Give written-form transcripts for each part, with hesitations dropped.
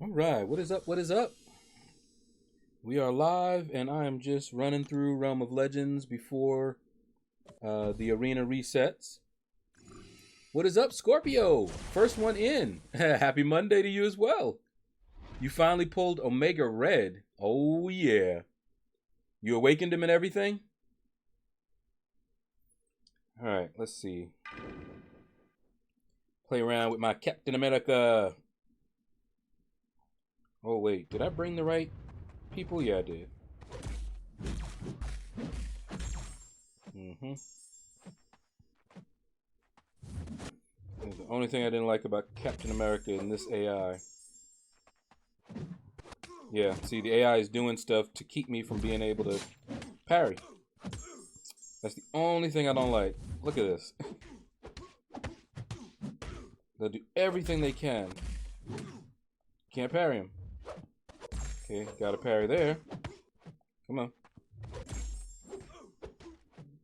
All right, what is up? What is up? We are live, and I am just running through Realm of Legends before the arena resets. What is up, Scorpio? First one in. Happy Monday to you as well. You finally pulled Omega Red. Oh, yeah. You awakened him and everything? All right, let's see. Play around with my Captain America. Oh, wait. Did I bring the right people? Yeah, I did. The only thing I didn't like about Captain America in this AI. Yeah, see, the AI is doing stuff to keep me from being able to parry. That's the only thing I don't like. Look at this. They'll do everything they can. Can't parry him. Okay, got a parry there. Come on.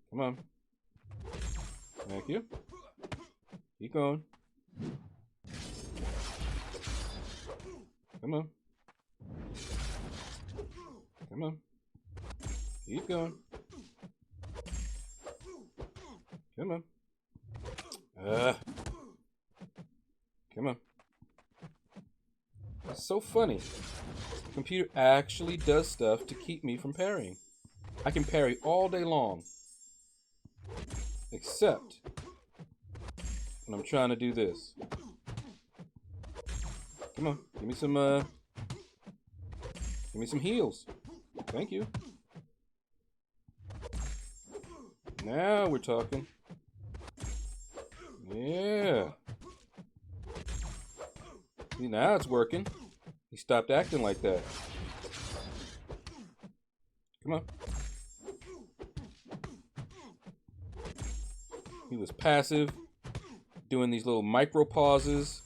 Come on. Thank you. Keep going. Come on. Come on. Keep going. Come on. Come on. It's so funny. The computer actually does stuff to keep me from parrying. I can parry all day long. Except when I'm trying to do this. Come on, give me some heals. Thank you. Now we're talking. Yeah. See, now it's working. He stopped acting like that. Come on. He was passive, doing these little micro pauses.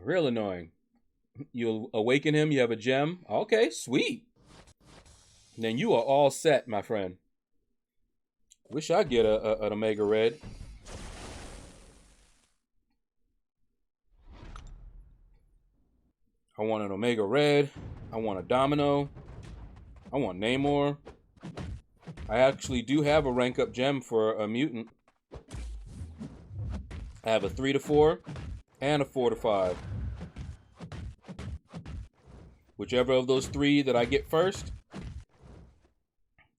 Real annoying. You'll awaken him, you have a gem. Okay, sweet. Then you are all set, my friend. Wish I get an Omega Red. I want an Omega Red. I want a Domino. I want Namor. I actually do have a rank up gem for a mutant. I have a 3 to 4 and a 4 to 5. Whichever of those three that I get first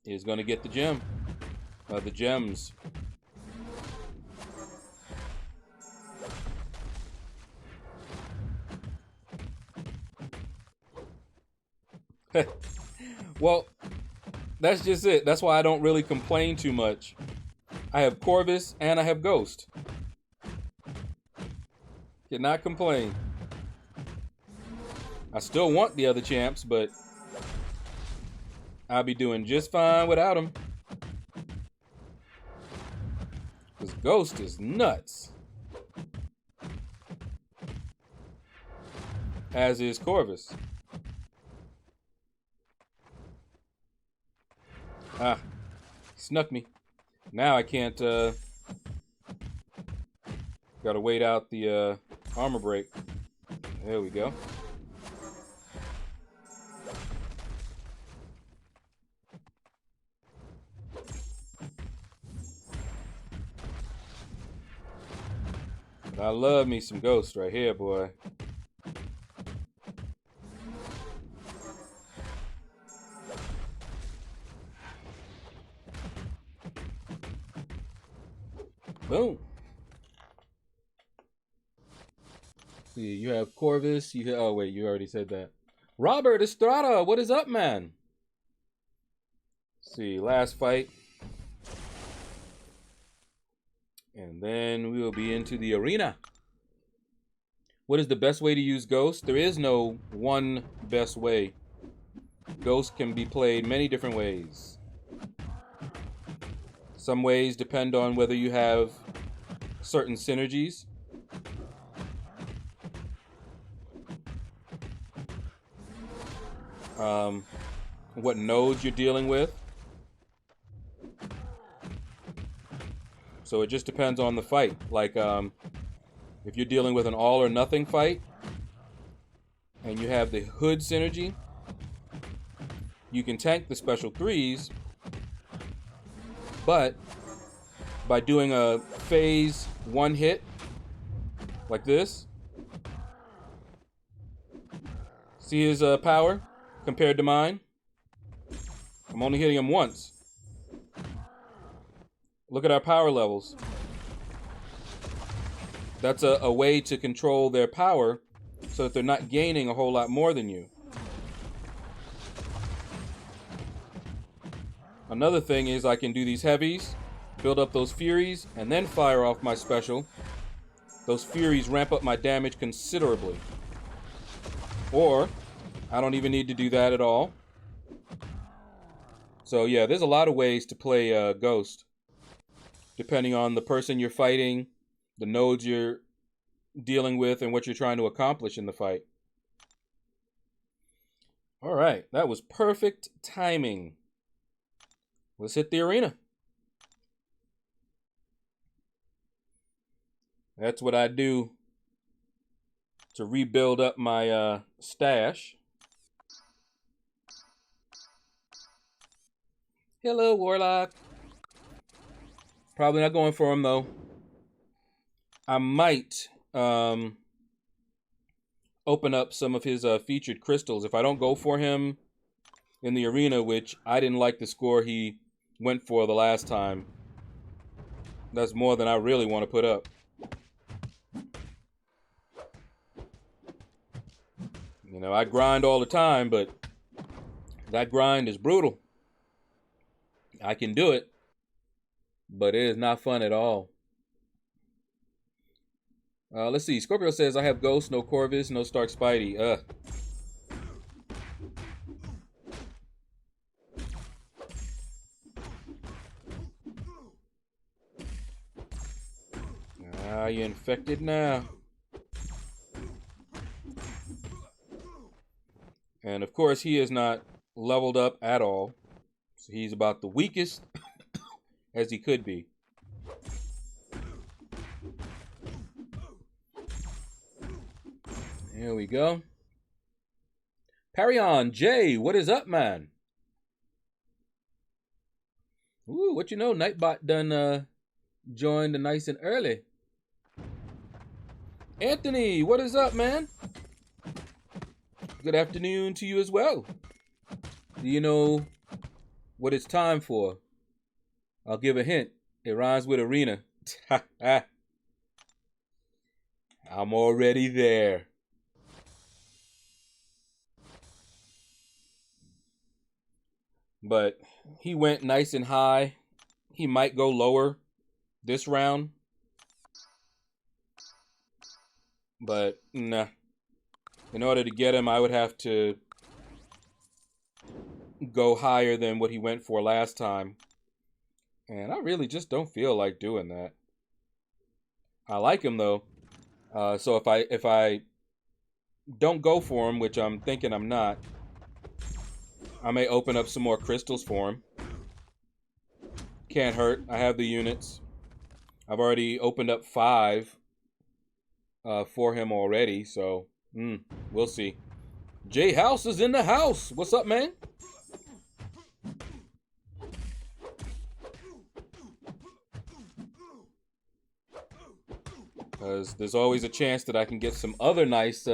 is going to get the gem. The gems. Well, that's just it. That's why I don't really complain too much. I have Corvus and I have Ghost. Cannot complain. I still want the other champs, but I'll be doing just fine without them. Because Ghost is nuts. As is Corvus. Ah, snuck me. Now I can't, gotta wait out the, armor break. There we go. I love me some Ghost right here, boy. Boom. See, you have Corvus. Oh wait, you already said that. Robert Estrada, what is up, man? See, last fight. And then we will be into the arena. What is the best way to use Ghost? There is no one best way. Ghost can be played many different ways. Some ways depend on whether you have certain synergies. What nodes you're dealing with. So it just depends on the fight. Like, if you're dealing with an all or nothing fight, and you have the hood synergy, you can tank the special 3s, but by doing a phase 1 hit, like this, see his power compared to mine? I'm only hitting him once. Look at our power levels. That's a way to control their power so that they're not gaining a whole lot more than you. Another thing is I can do these heavies, build up those furies, and then fire off my special. Those furies ramp up my damage considerably. Or I don't even need to do that at all. So yeah, there's a lot of ways to play Ghost, depending on the person you're fighting, the nodes you're dealing with, and what you're trying to accomplish in the fight. All right, that was perfect timing. Let's hit the arena. That's what I do to rebuild up my stash. Hello, Warlock. Probably not going for him, though. I might open up some of his featured crystals. If I don't go for him in the arena, which I didn't like the score he went for the last time. That's more than I really want to put up. You know, I grind all the time, but that grind is brutal. I can do it, but it is not fun at all. Let's see. Scorpio says, I have Ghost, no Corvus, no Stark Spidey. You're infected now. And of course, he is not leveled up at all. So he's about the weakest as he could be. Here we go. Parion J, what is up, man? Ooh, what you know? Nightbot done joined nice and early. Anthony, what is up, man? Good afternoon to you as well. Do you know what it's time for? I'll give a hint. It rhymes with arena. I'm already there. But he went nice and high. He might go lower this round. But nah. In order to get him, I would have to go higher than what he went for last time. And I really just don't feel like doing that. I like him though. So if I don't go for him, which I'm thinking I'm not, I may open up some more crystals for him. Can't hurt. I have the units. I've already opened up 5 for him already, so we'll see. J House is in the house. What's up, man? Because there's always a chance that I can get some other nice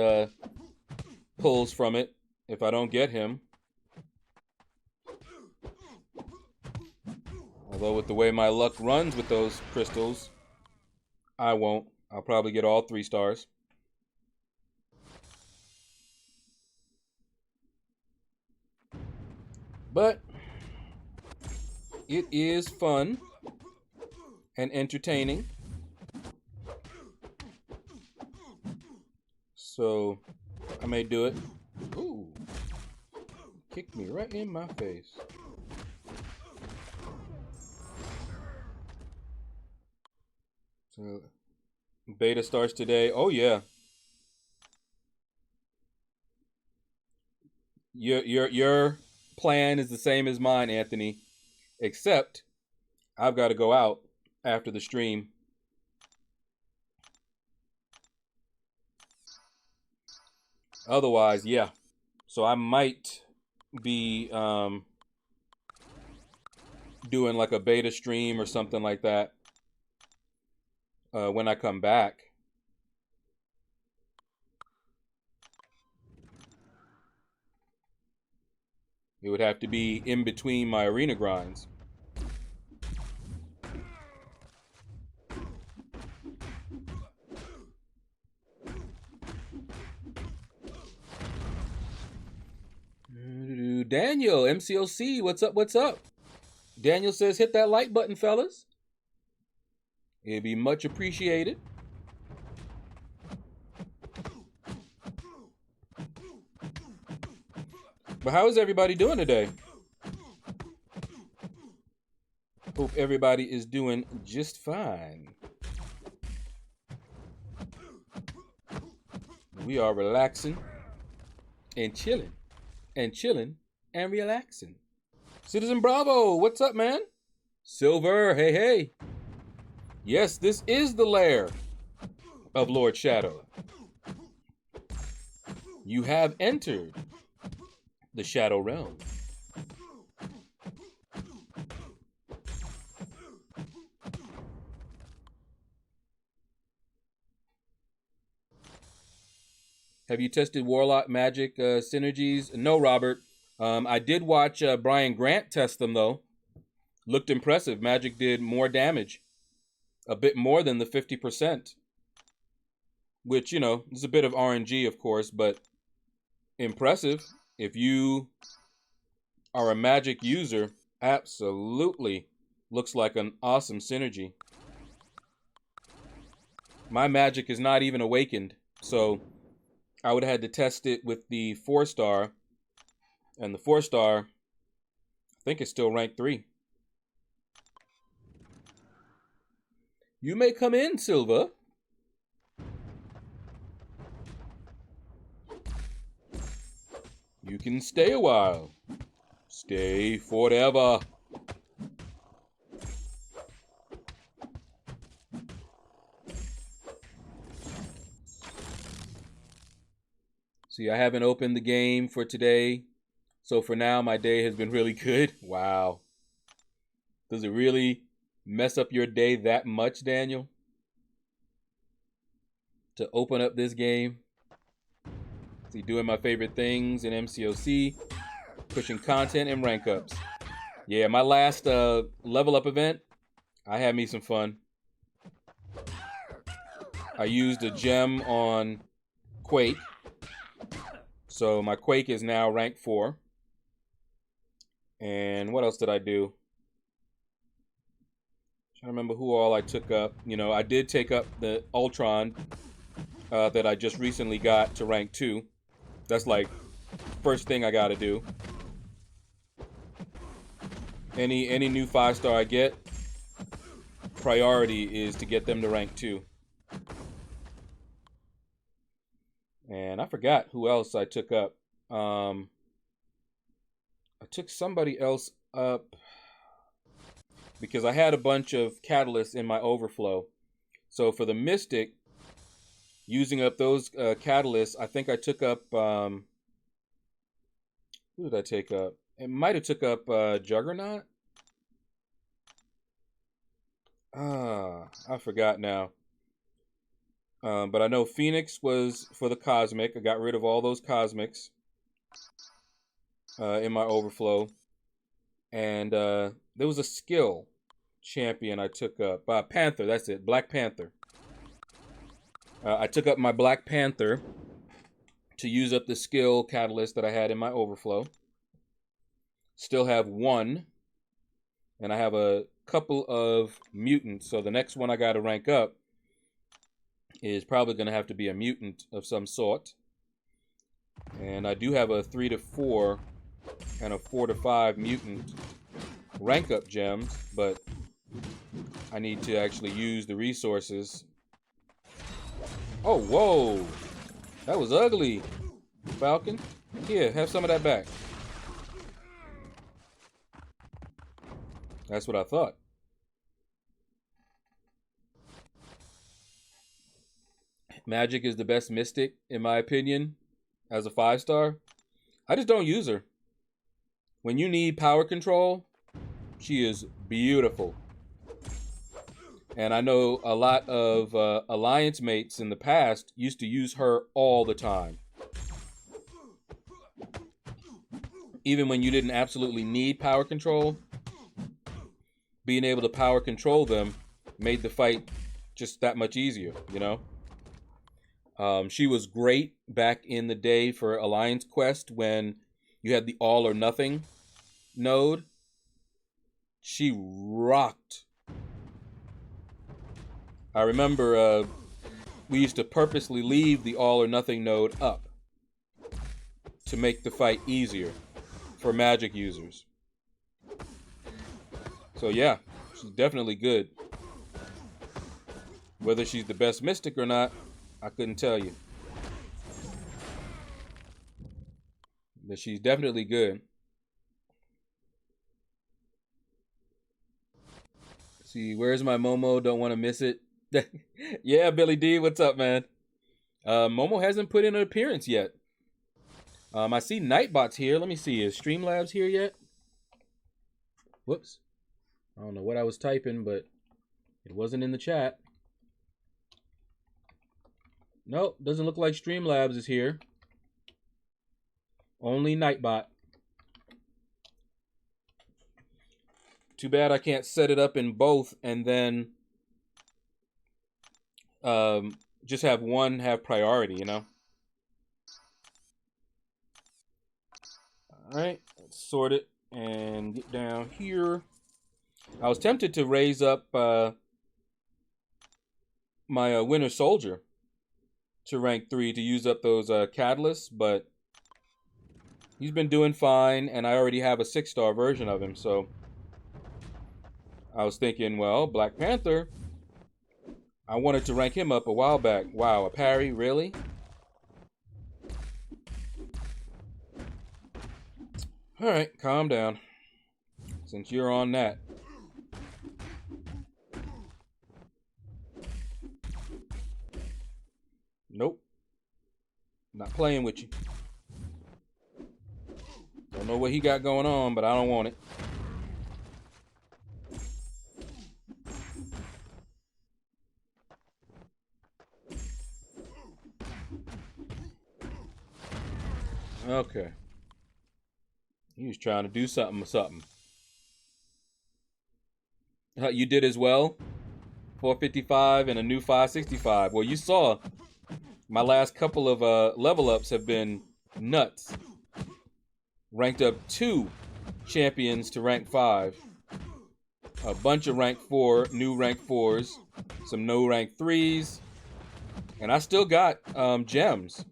pulls from it if I don't get him. Although with the way my luck runs with those crystals, I won't. I'll probably get all 3 stars. But it is fun and entertaining. So I may do it. Ooh. Kicked me right in my face. So beta starts today. Oh yeah. Your plan is the same as mine, Anthony, except I've got to go out after the stream. Otherwise, yeah. So I might be doing like a beta stream or something like that when I come back. It would have to be in between my arena grinds. Daniel, MCOC, what's up, what's up? Daniel says, hit that like button, fellas. It'd be much appreciated. But how is everybody doing today? Hope everybody is doing just fine. We are relaxing and chilling and relaxing. Citizen Bravo, what's up, man? Silver, hey, hey. Yes, this is the lair of Lord Shadow. You have entered the Shadow Realm. Have you tested Warlock magic synergies? No, Robert. I did watch Brian Grant test them, though. Looked impressive. Magic did more damage. A bit more than the 50%. Which, you know, is a bit of RNG, of course, but impressive. If you are a magic user, absolutely looks like an awesome synergy. My magic is not even awakened, so I would have had to test it with the 4-star, and the 4-star, I think it's still rank 3. You may come in, Silva. You can stay a while. Stay forever. See, I haven't opened the game for today. So for now, my day has been really good. Wow. Does it really mess up your day that much, Daniel? To open up this game? See, doing my favorite things in MCOC, pushing content and rank ups. Yeah, my last level up event, I had me some fun. I used a gem on Quake. So my Quake is now rank 4. And what else did I do? I'm trying to remember who all I took up. You know, I did take up the Ultron that I just recently got to rank 2. That's like first thing I gotta do. Any new 5-star I get, priority is to get them to rank 2. And I forgot who else I took up. I took somebody else up because I had a bunch of catalysts in my overflow. So for the Mystic, using up those catalysts, I think I took up... who did I take up? It might have took up Juggernaut. I forgot now. But I know Phoenix was for the Cosmic. I got rid of all those Cosmics in my overflow. And there was a skill champion I took up. Panther, that's it. Black Panther. I took up my Black Panther to use up the skill catalyst that I had in my overflow. Still have 1. And I have a couple of mutants. So the next one I got to rank up is probably going to have to be a mutant of some sort. And I do have a 3 to 4 and a 4 to 5 mutant rank up gems, but I need to actually use the resources. Oh, whoa. That was ugly, Falcon. Here, have some of that back. That's what I thought. Magic is the best mystic, in my opinion, as a 5-star. I just don't use her. When you need power control, she is beautiful. And I know a lot of Alliance mates in the past used to use her all the time. Even when you didn't absolutely need power control, being able to power control them made the fight just that much easier, you know? She was great back in the day for Alliance Quest when you had the all or nothing node. She rocked. I remember we used to purposely leave the all or nothing node up to make the fight easier for magic users. So yeah, she's definitely good. Whether she's the best mystic or not, I couldn't tell you. But she's definitely good. Let's see, where's my Momo? Don't want to miss it. Yeah, Billy D, what's up, man? Momo hasn't put in an appearance yet. I see Nightbot's here. Let me see. Is Streamlabs here yet? Whoops. I don't know what I was typing, but it wasn't in the chat. Nope, doesn't look like Streamlabs is here. Only Nightbot. Too bad I can't set it up in both and then just have one have priority, you know? All right, let's sort it and get down here. I was tempted to raise up my Winter Soldier to rank 3 to use up those catalysts, but he's been doing fine, and I already have a 6-star version of him, so I was thinking, well, Black Panther, I wanted to rank him up a while back. Wow, a parry, really? All right, calm down, since you're on that. Nope. Not playing with you. Don't know what he got going on, but I don't want it. Okay. He was trying to do something or something. You did as well? 455 and a new 565. Well, you saw my last couple of level ups have been nuts. Ranked up 2 champions to rank 5. A bunch of rank 4, new rank 4s. Some no rank 3s. And I still got gems.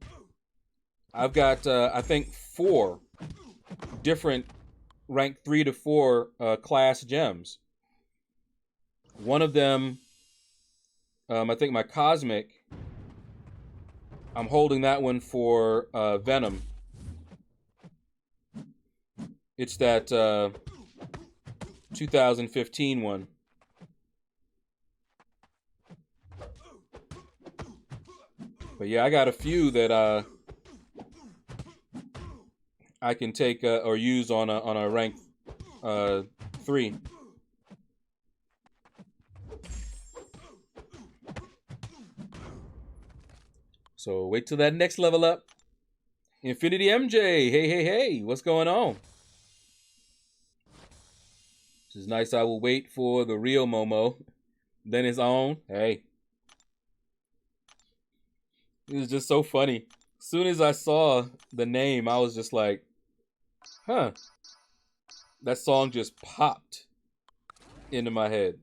I've got, I think, 4 different rank 3 to 4 class gems. One of them, I think my Cosmic, I'm holding that one for Venom. It's that 2015 one. But yeah, I got a few that I can take or use on a rank 3. So wait till that next level up. Infinity MJ, hey, what's going on? This is nice. I will wait for the real Momo. Then it's on. Hey. It was just so funny. As soon as I saw the name, I was just like, huh. That song just popped into my head.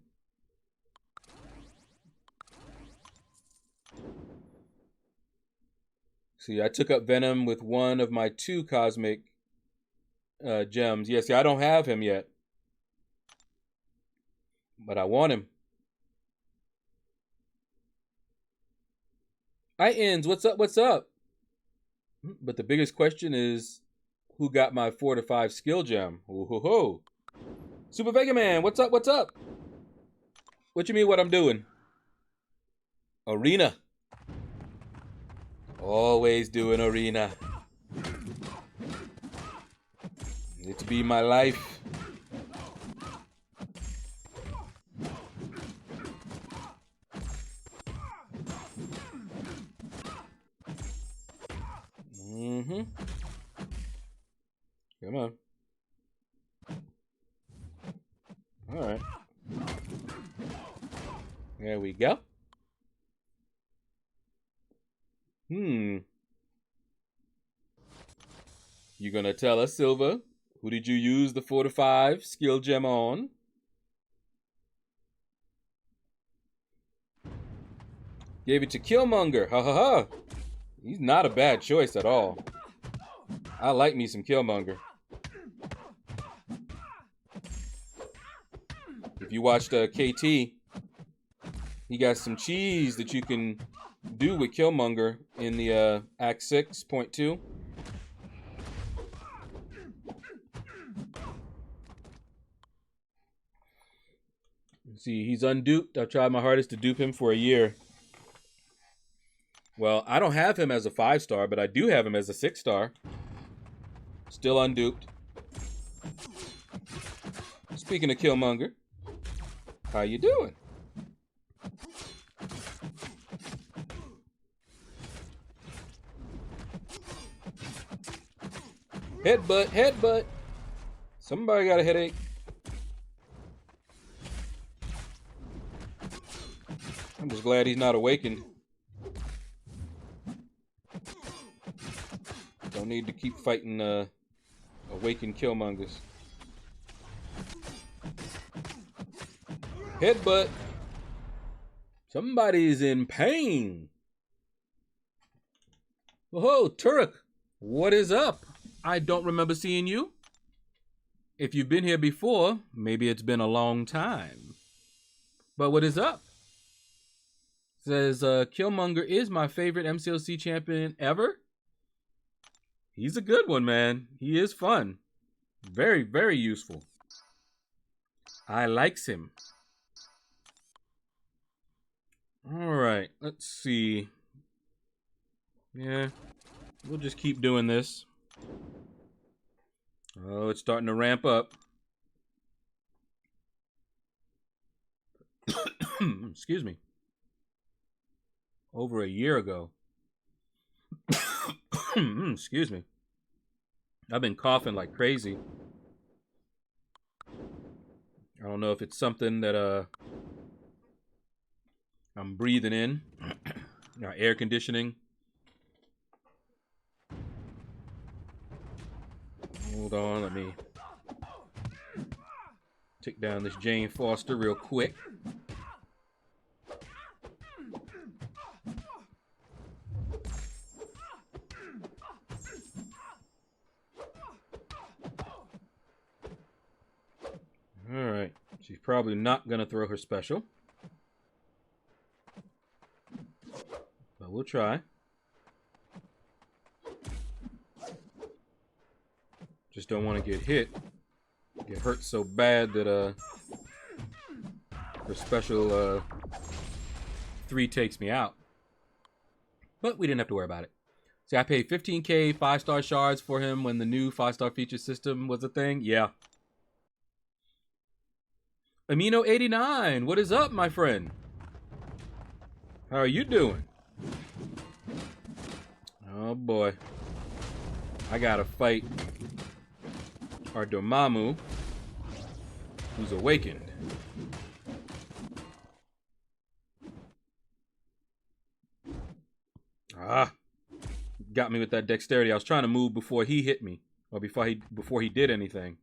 See, I took up Venom with one of my 2 Cosmic gems. Yeah, see, I don't have him yet. But I want him. Hi, Ends. What's up? What's up? But the biggest question is, who got my 4 to 5 skill gem? Ooh, ho, ho. Super Vega Man, what's up? What's up? What you mean what I'm doing? Arena. Always doing arena. It be my life. Come on. All right. There we go. You gonna tell us, Silver? Who did you use the 4 to 5 skill gem on? Gave it to Killmonger. Ha ha ha. He's not a bad choice at all. I like me some Killmonger. If you watched KT, he got some cheese that you can do with Killmonger in the Act 6.2. See, he's unduped. I've tried my hardest to dupe him for a year. Well, I don't have him as a 5-star, but I do have him as a 6-star. Still unduped. Speaking of Killmonger, how you doing? Headbutt, headbutt. Somebody got a headache. I'm just glad he's not awakened. Don't need to keep fighting awakened Killmongers. Headbutt. Somebody's in pain. Oh, Turek, what is up? I don't remember seeing you. If you've been here before, maybe it's been a long time. But what is up? Says Killmonger is my favorite MCOC champion ever. He's a good one, man. He is fun. Very, very useful. I likes him. All right, let's see. Yeah, we'll just keep doing this. Oh, it's starting to ramp up. Excuse me. Over a year ago. Excuse me. I've been coughing like crazy. I don't know if it's something that I'm breathing in. Air conditioning. Hold on, let me take down this Jane Foster real quick. Alright, she's probably not going to throw her special. But we'll try. Just don't want to get hit. Get hurt so bad that her special 3 takes me out. But we didn't have to worry about it. See, I paid 15K 5-star shards for him when the new 5-star feature system was a thing. Yeah. Amino89, what is up, my friend? How are you doing? Oh boy. I gotta fight our Dormammu, who's awakened. Ah, got me with that dexterity. I was trying to move before he hit me, or before he did anything.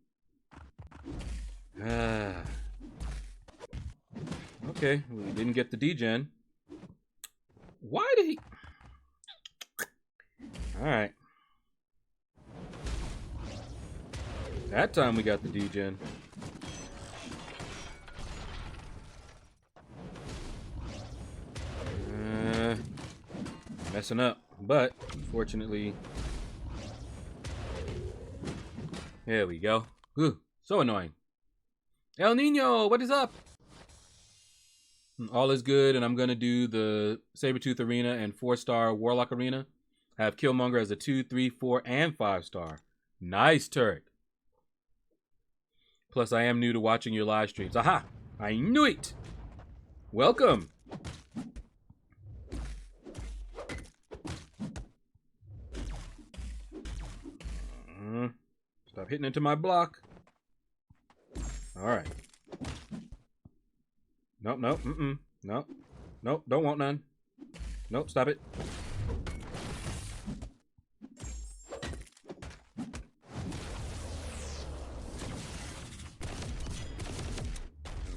Ah. Okay, we didn't get the degen. Why did he? All right. That time we got the degen. Messing up, but unfortunately, there we go. Whew, so annoying. El Nino, what is up? All is good, and I'm gonna do the Sabretooth Arena and 4-star Warlock Arena. Have Killmonger as a 2, 3, 4, and 5 star. Nice turret. Plus, I am new to watching your live streams. Aha! I knew it! Welcome! Stop hitting into my block. Alright. Nope, nope, nope. Nope, don't want none. Nope, stop it.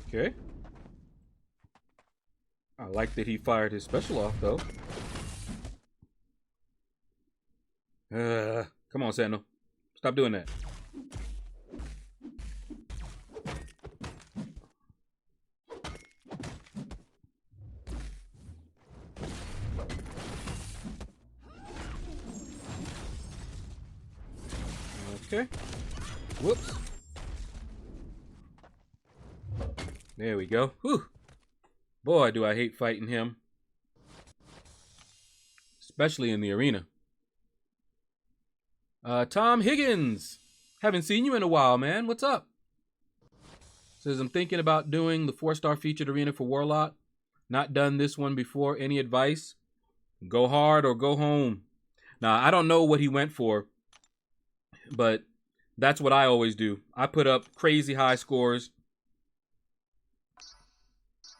Okay. I like that he fired his special off, though. Come on, Sentinel. Stop doing that. Okay. Whoops. There we go. Whew. Boy, do I hate fighting him. Especially in the arena. Tom Higgins. Haven't seen you in a while, man. What's up? Says, I'm thinking about doing the 4-star featured arena for Warlock. Not done this one before. Any advice? Go hard or go home. Now, I don't know what he went for, but that's what I always do. I put up crazy high scores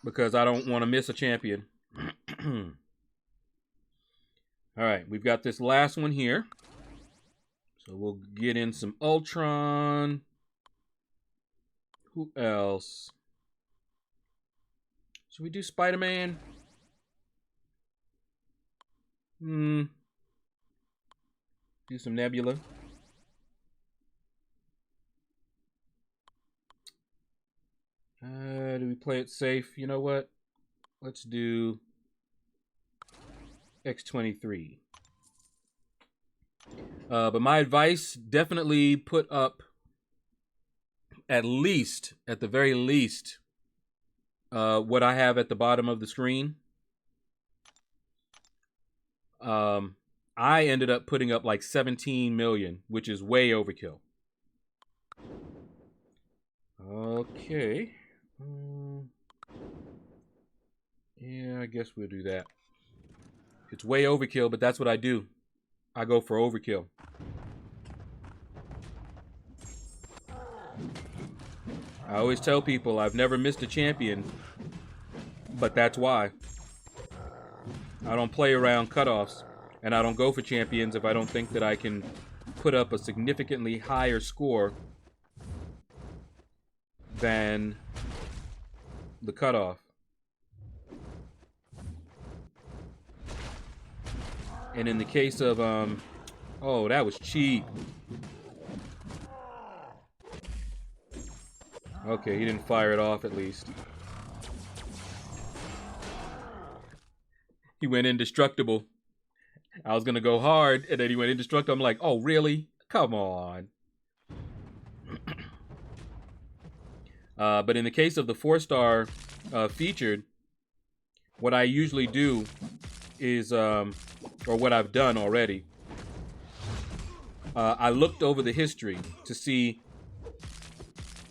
because I don't want to miss a champion. All right, we've got this last one here. So we'll get in some Ultron. Who else? Should we do Spider-Man? Do some Nebula. Do we play it safe? You know what? Let's do X-23. But my advice, definitely put up at least, at the very least, what I have at the bottom of the screen. I ended up putting up like 17 million, which is way overkill. Okay. Yeah, I guess we'll do that. It's way overkill, but that's what I do. I go for overkill. I always tell people I've never missed a champion, but that's why. I don't play around cutoffs, and I don't go for champions if I don't think that I can put up a significantly higher score than the cutoff. And in the case of, oh, that was cheap. Okay, he didn't fire it off at least. He went indestructible. I was going to go hard, and then he went indestructible. I'm like, oh, really? Come on. But in the case of the 4-star featured, what I usually do is, or what I've done already, I looked over the history to see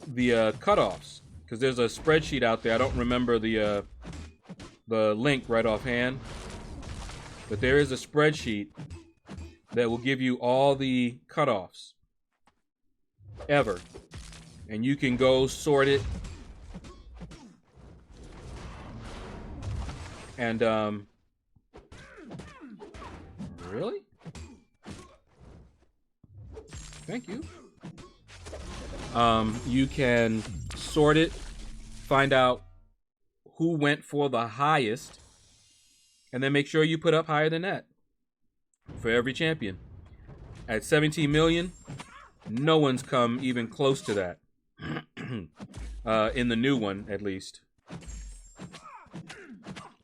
the cutoffs, because there's a spreadsheet out there. I don't remember the link right offhand, but there is a spreadsheet that will give you all the cutoffs ever, and you can go sort it. And really? Thank you. You can sort it, find out who went for the highest, and then make sure you put up higher than that for every champion. At 17 million, no one's come even close to that. In the new one, at least.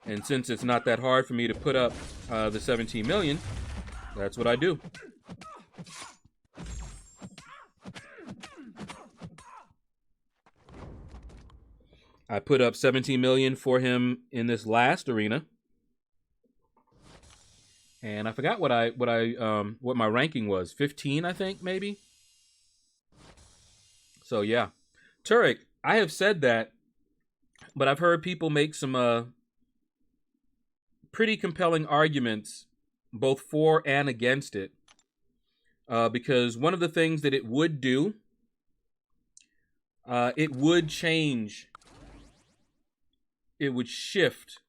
And since it's not that hard for me to put up the 17 million, that's what I do. I put up 17 million for him in this last arena. And I forgot what my ranking was. 15, I think, maybe. So yeah. Turek, I have said that, but I've heard people make some pretty compelling arguments both for and against it. Because one of the things that it would do, it would change, it would shift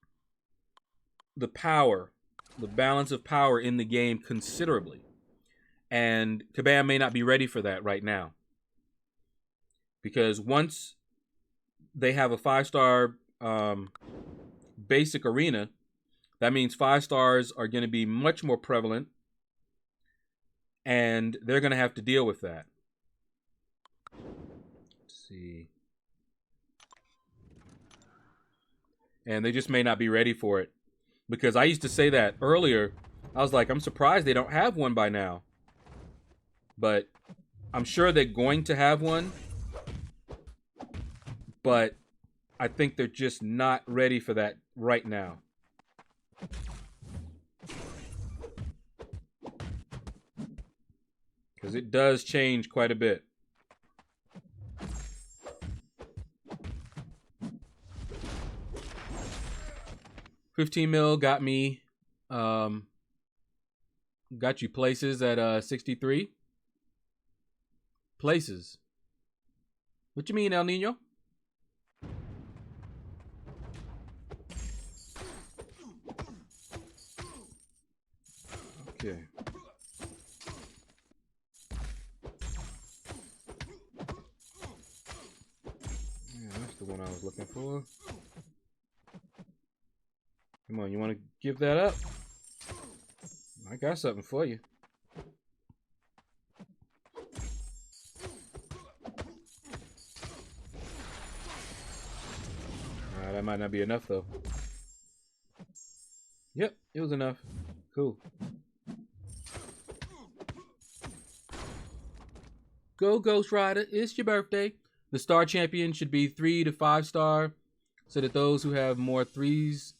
the power, the balance of power in the game considerably. And Kabam may not be ready for that right now. Because once they have a 5-star basic arena, that means 5 stars are going to be much more prevalent. And they're going to have to deal with that. Let's see. And they just may not be ready for it. Because I used to say that earlier. I was like, I'm surprised they don't have one by now. But I'm sure they're going to have one. But I think they're just not ready for that right now. Because it does change quite a bit. $15 mil got me, got you places at 63. Places. What you mean, El Nino? Okay. Yeah, that's the one I was looking for. Come on, you want to give that up? I got something for you. That might not be enough, though. Yep, it was enough. Cool. Go, Ghost Rider. It's your birthday. The star champion should be 3 to 5 star, so that those who have more 3s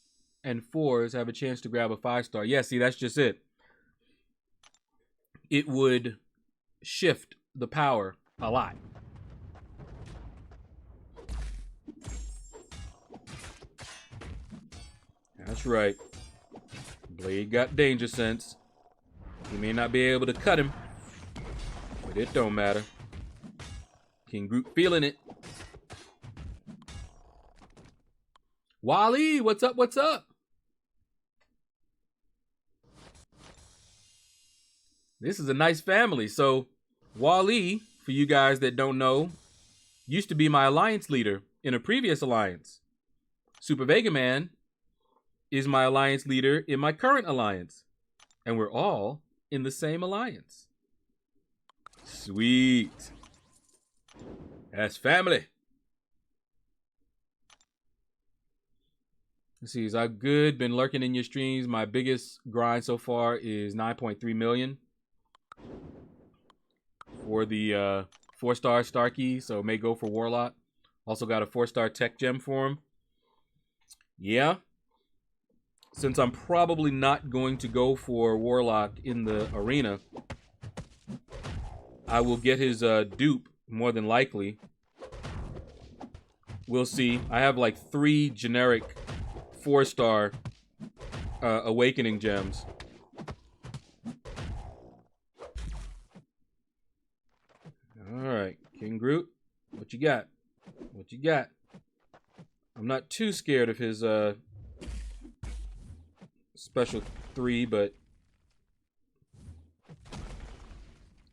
and 4s have a chance to grab a 5-star. Yeah, see, that's just it. It would shift the power a lot. That's right. Blade got danger sense. You may not be able to cut him, but it don't matter. King Groot feeling it. Wally, what's up? What's up? This is a nice family. So, Wally, for you guys that don't know, used to be my alliance leader in a previous alliance. Super Vega Man is my alliance leader in my current alliance. And we're all in the same alliance. Sweet. That's family. Let's see, is I good? Been lurking in your streams. My biggest grind so far is 9.3 million. For the 4-star Starkey, so may go for Warlock. Also got a 4-star tech gem for him. Yeah. Since I'm probably not going to go for Warlock in the arena, I will get his dupe, more than likely. We'll see. I have like 3 generic 4-star awakening gems. Alright, King Groot, what you got? What you got? I'm not too scared of his special 3, but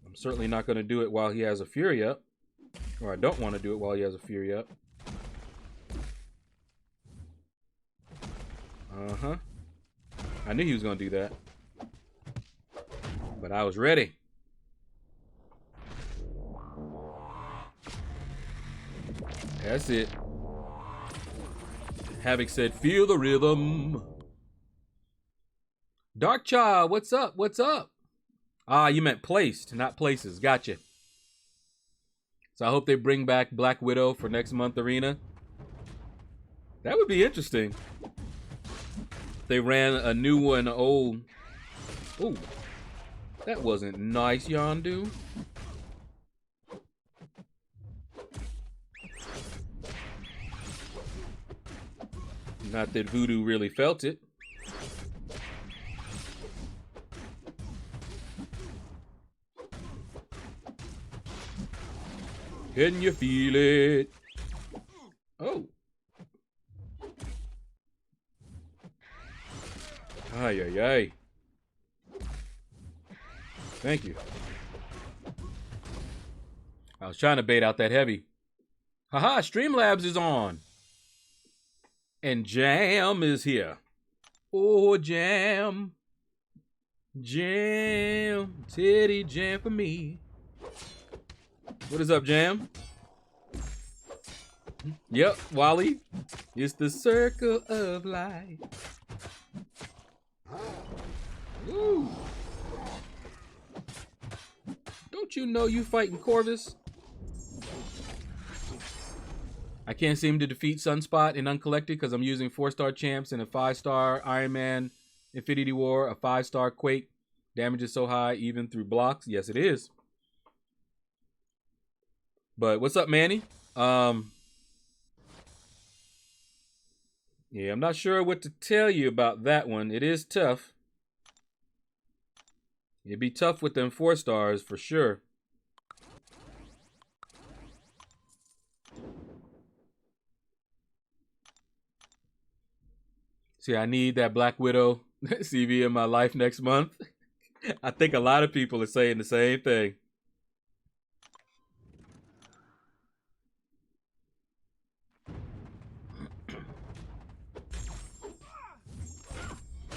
I'm certainly not going to do it while he has a Fury up. Or I don't want to do it while he has a Fury up. Uh-huh. I knew he was going to do that. But I was ready. That's it. Havoc said, feel the rhythm. Dark Child, what's up? What's up? Ah, you meant placed, not places. Gotcha. So I hope they bring back Black Widow for next month arena. That would be interesting. They ran a new one, old Ooh. That wasn't nice, Yondu. Not that Voodoo really felt it. Can you feel it? Oh. Ay, ay, ay. Thank you. I was trying to bait out that heavy. Haha, Streamlabs is on. And Jam is here. Oh, Jam. Jam. Teddy Jam for me. What is up, Jam? Yep, Wally. It's the circle of life. Woo. Don't you know you fighting Corvus? I can't seem to defeat Sunspot in Uncollected because I'm using 4-star champs and a 5-star Iron Man Infinity War, a 5-star Quake. Damage is so high even through blocks. Yes, it is. But what's up, Manny? Yeah, I'm not sure what to tell you about that one. It is tough. It'd be tough with them 4 stars for sure. See, I need that Black Widow CV in my life next month. I think a lot of people are saying the same thing.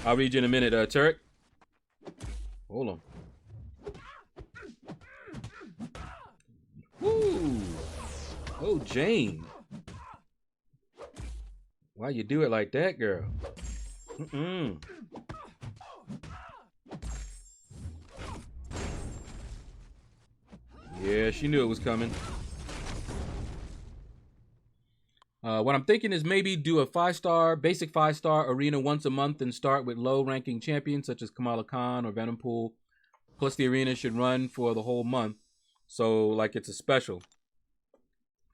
I'll read you in a minute, Turk. Hold on. Woo! Oh, Jane. Why you do it like that, girl? Mm-mm. Yeah, she knew it was coming. What I'm thinking is maybe do a 5-star, basic 5-star arena once a month and start with low-ranking champions such as Kamala Khan or Venompool. Plus the arena should run for the whole month. So, like, it's a special.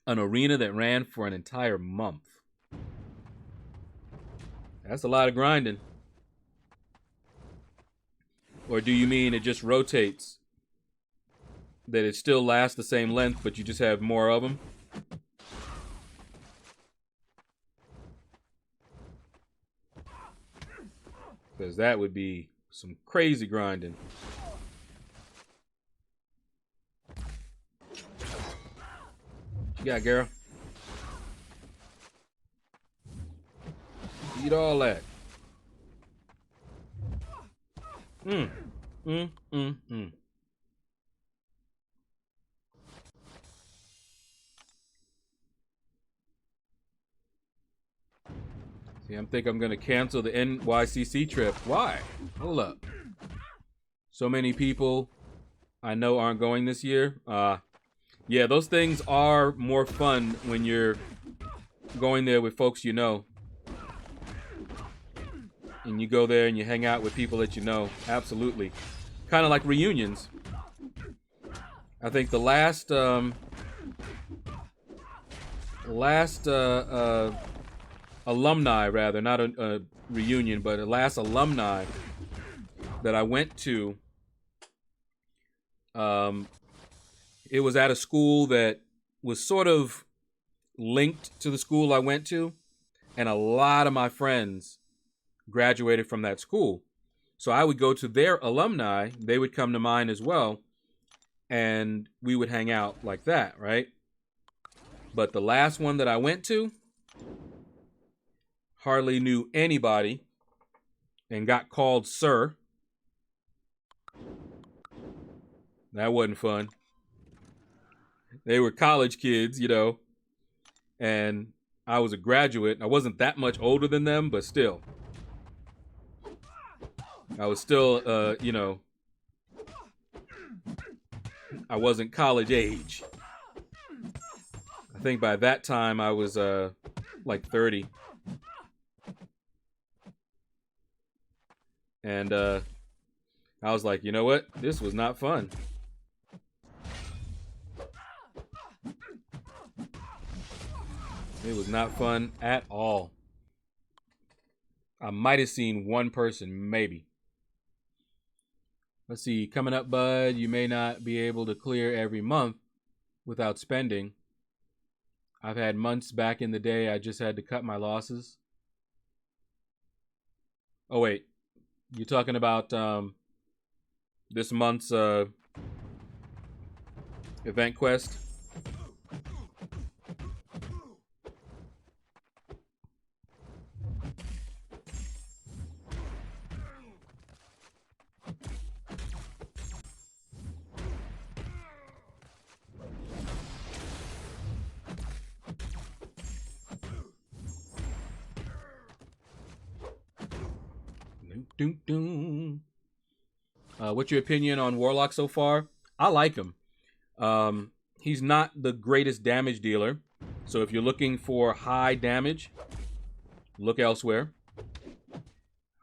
An arena that ran for an entire month. That's a lot of grinding. Or do you mean it just rotates? That it still lasts the same length, but you just have more of them? Because that would be some crazy grinding. What you got, girl? Eat all that. See, I think I'm gonna cancel the NYCC trip. Why? Hold up. So many people I know aren't going this year. Yeah, those things are more fun when you're going there with folks you know. And you go there and you hang out with people that you know. Absolutely. Kind of like reunions. I think the last alumni, rather, not a reunion, but the last alumni that I went to, it was at a school that was sort of linked to the school I went to, and a lot of my friends graduated from that school. So I would go to their alumni, they would come to mine as well, and we would hang out like that, right? But the last one that I went to, hardly knew anybody and got called sir. That wasn't fun. They were college kids, you know, and I was a graduate. I wasn't that much older than them, but still. I was still, you know, I wasn't college age. I think by that time I was like 30. And I was like, you know what? This was not fun. It was not fun at all. I might have seen one person, maybe. Let's see. Coming up, bud. You may not be able to clear every month without spending. I've had months back in the day I just had to cut my losses. Oh, wait. You're talking about this month's event quest? What's your opinion on Warlock so far? I like him. He's not the greatest damage dealer, so if you're looking for high damage, look elsewhere.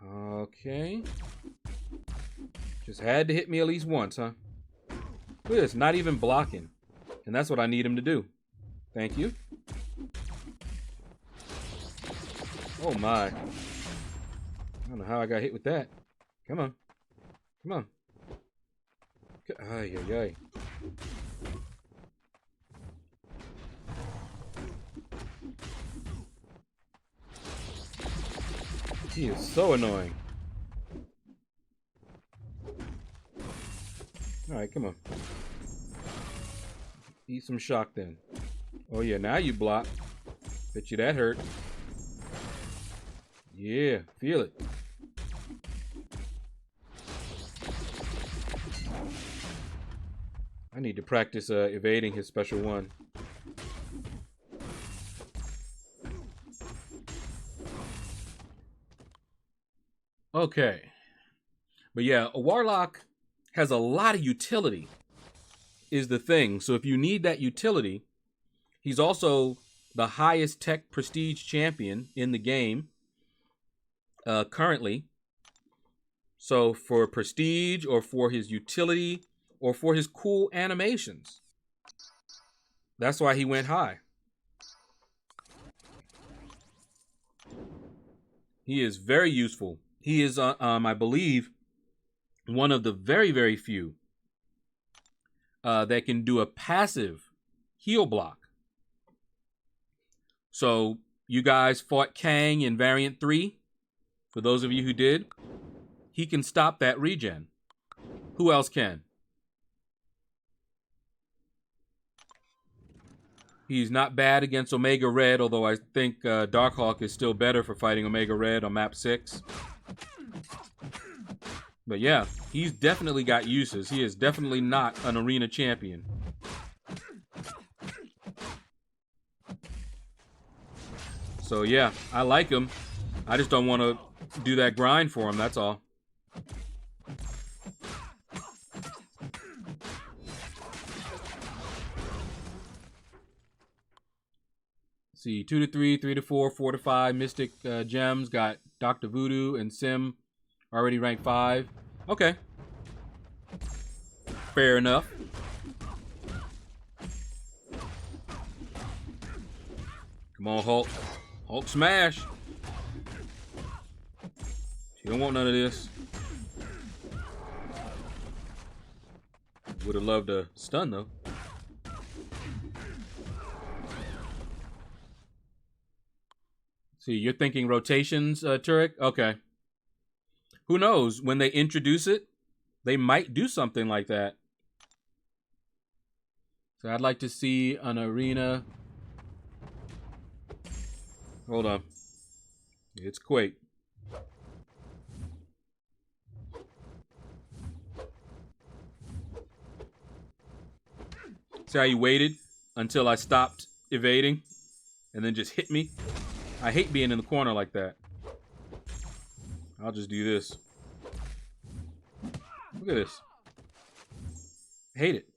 Okay. Just had to hit me at least once, huh? Look at this, not even blocking. And that's what I need him to do. Thank you. Oh my. I don't know how I got hit with that. Come on. Come on. Ay, ay, ay. He is so annoying. Alright, come on. Eat some shock then. Oh yeah, now you block. Bet you that hurt. Yeah, feel it. I need to practice evading his special one. Okay. But yeah, a Warlock has a lot of utility, is the thing. So if you need that utility, he's also the highest tech prestige champion in the game currently. So for prestige, or for his utility, or for his cool animations, that's why he went high. He is very useful. He is, I believe, one of the very, very few that can do a passive heal block. So you guys fought Kang in Variant 3. For those of you who did, he can stop that regen. Who else can? He's not bad against Omega Red, although I think Darkhawk is still better for fighting Omega Red on map 6. But yeah, he's definitely got uses. He is definitely not an arena champion. So yeah, I like him. I just don't want to do that grind for him, that's all. See, 2 to 3, 3 to 4, 4 to 5 Mystic gems. Got Dr. Voodoo and Sim already ranked 5. Okay. Fair enough. Come on, Hulk. Hulk smash. She don't want none of this. Would have loved a stun, though. See, you're thinking rotations, Turek? Okay. Who knows? When they introduce it, they might do something like that. So I'd like to see an arena. Hold on. It's Quake. See how you waited until I stopped evading and then just hit me? I hate being in the corner like that. I'll just do this. Look at this. I hate it.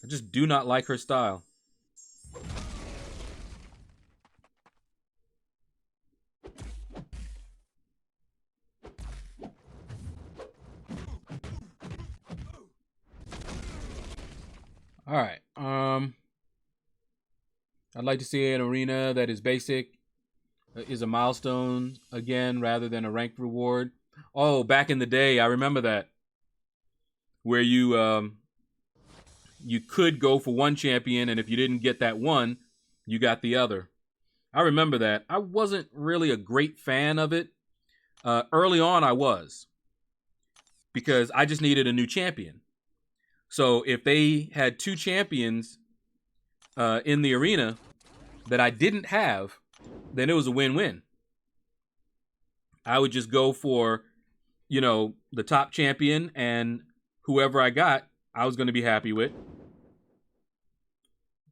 I just do not like her style. All right. I'd like to see an arena that is basic, is a milestone again, rather than a ranked reward. Oh, back in the day, I remember that, where you could go for one champion, and if you didn't get that one, you got the other. I remember that. I wasn't really a great fan of it. Early on, I was, because I just needed a new champion. So if they had two champions in the arena that I didn't have, then it was a win-win. I would just go for, the top champion, and whoever I got, I was going to be happy with.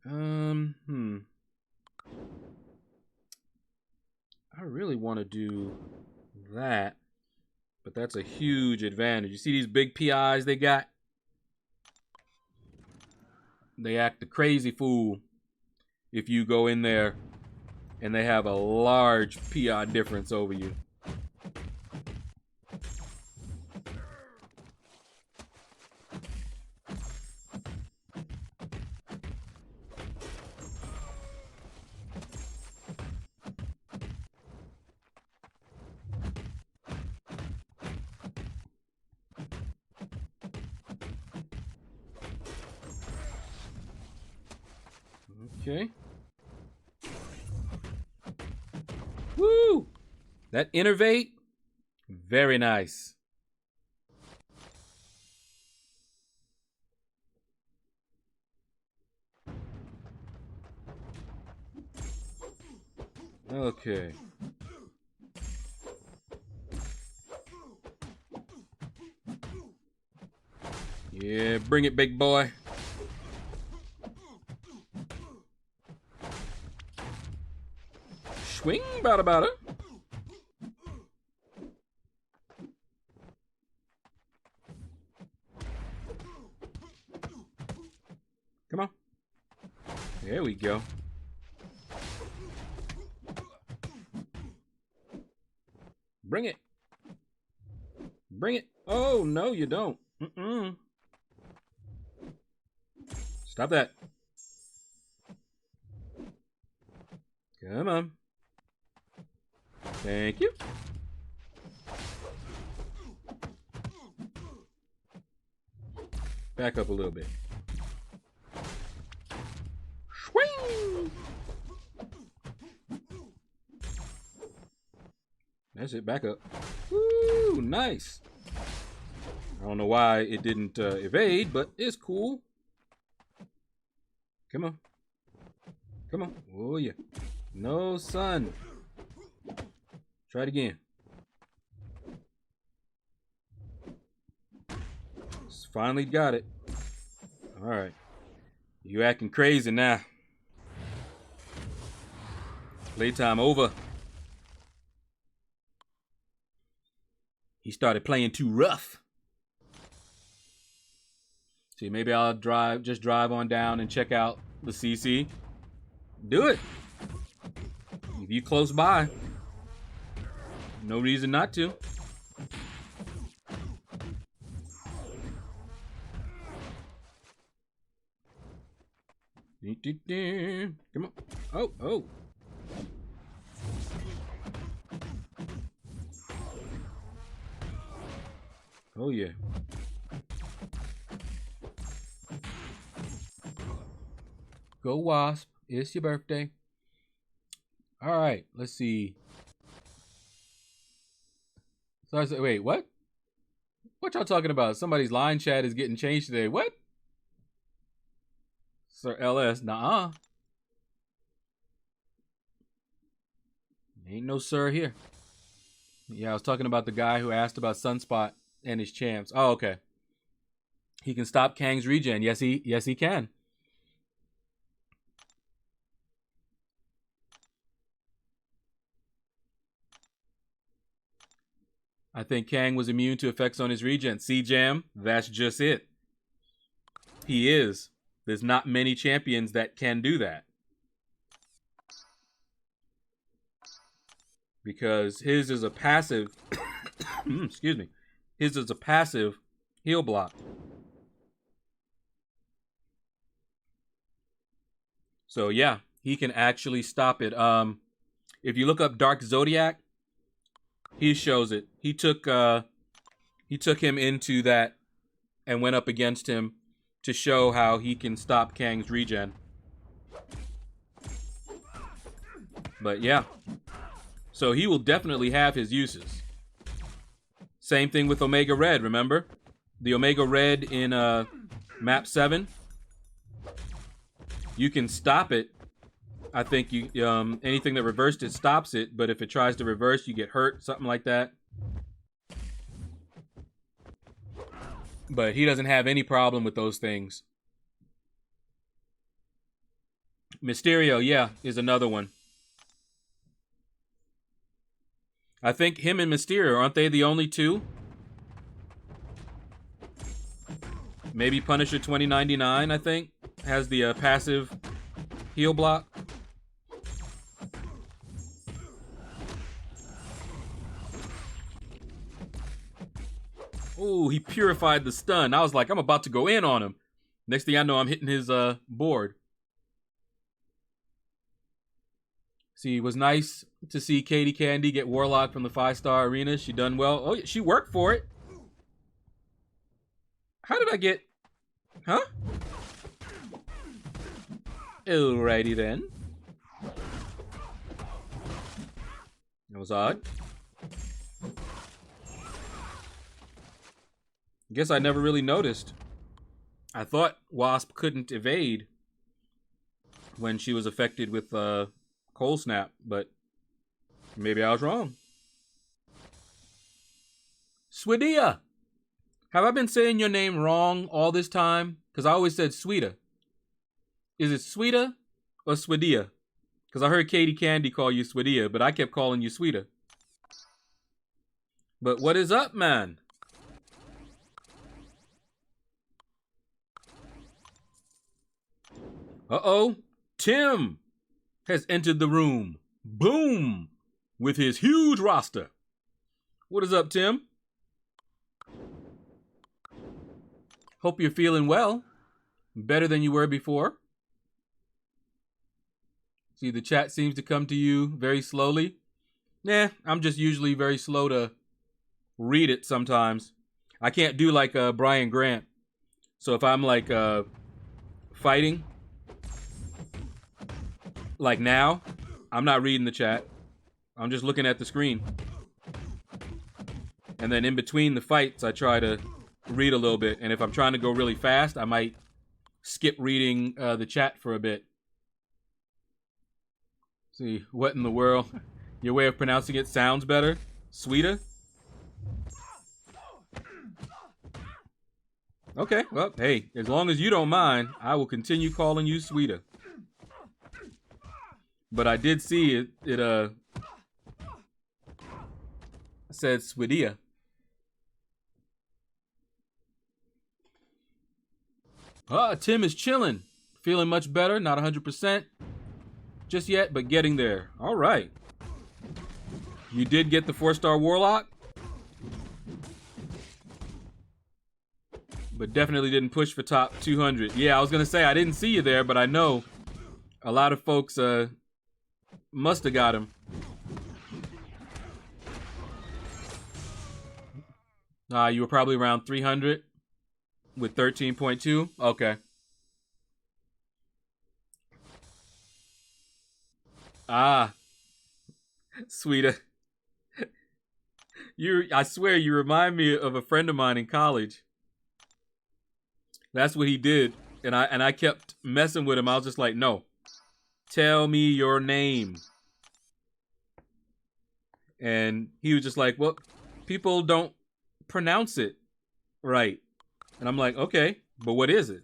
I really want to do that, but that's a huge advantage. You see these big PIs they got? They act a crazy fool if you go in there and they have a large PI difference over you. Okay. Woo! That innervate, very nice. Okay. Yeah, bring it, big boy. Swing, bada bada. Come on. There we go. Bring it. Bring it. Oh, no, you don't. Stop that. Come on. Thank you. Back up a little bit. Swing! That's it, back up. Woo, nice. I don't know why it didn't evade, but it's cool. Come on. Come on. Oh, yeah. No, son. Try it again. Finally got it. All right. You acting crazy now. Playtime over. He started playing too rough. See, maybe I'll just drive on down and check out the CC. Do it. If you close by, no reason not to. Come on. Oh. Oh, yeah. Go Wasp. It's your birthday. All right. Let's see. So I said, wait, what? What y'all talking about? Somebody's line chat is getting changed today. What? Sir LS. Nuh-uh. Ain't no sir here. Yeah, I was talking about the guy who asked about Sunspot and his champs. Oh, okay. He can stop Kang's regen. Yes, he can. I think Kang was immune to effects on his regen. C-Jam, that's just it. He is. There's not many champions that can do that. Because his is a passive... excuse me. His is a passive heal block. So yeah, he can actually stop it. If you look up Dark Zodiac, he shows it. He took him into that and went up against him to show how he can stop Kang's regen. But yeah. So he will definitely have his uses. Same thing with Omega Red, remember? The Omega Red in map 7. You can stop it. I think you anything that reversed it stops it, but if it tries to reverse, you get hurt, something like that. But he doesn't have any problem with those things. Mysterio, yeah, is another one. I think him and Mysterio, aren't they the only two? Maybe Punisher 2099, I think, has the passive heal block. Ooh, he purified the stun. I was like, I'm about to go in on him. Next thing I know, I'm hitting his board. See, it was nice to see Katie Candy get Warlock from the 5-star arena. She done well. Oh, she worked for it. How did I get... Huh? Alrighty then. That was odd. Guess I never really noticed. I thought Wasp couldn't evade when she was affected with Cold Snap, but maybe I was wrong. Swedia! Have I been saying your name wrong all this time? Because I always said Sweeta. Is it Sweeta or Swedia? Because I heard Katie Candy call you Swedia, but I kept calling you Sweeta. But what is up, man? Uh-oh. Tim has entered the room. Boom! With his huge roster. What is up, Tim? Hope you're feeling well. Better than you were before. See, the chat seems to come to you very slowly. Nah, I'm just usually very slow to read it sometimes. I can't do like Brian Grant. So if I'm like fighting, like now, I'm not reading the chat. I'm just looking at the screen. And then in between the fights, I try to read a little bit. And if I'm trying to go really fast, I might skip reading the chat for a bit. See, what in the world? Your way of pronouncing it sounds better? Sweeter? Okay, well, hey, as long as you don't mind, I will continue calling you Sweeter. But I did see it said Sweetia. Tim is chilling. Feeling much better, not 100% just yet, but getting there. All right. You did get the 4-star Warlock, but definitely didn't push for top 200. Yeah, I was going to say, I didn't see you there, but I know a lot of folks must have got him. You were probably around 300 with 13.2. Okay. Sweeter. I swear you remind me of a friend of mine in college. That's what he did. And I kept messing with him. I was just like, no. Tell me your name. And he was just like, well, people don't pronounce it right. And I'm like, okay, but what is it?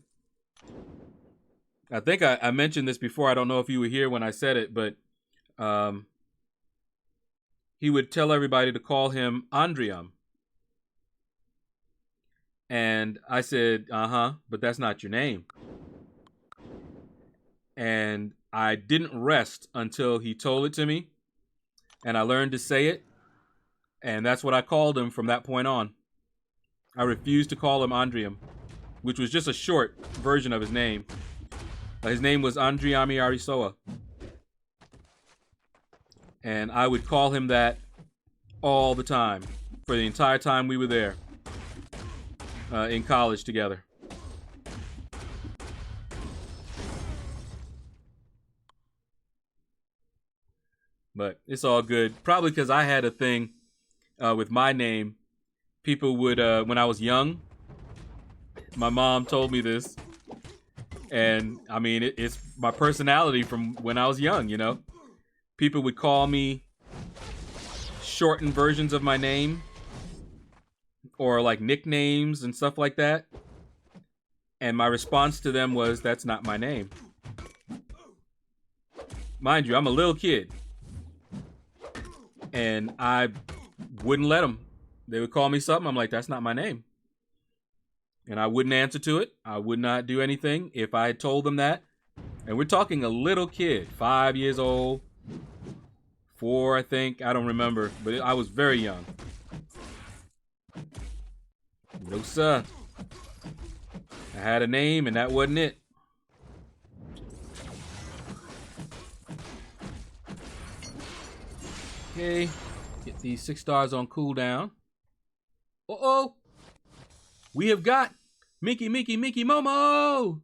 I think I mentioned this before. I don't know if you were here when I said it, but he would tell everybody to call him Andrium. And I said, but that's not your name. And I didn't rest until he told it to me. And I learned to say it. And that's what I called him from that point on. I refused to call him Andrium, which was just a short version of his name. His name was Andriami Arisoa. And I would call him that all the time for the entire time we were there in college together. But it's all good. Probably because I had a thing with my name. People would, when I was young, my mom told me this. And, I mean, it's my personality from when I was young, you know? People would call me shortened versions of my name. Or, like, nicknames and stuff like that. And my response to them was, that's not my name. Mind you, I'm a little kid. And I wouldn't let them. They would call me something. I'm like, that's not my name. And I wouldn't answer to it. I would not do anything if I had told them that. And we're talking a little kid, 5 years old, 4, I think. I don't remember. But I was very young. No, sir. I had a name and that wasn't it. Okay. Get these 6 stars on cooldown. Uh-oh. We have got Mickey Momo.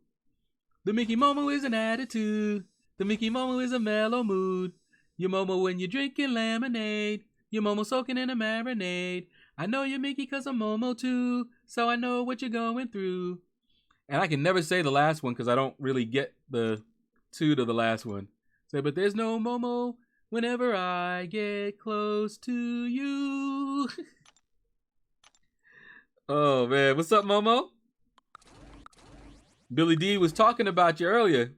The Mickey Momo is an attitude. The Mickey Momo is a mellow mood. Your Momo when you're drinking lemonade. Your Momo soaking in a marinade. I know you're Mickey cause I'm Momo too. So I know what you're going through. And I can never say the last one because I don't really get the toot of the last one. Say, but there's no Momo whenever I get close to you. Oh, man. What's up, Momo? Billy D was talking about you earlier.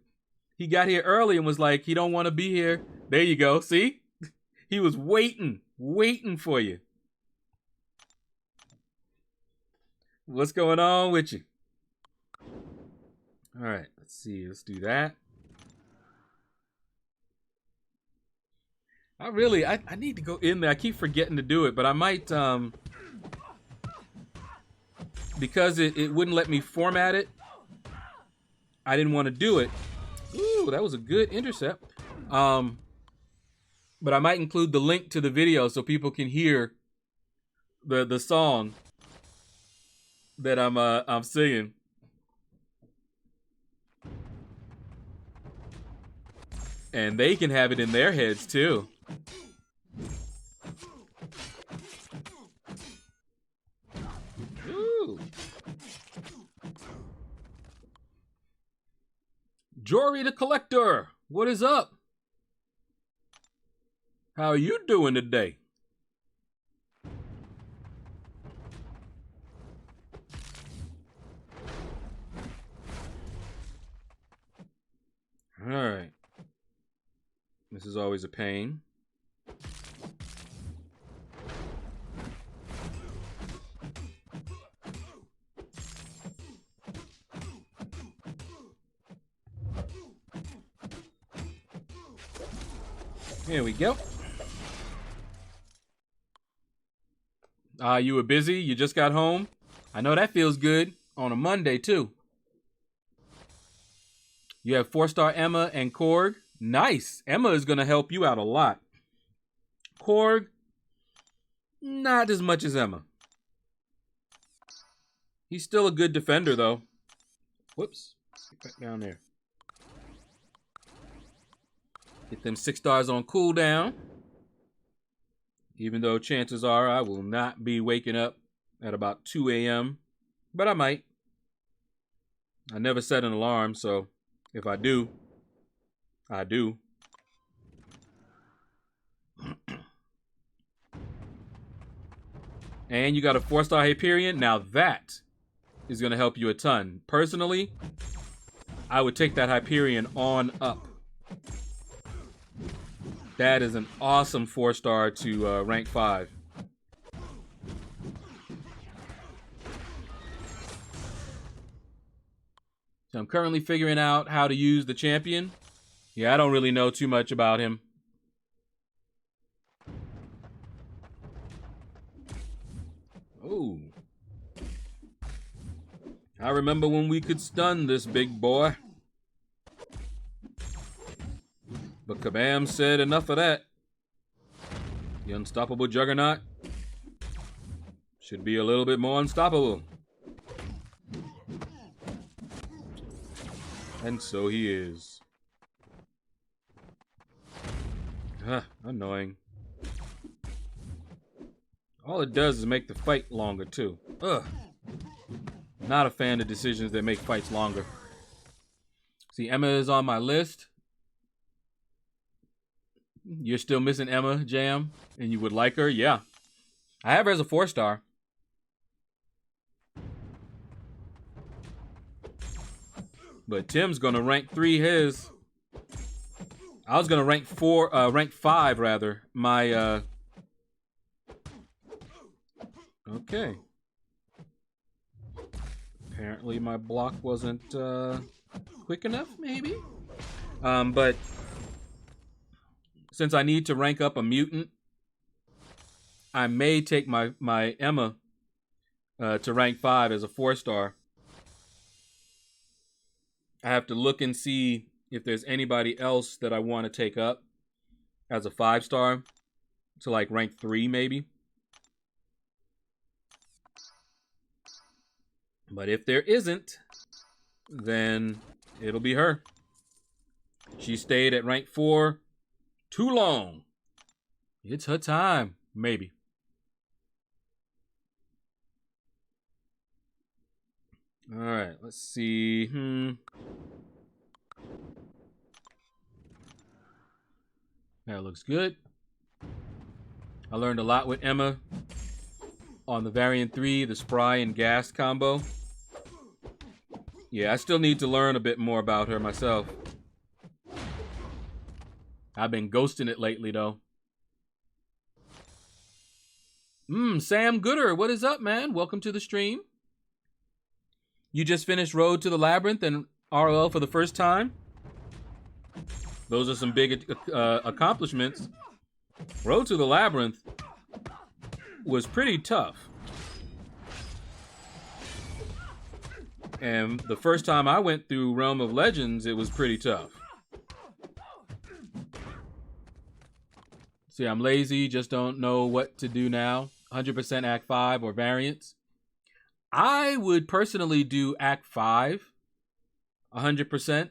He got here early and was like, he don't want to be here. There you go. See? He was waiting for you. What's going on with you? All right. Let's see. Let's do that. I need to go in there. I keep forgetting to do it, but I might, because it wouldn't let me format it. I didn't want to do it. Ooh, that was a good intercept. But I might include the link to the video so people can hear the song that I'm singing. And they can have it in their heads too. Ooh. Jory the Collector, what is up? How are you doing today? All right. This is always a pain. Here we go. You were busy? You just got home? I know that feels good on a Monday, too. You have 4-star Emma and Korg. Nice. Emma is going to help you out a lot. Korg, not as much as Emma. He's still a good defender, though. Whoops. Get back down there. Get them 6 stars on cooldown. Even though chances are I will not be waking up at about 2 a.m. But I might. I never set an alarm, so if I do, I do. And you got a 4-star Hyperion. Now that is going to help you a ton. Personally, I would take that Hyperion on up. That is an awesome 4-star to rank 5. So I'm currently figuring out how to use the champion. Yeah, I don't really know too much about him. Ooh. I remember when we could stun this big boy. Kabam said enough of that. The unstoppable juggernaut should be a little bit more unstoppable. And so he is. Annoying. All it does is make the fight longer, too. Ugh. Not a fan of decisions that make fights longer. See, Emma is on my list. You're still missing Emma, Jam, and you would like her? Yeah. I have her as a 4-star. But Tim's gonna rank 3 his. I was gonna rank 5 rather. My okay. Apparently my block wasn't quick enough, maybe. But since I need to rank up a mutant, I may take my Emma to rank 5 as a 4-star. I have to look and see if there's anybody else that I want to take up as a 5-star to like rank 3 maybe. But if there isn't, then it'll be her. She stayed at rank 4 too long. It's her time, maybe. All right, let's see. That looks good. I learned a lot with Emma on the variant 3, the spry and gas combo. Yeah, I still need to learn a bit more about her myself. I've been ghosting it lately, though. Sam Gooder, what is up, man? Welcome to the stream. You just finished Road to the Labyrinth and ROL for the first time? Those are some big accomplishments. Road to the Labyrinth was pretty tough. And the first time I went through Realm of Legends, it was pretty tough. See, I'm lazy, just don't know what to do now. 100% Act 5 or variants. I would personally do Act 5, 100%.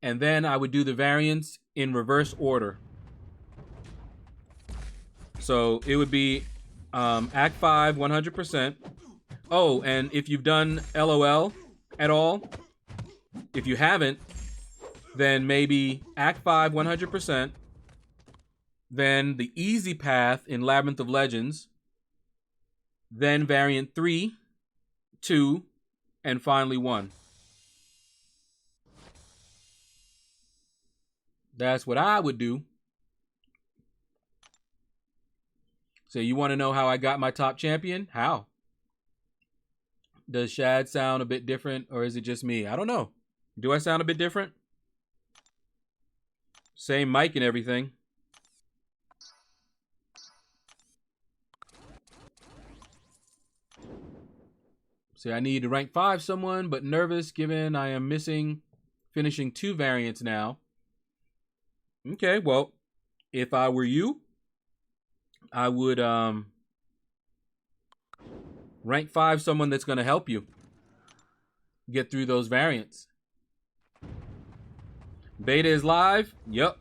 And then I would do the variants in reverse order. So it would be Act 5, 100%. Oh, and if you've done LOL at all, if you haven't, then maybe Act 5, 100%. Then the easy path in Labyrinth of Legends. Then variant 3, 2, and finally 1. That's what I would do. So you want to know how I got my top champion? How? Does Shad sound a bit different, or is it just me? I don't know. Do I sound a bit different? Same mic and everything. See, I need to rank 5 someone, but nervous given I am finishing 2 variants now. Okay, well, if I were you, I would rank 5 someone that's going to help you get through those variants. Beta is live? Yep.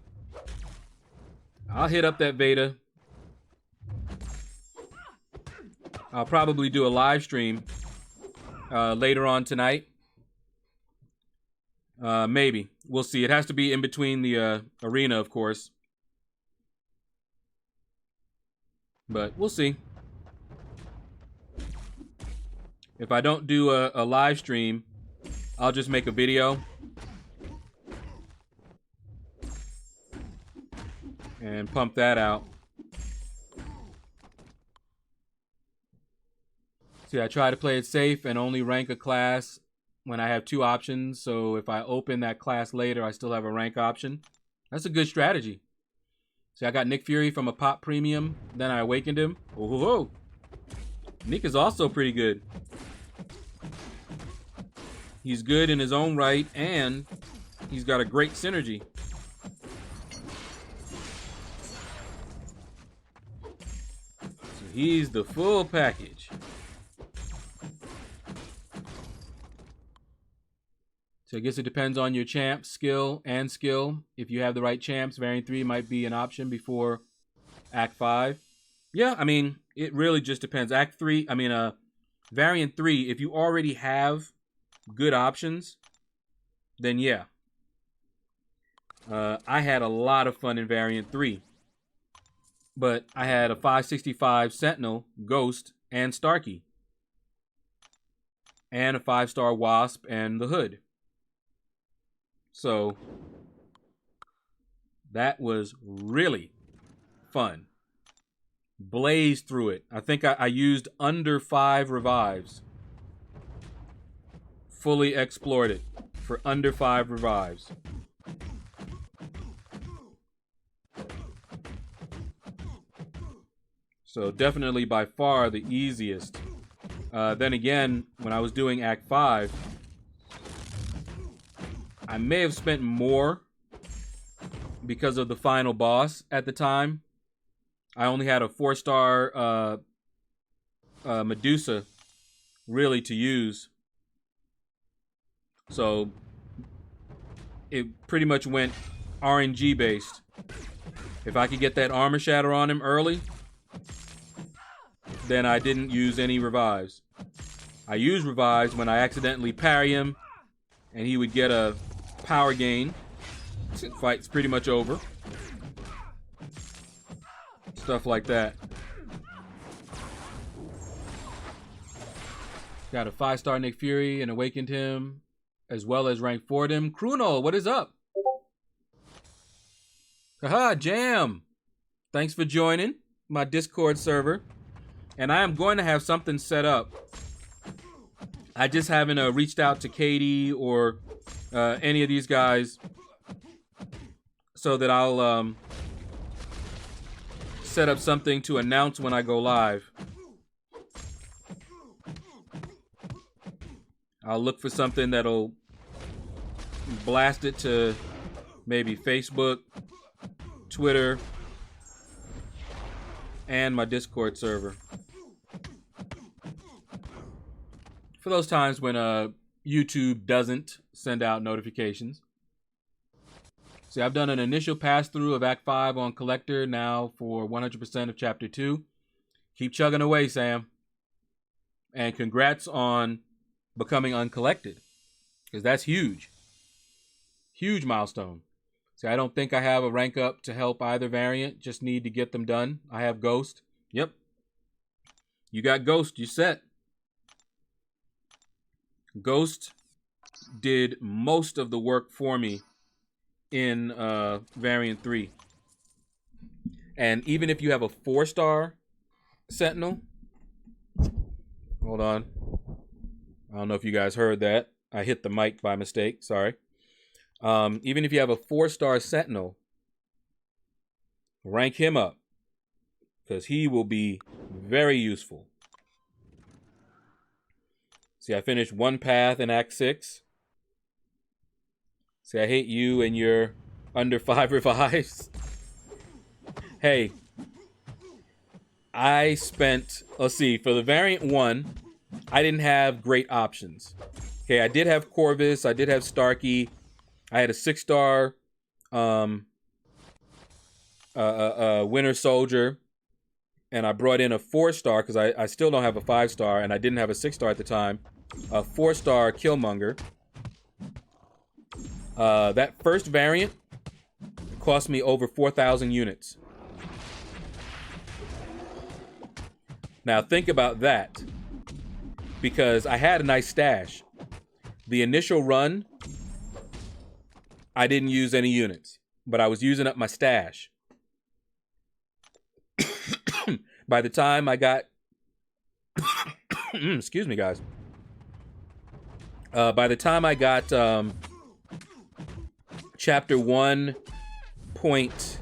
I'll hit up that beta. I'll probably do a live stream later on tonight. Maybe. We'll see. It has to be in between the arena, of course. But we'll see. If I don't do a live stream, I'll just make a video. And pump that out. See, I try to play it safe and only rank a class when I have 2 options. So if I open that class later, I still have a rank option. That's a good strategy. See, I got Nick Fury from a Pop Premium. Then I awakened him. Oh, Nick is also pretty good. He's good in his own right, and he's got a great synergy. He's the full package. So I guess it depends on your champ skill. If you have the right champs, Variant 3 might be an option before Act 5. Yeah, I mean, it really just depends. Variant 3, if you already have good options, then yeah. I had a lot of fun in Variant 3. But I had a 565 Sentinel, Ghost, and Starkey. And a 5-star Wasp and the Hood. So that was really fun. Blazed through it. I think I used under 5 revives. Fully explored it for under 5 revives. So definitely by far the easiest. Then again, when I was doing Act 5, I may have spent more because of the final boss at the time. I only had a 4-star Medusa really to use. So it pretty much went RNG based. If I could get that armor shatter on him early, then I didn't use any revives. I used revives when I accidentally parry him and he would get a power gain. Fight's pretty much over. Stuff like that. Got a 5-star Nick Fury and awakened him, as well as rank 4'd him. Kruno, what is up? Haha, Jam. Thanks for joining my Discord server. And I am going to have something set up. I just haven't reached out to Katie or any of these guys so that I'll set up something to announce when I go live. I'll look for something that'll blast it to maybe Facebook, Twitter, and my Discord server. For those times when YouTube doesn't send out notifications. See, I've done an initial pass-through of Act 5 on Collector now for 100% of Chapter 2. Keep chugging away, Sam. And congrats on becoming uncollected, because that's huge. Huge milestone. See, I don't think I have a rank up to help either variant. Just need to get them done. I have Ghost. Yep. You got Ghost. You set. Ghost did most of the work for me in Variant 3. And even if you have a 4-star Sentinel, hold on. I don't know if you guys heard that. I hit the mic by mistake. Sorry. Even if you have a 4-star Sentinel, rank him up, because he will be very useful. See, I finished one path in Act 6. See, I hate you and your under 5 revives. Hey, I spent, let's see, for the Variant 1, I didn't have great options. Okay, I did have Corvus, I did have Starkey, I had a 6-star Winter Soldier, and I brought in a 4-star, because I still don't have a 5-star, and I didn't have a 6-star at the time, a 4-star Killmonger. That first variant cost me over 4,000 units. Now think about that, because I had a nice stash. The initial run, I didn't use any units, but I was using up my stash. By the time I got, excuse me, guys. By the time I got Chapter 1 point,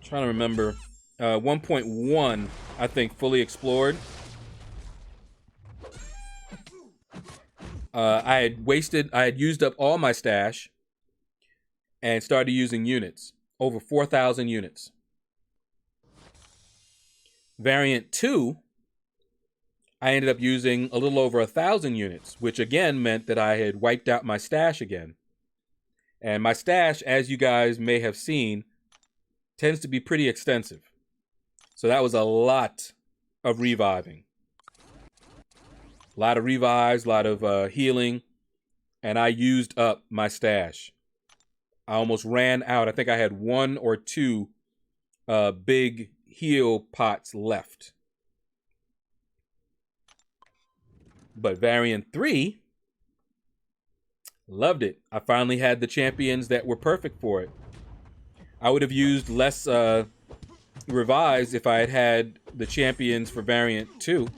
trying to remember, 1.1, I think, fully explored. I had used up all my stash and started using units, over 4,000 units. Variant 2, I ended up using a little over 1,000 units, which again meant that I had wiped out my stash again. And my stash, as you guys may have seen, tends to be pretty extensive. So that was a lot of reviving. A lot of revives, a lot of healing, and I used up my stash. I almost ran out. I think I had 1 or 2 big heal pots left. But Variant 3, loved it. I finally had the champions that were perfect for it. I would have used less revives if I had had the champions for Variant 2.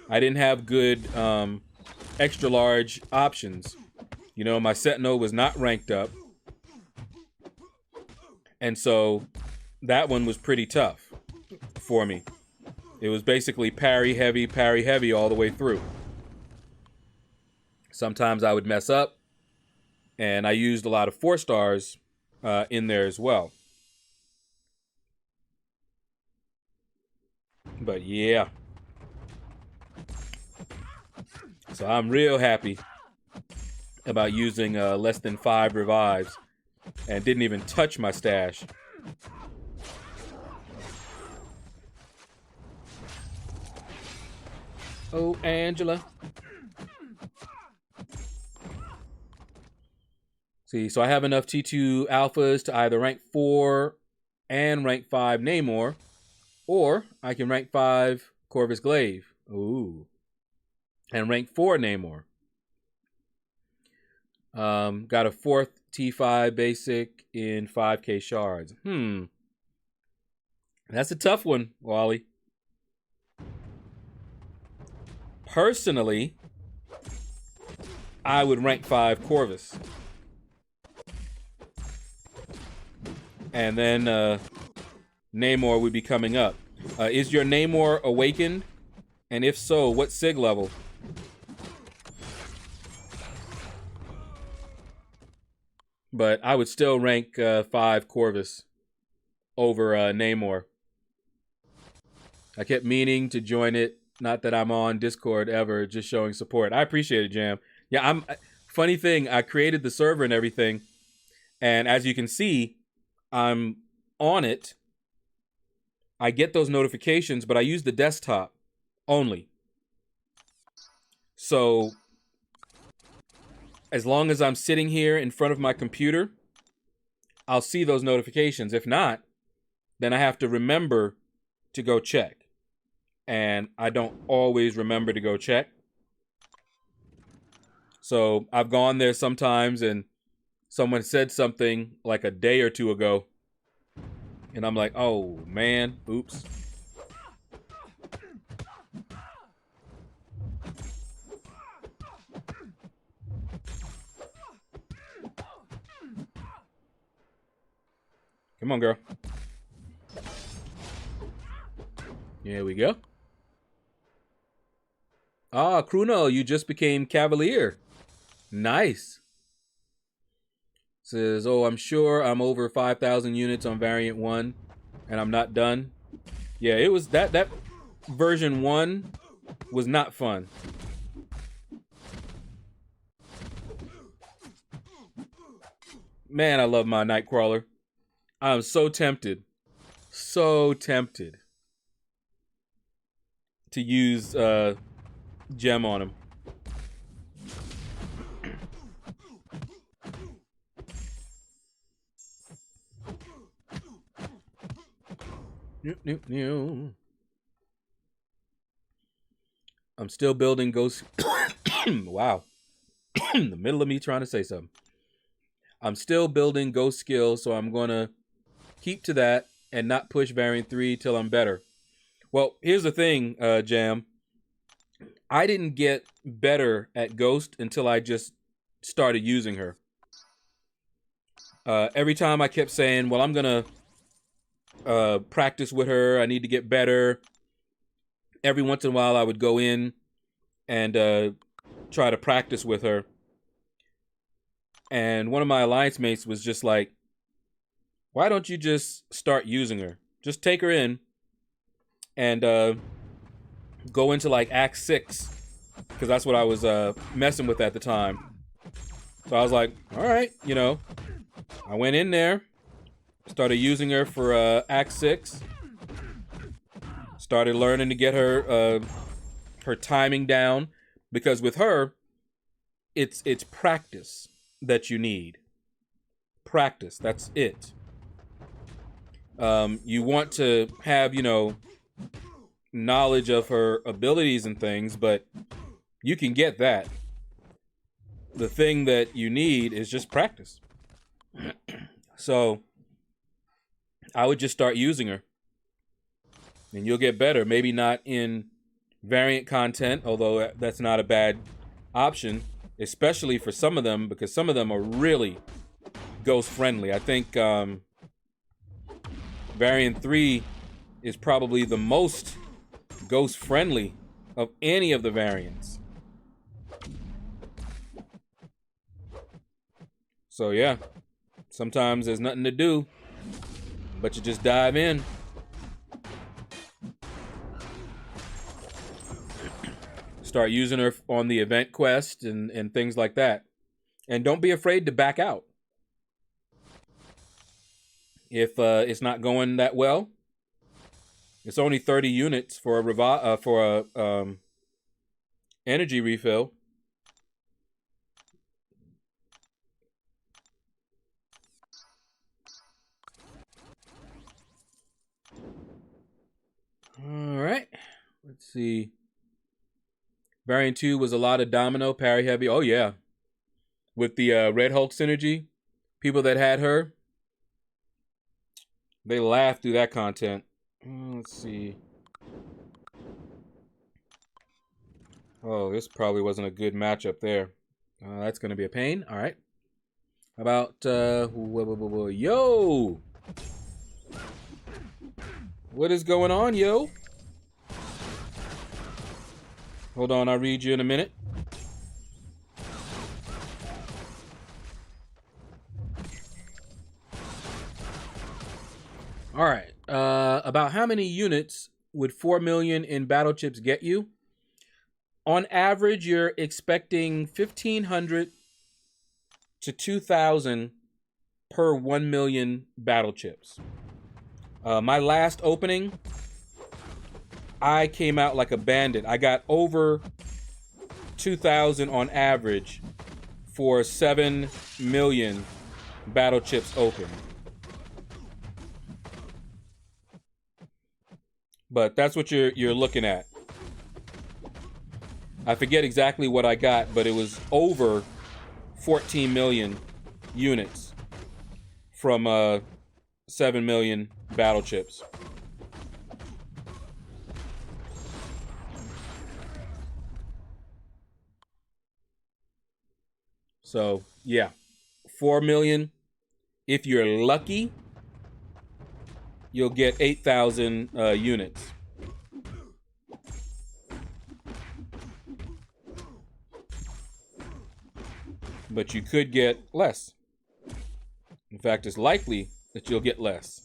I didn't have good extra large options. You know, my Sentinel was not ranked up. And so that one was pretty tough for me. It was basically parry heavy all the way through. Sometimes I would mess up, and I used a lot of 4 stars in there as well. But yeah. So I'm real happy about using less than 5 revives and didn't even touch my stash. Oh, Angela. See, so I have enough T2 alphas to either rank 4 and rank 5 Namor, or I can rank 5 Corvus Glaive. Ooh. And rank 4 Namor. Got a 4th T5 basic in 5k shards. That's a tough one, Wally. Personally, I would rank 5 Corvus. And then Namor would be coming up. Is your Namor awakened? And if so, what SIG level? But I would still rank 5 Corvus over Namor. I kept meaning to join it. Not that I'm on Discord ever, just showing support. I appreciate it, Jam. Yeah, funny thing, I created the server and everything. And as you can see, I'm on it. I get those notifications, but I use the desktop only. So as long as I'm sitting here in front of my computer, I'll see those notifications. If not, then I have to remember to go check. And I don't always remember to go check. So I've gone there sometimes and someone said something like a day or 2 ago. And I'm like, oh man, oops. Come on, girl. Here we go. Ah, Kruno, you just became Cavalier. Nice. Says, oh, I'm sure I'm over 5,000 units on Variant 1, and I'm not done. Yeah, it was that version 1 was not fun. Man, I love my Nightcrawler. I'm so tempted to use Gem on him. I'm still building Ghost. Wow. In the middle of me trying to say something. I'm still building Ghost skill, so I'm going to keep to that and not push Variant 3 till I'm better. Well, here's the thing, Jam. I didn't get better at Ghost until I just started using her. Every time I kept saying, well, I'm going to practice with her. I need to get better. Every once in a while, I would go in and try to practice with her. And one of my alliance mates was just like, why don't you just start using her? Just take her in and go into like Act 6, because that's what I was messing with at the time. So I was like, all right, you know, I went in there, started using her for Act 6, started learning to get her her timing down, because with her, it's practice that you need. Practice, that's it. You want to have, you know, knowledge of her abilities and things, but you can get that. The thing that you need is just practice. So I would just start using her, and you'll get better. Maybe not in variant content, although that's not a bad option, especially for some of them, because some of them are really ghost friendly. I think variant 3 is probably the most ghost friendly of any of the variants. So yeah, sometimes there's nothing to do, but you just dive in. Start using her on the event quest and things like that. And don't be afraid to back out. If it's not going that well, it's only 30 units for a energy refill. All right, let's see. Variant 2 was a lot of domino, parry heavy. Oh yeah, with the Red Hulk synergy, people that had her, they laughed through that content. Let's see. Oh, this probably wasn't a good matchup there. That's going to be a pain. All right. How about, yo! What is going on, yo? Hold on, I'll read you in a minute. All right. About how many units would 4 million in battle chips get you? On average, you're expecting 1,500 to 2,000 per 1 million battle chips. My last opening, I came out like a bandit. I got over 2,000 on average for 7 million battle chips open. But that's what you're looking at. I forget exactly what I got, but it was over 14 million units from 7 million battle chips. So, yeah. 4 million. If you're lucky, you'll get 8,000 units. But you could get less. In fact, it's likely that you'll get less.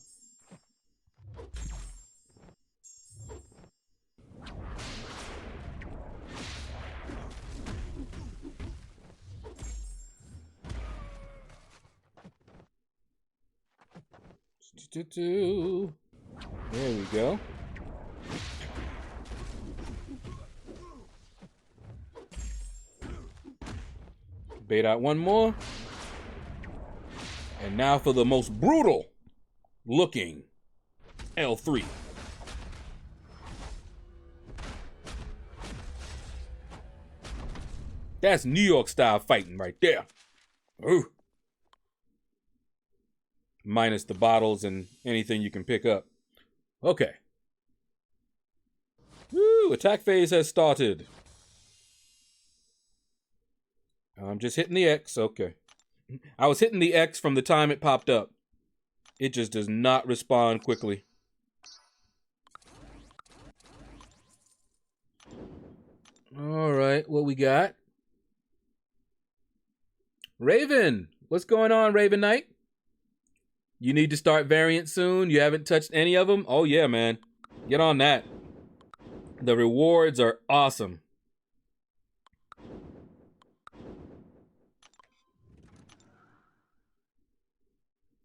There we go. Bait out one more. And now for the most brutal looking L3. That's New York style fighting right there. Ooh. Minus the bottles and anything you can pick up. Okay. Woo, attack phase has started. I'm just hitting the X. Okay. I was hitting the X from the time it popped up. It just does not respond quickly. All right, what we got? Raven. What's going on, Raven Knight? You need to start variant soon. You haven't touched any of them? Oh, yeah, man. Get on that. The rewards are awesome.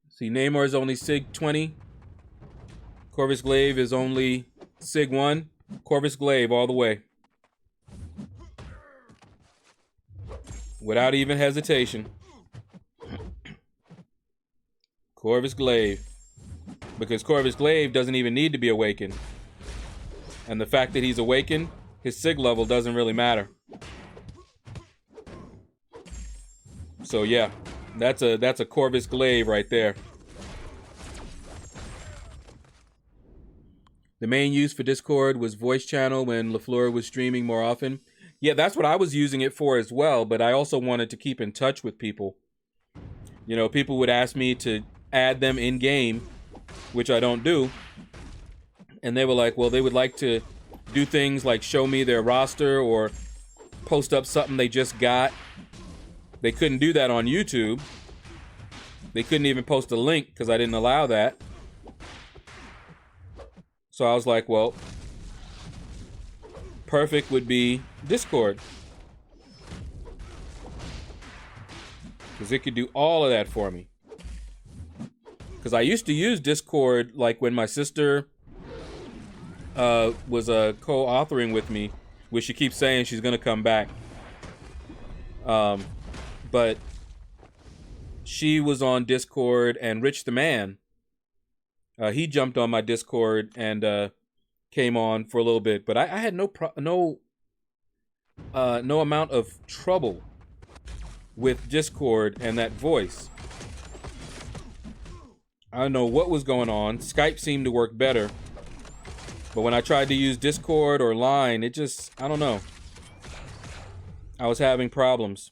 See, Namor is only Sig 20. Corvus Glaive is only Sig 1. Corvus Glaive all the way. Without even hesitation. Corvus Glaive. Because Corvus Glaive doesn't even need to be awakened. And the fact that he's awakened, his Sig level doesn't really matter. So yeah, that's a Corvus Glaive right there. The main use for Discord was voice channel when LaFleur was streaming more often. Yeah, that's what I was using it for as well, but I also wanted to keep in touch with people. You know, people would ask me to add them in-game, which I don't do. And they were like, well, they would like to do things like show me their roster or post up something they just got. They couldn't do that on YouTube. They couldn't even post a link because I didn't allow that. So I was like, well, perfect would be Discord. Because it could do all of that for me. Because I used to use Discord like when my sister was co-authoring with me, which she keeps saying she's going to come back. But she was on Discord, and Rich the Man, he jumped on my Discord and came on for a little bit. But I had no amount of trouble with Discord and that voice. I don't know what was going on. Skype seemed to work better. But when I tried to use Discord or Line, it just, I don't know. I was having problems.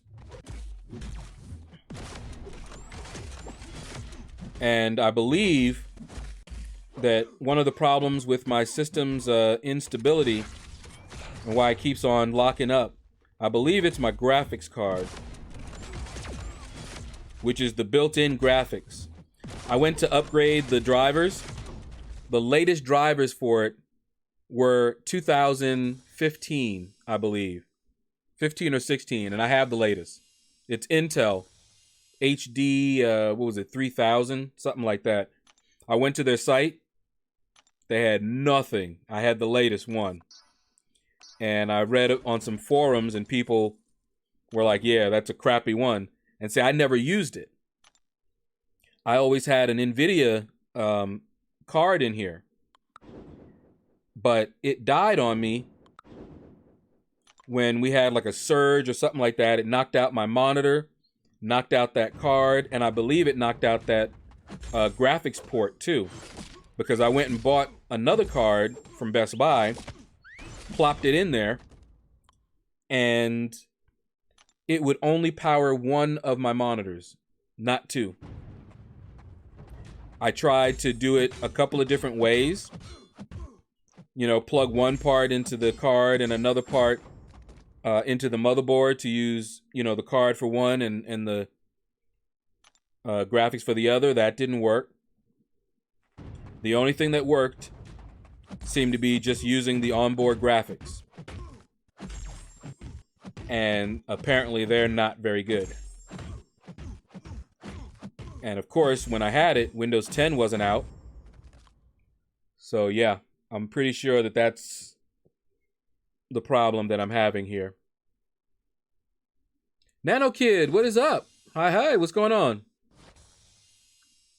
And I believe that one of the problems with my system's instability and why it keeps on locking up, I believe it's my graphics card, which is the built-in graphics. I went to upgrade the drivers. The latest drivers for it were 2015, I believe. 15 or 16, and I have the latest. It's Intel HD, 3000? Something like that. I went to their site. They had nothing. I had the latest one. And I read it on some forums, and people were like, yeah, that's a crappy one. And say, I never used it. I always had an NVIDIA card in here. But it died on me when we had like a surge or something like that. It knocked out my monitor, knocked out that card, and I believe it knocked out that graphics port too. Because I went and bought another card from Best Buy, plopped it in there, and it would only power one of my monitors, not two. I tried to do it a couple of different ways. You know, plug one part into the card and another part into the motherboard to use, you know, the card for one and the graphics for the other. That didn't work. The only thing that worked seemed to be just using the onboard graphics. And apparently they're not very good. And of course, when I had it, Windows 10 wasn't out. So yeah, I'm pretty sure that that's the problem that I'm having here. Nano Kid, what is up? Hi, what's going on?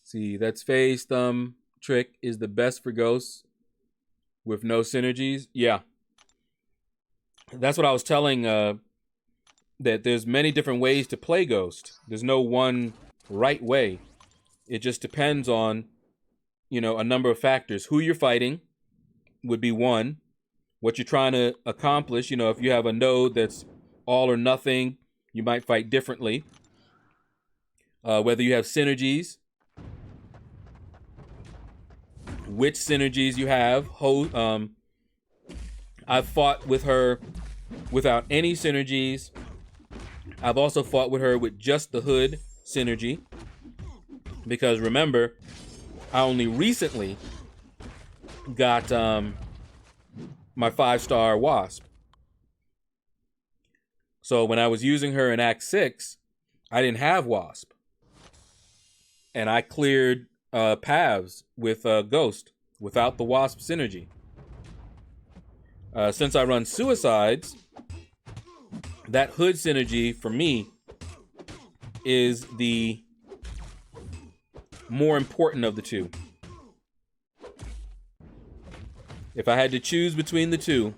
See, that's face, thumb, trick is the best for ghosts with no synergies. Yeah. That's what I was telling, that there's many different ways to play Ghost. There's no one right way. It just depends on, you know, a number of factors. Who you're fighting would be one. What you're trying to accomplish, you know, if you have a node that's all or nothing, you might fight differently. Whether you have synergies, which synergies you have. I've fought with her without any synergies. I've also fought with her with just the hood synergy. Because remember, I only recently got my 5-star Wasp. So when I was using her in Act 6, I didn't have Wasp. And I cleared paths with Ghost without the Wasp synergy. Since I run Suicides, that Hood synergy for me is the more important of the two. If I had to choose between the two,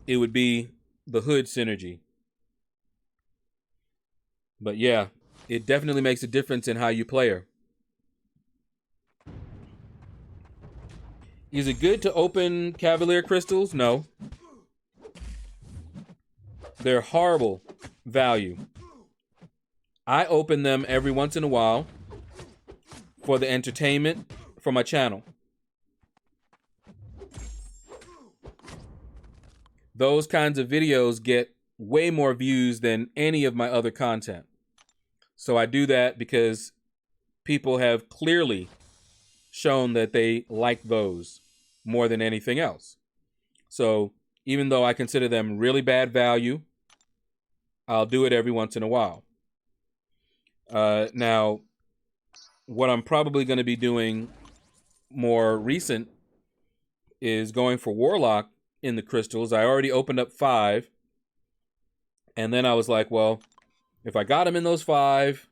it would be the Hood synergy. But yeah, it definitely makes a difference in how you play her. Is it good to open Cavalier crystals? No. They're horrible value. I open them every once in a while for the entertainment for my channel. Those kinds of videos get way more views than any of my other content. So I do that because people have clearly shown that they like those more than anything else. So even though I consider them really bad value, I'll do it every once in a while. Now, what I'm probably going to be doing more recent is going for Warlock in the crystals. I already opened up 5. And then I was like, well, if I got him in those 5,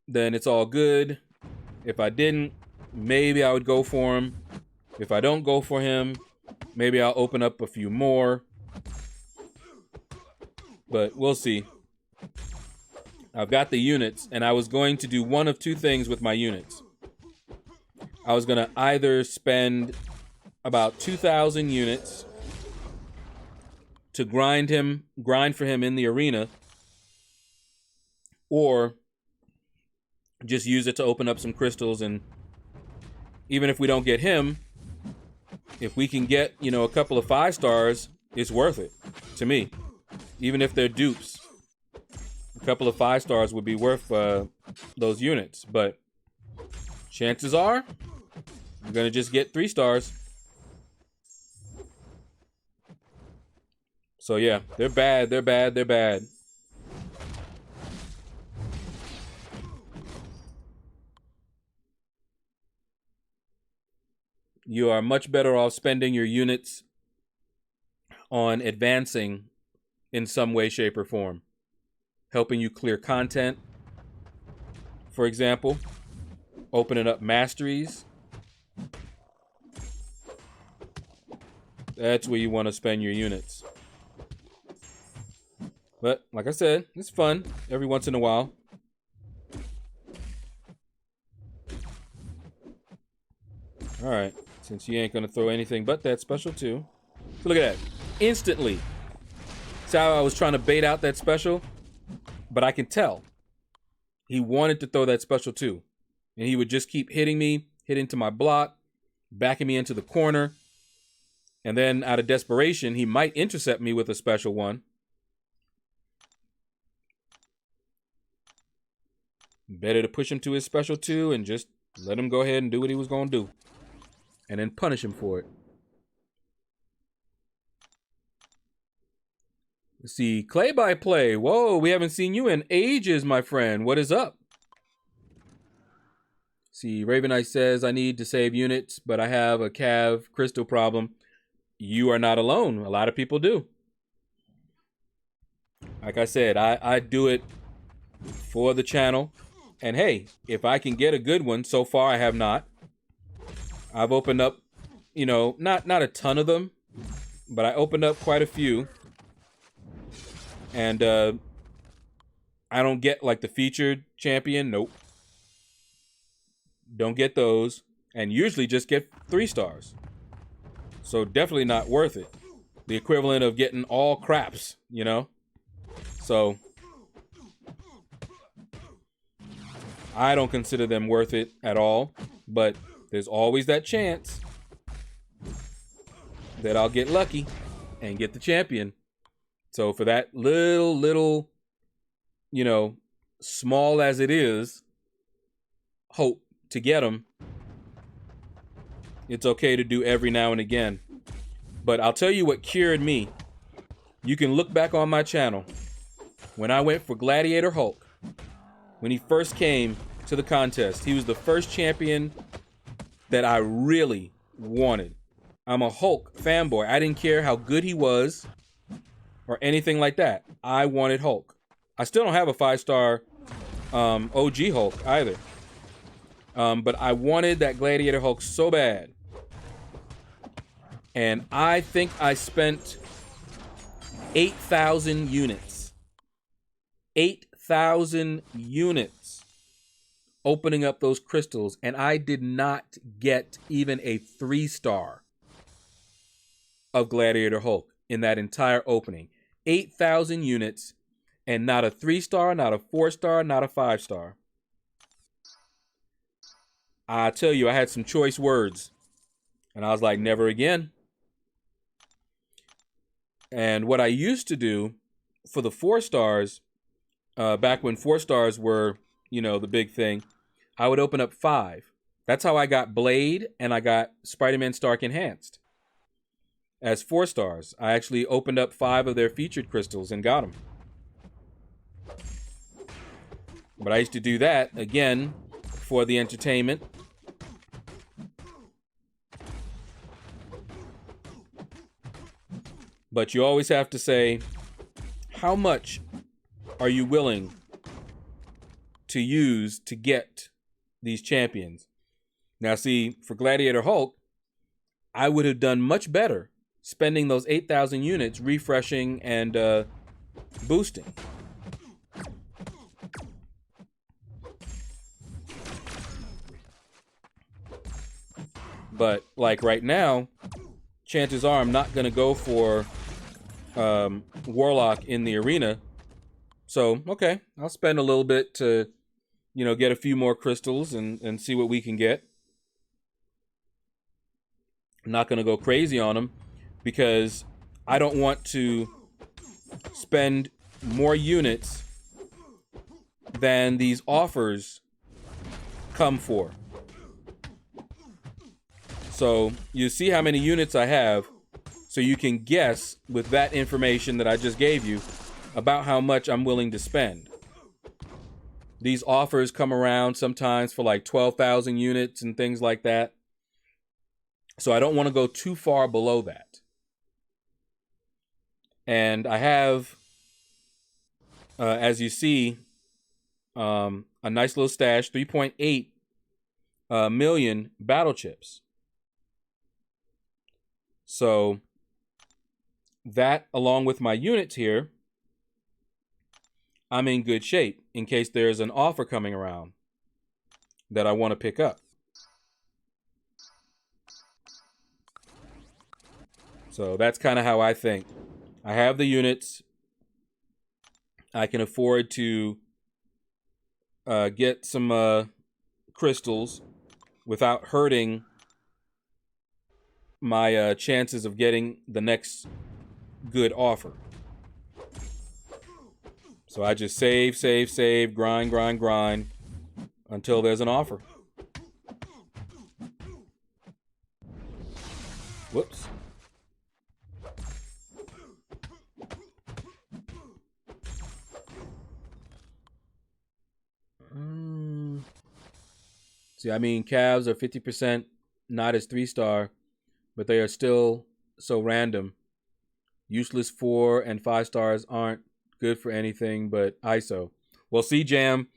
then it's all good. If I didn't, maybe I would go for him. If I don't go for him, maybe I'll open up a few more. But we'll see. I've got the units, and I was going to do one of two things with my units. I was going to either spend about 2,000 units to grind for him in the arena, or just use it to open up some crystals. And even if we don't get him, if we can get, a couple of 5 stars, it's worth it to me. Even if they're dupes, a couple of 5 stars would be worth those units. But chances are I'm gonna just get 3 stars. So yeah, they're bad, they're bad, they're bad. You are much better off spending your units on advancing in some way, shape, or form. Helping you clear content. For example, opening up masteries. That's where you want to spend your units. But like I said, it's fun every once in a while. All right, since you ain't gonna throw anything but that special too. So look at that, instantly. See how I was trying to bait out that special, but I can tell he wanted to throw that special too, and he would just keep hitting me, hitting to my block, backing me into the corner, and then out of desperation, he might intercept me with a special one. Better to push him to his special two and just let him go ahead and do what he was gonna do, and then punish him for it. Let's see, Clay by Play. Whoa, we haven't seen you in ages, my friend. What is up? See, Raven Knight says, I need to save units, but I have a Cav crystal problem. You are not alone. A lot of people do. Like I said, I do it for the channel. And hey, if I can get a good one, so far I have not. I've opened up, not a ton of them, but I opened up quite a few. And I don't get like the featured champion. Nope. Don't get those. And usually just get 3 stars. So definitely not worth it. The equivalent of getting all craps, So I don't consider them worth it at all. But there's always that chance that I'll get lucky and get the champion. So for that little, small as it is, hope to get them, it's okay to do every now and again. But I'll tell you what cured me. You can look back on my channel when I went for Gladiator Hulk. When he first came to the contest, he was the first champion that I really wanted. I'm a Hulk fanboy. I didn't care how good he was or anything like that. I wanted Hulk. I still don't have a 5-star OG Hulk either. But I wanted that Gladiator Hulk so bad. And I think I spent 8,000 units. 8,000 units opening up those crystals. And I did not get even a 3-star of Gladiator Hulk in that entire opening. 8,000 units and not a 3-star, not a 4-star, not a 5-star. I tell you, I had some choice words. And I was like, never again. And what I used to do for the 4-stars, back when 4-stars were, you know, the big thing, I would open up 5. That's how I got Blade and I got Spider-Man Stark Enhanced. As 4-stars, I actually opened up 5 of their featured crystals and got them. But I used to do that, again, for the entertainment. But you always have to say, how much are you willing to use to get these champions? Now, see, for Gladiator Hulk, I would have done much better spending those 8,000 units refreshing and boosting. But, like right now, chances are I'm not going to go for Warlock in the arena. So, okay, I'll spend a little bit to, you know, get a few more crystals and see what we can get. I'm not going to go crazy on them because I don't want to spend more units than these offers come for. So you see how many units I have, so you can guess with that information that I just gave you about how much I'm willing to spend. These offers come around sometimes for like 12,000 units and things like that. So I don't want to go too far below that. And I have, as you see, a nice little stash, 3.8 million battle chips. So that, along with my units here, I'm in good shape in case there's an offer coming around that I want to pick up. So that's kind of how I think. I have the units. I can afford to get some crystals without hurting my chances of getting the next good offer. So I just save, grind until there's an offer. Whoops. See, I mean, Cavs are 50% not as 3-star, but they are still so random. Useless 4 and 5 stars aren't good for anything but ISO. Well, see, Jam,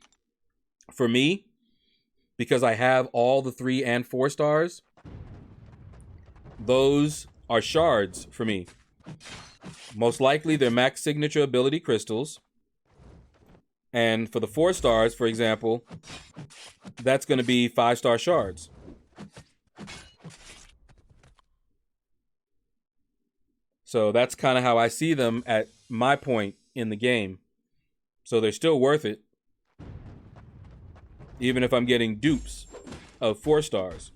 for me, because I have all the 3 and 4 stars, those are shards for me. Most likely, they're max signature ability crystals. And for the 4 stars, for example, that's going to be 5-star shards. So that's kind of how I see them at my point in the game. So they're still worth it, even if I'm getting dupes of 4 stars.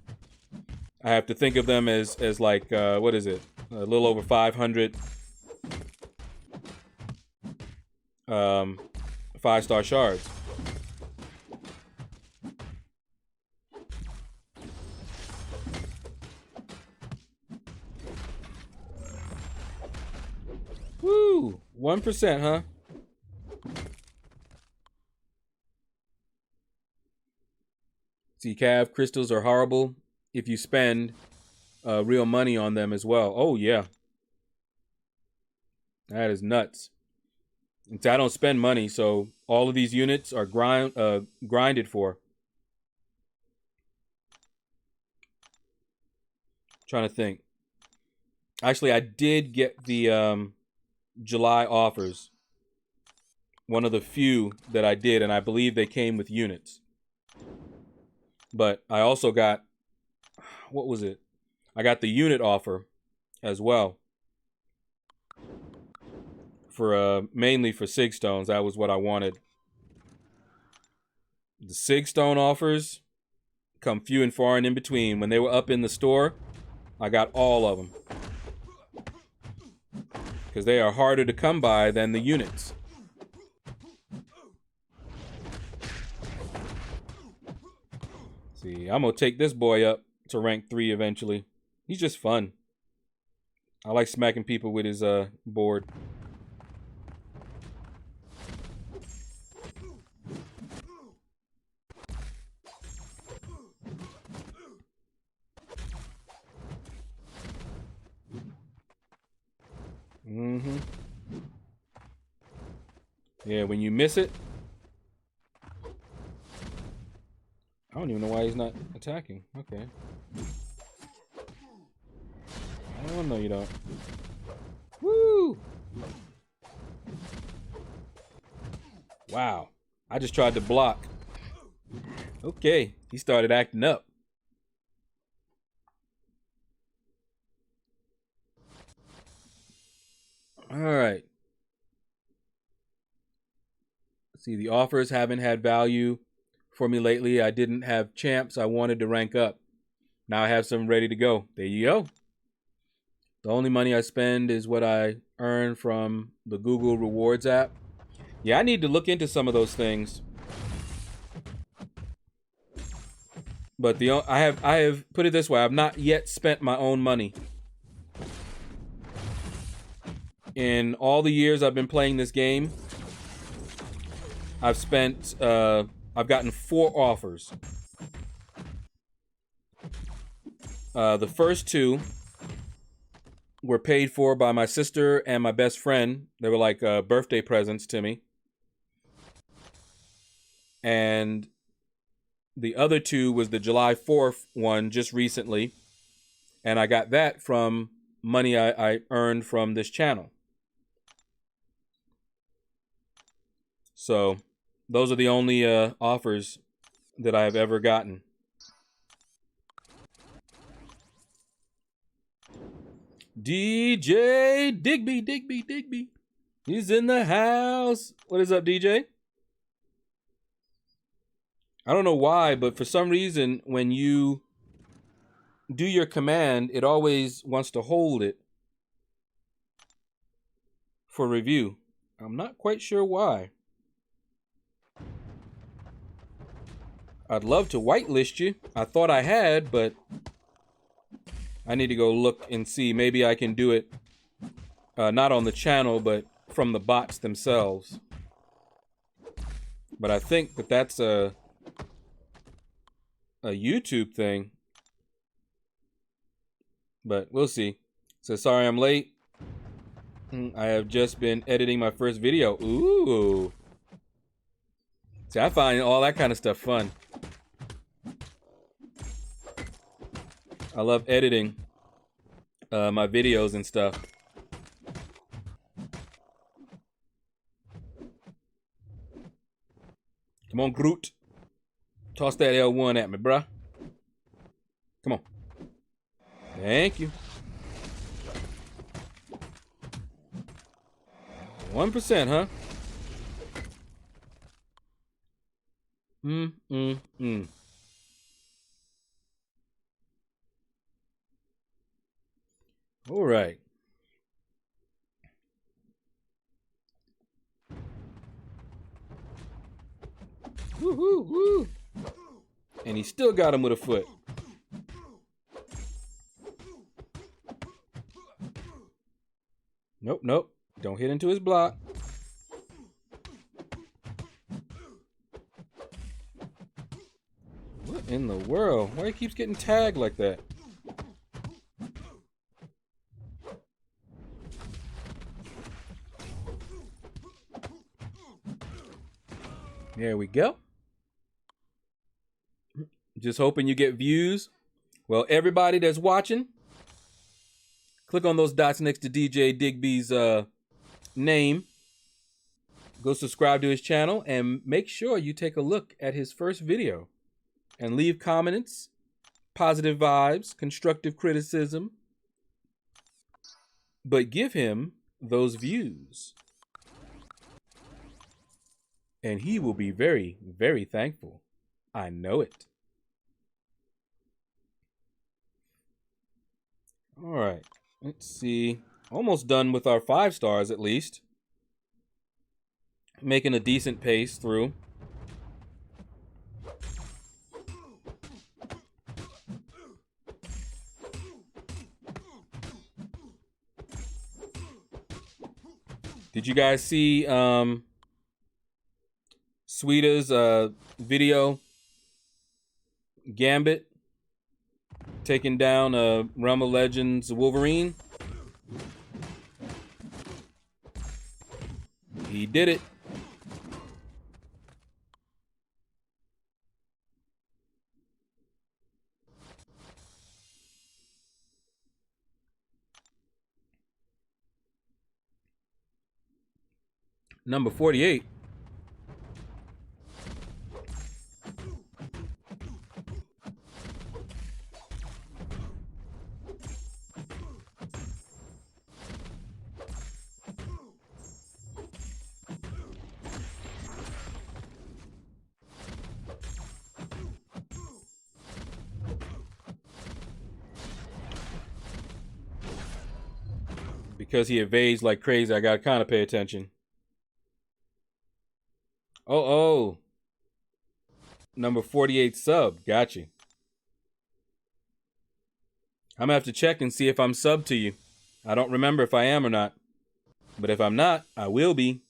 I have to think of them as like, what is it? A little over 500 5-star shards. 1%, huh? See, Cav crystals are horrible if you spend real money on them as well. Oh, yeah. That is nuts. And I don't spend money, so all of these units are grinded for. Trying to think. Actually, I did get the July offers. One of the few that I did, and I believe they came with units. But I also got, what was it? I got the unit offer as well. For mainly for Sig Stones. That was what I wanted. The Sig Stone offers come few and far and in between. When they were up in the store, I got all of them. Because they are harder to come by than the units. See, I'm going to take this boy up to rank 3 eventually. He's just fun. I like smacking people with his board. Mm-hmm. Yeah, when you miss it. I don't even know why he's not attacking. Okay. Oh, no, you don't. Woo! Wow. I just tried to block. Okay. He started acting up. All right. Let's see, the offers haven't had value for me lately. I didn't have champs. I wanted to rank up. Now I have some ready to go. There you go. The only money I spend is what I earn from the Google Rewards app. Yeah, I need to look into some of those things. But I have put it this way, I've not yet spent my own money. In all the years I've been playing this game, I've gotten 4 offers. The first 2 were paid for by my sister and my best friend. They were like birthday presents to me. And the other 2 was the July 4th one just recently. And I got that from money I earned from this channel. So those are the only offers that I have ever gotten. DJ Digby. He's in the house. What is up, DJ? I don't know why, but for some reason, when you do your command, it always wants to hold it for review. I'm not quite sure why. I'd love to whitelist you. I thought I had, but I need to go look and see. Maybe I can do it not on the channel, but from the bots themselves. But I think that that's a YouTube thing. But we'll see. So sorry I'm late. I have just been editing my first video. Ooh. See, I find all that kind of stuff fun. I love editing my videos and stuff. Come on, Groot. Toss that L1 at me, bruh. Come on. Thank you. 1%, huh? All right. Woo, woo, woo. And he still got him with a foot. Nope. Don't hit into his block. What in the world? Why he keeps getting tagged like that? There we go. Just hoping you get views. Well, everybody that's watching, click on those dots next to DJ Digby's name. Go subscribe to his channel and make sure you take a look at his first video and leave comments, positive vibes, constructive criticism. But give him those views. And he will be very, very thankful. I know it. All right. Let's see. Almost done with our 5 stars at least. Making a decent pace through. Did you guys see Sweeta's video? Gambit taking down Realm of Legends Wolverine. He did it. Number 48. Because he evades like crazy, I gotta kind of pay attention. Oh. Number 48 sub. Got you. I'm gonna have to check and see if I'm subbed to you. I don't remember if I am or not. But if I'm not, I will be.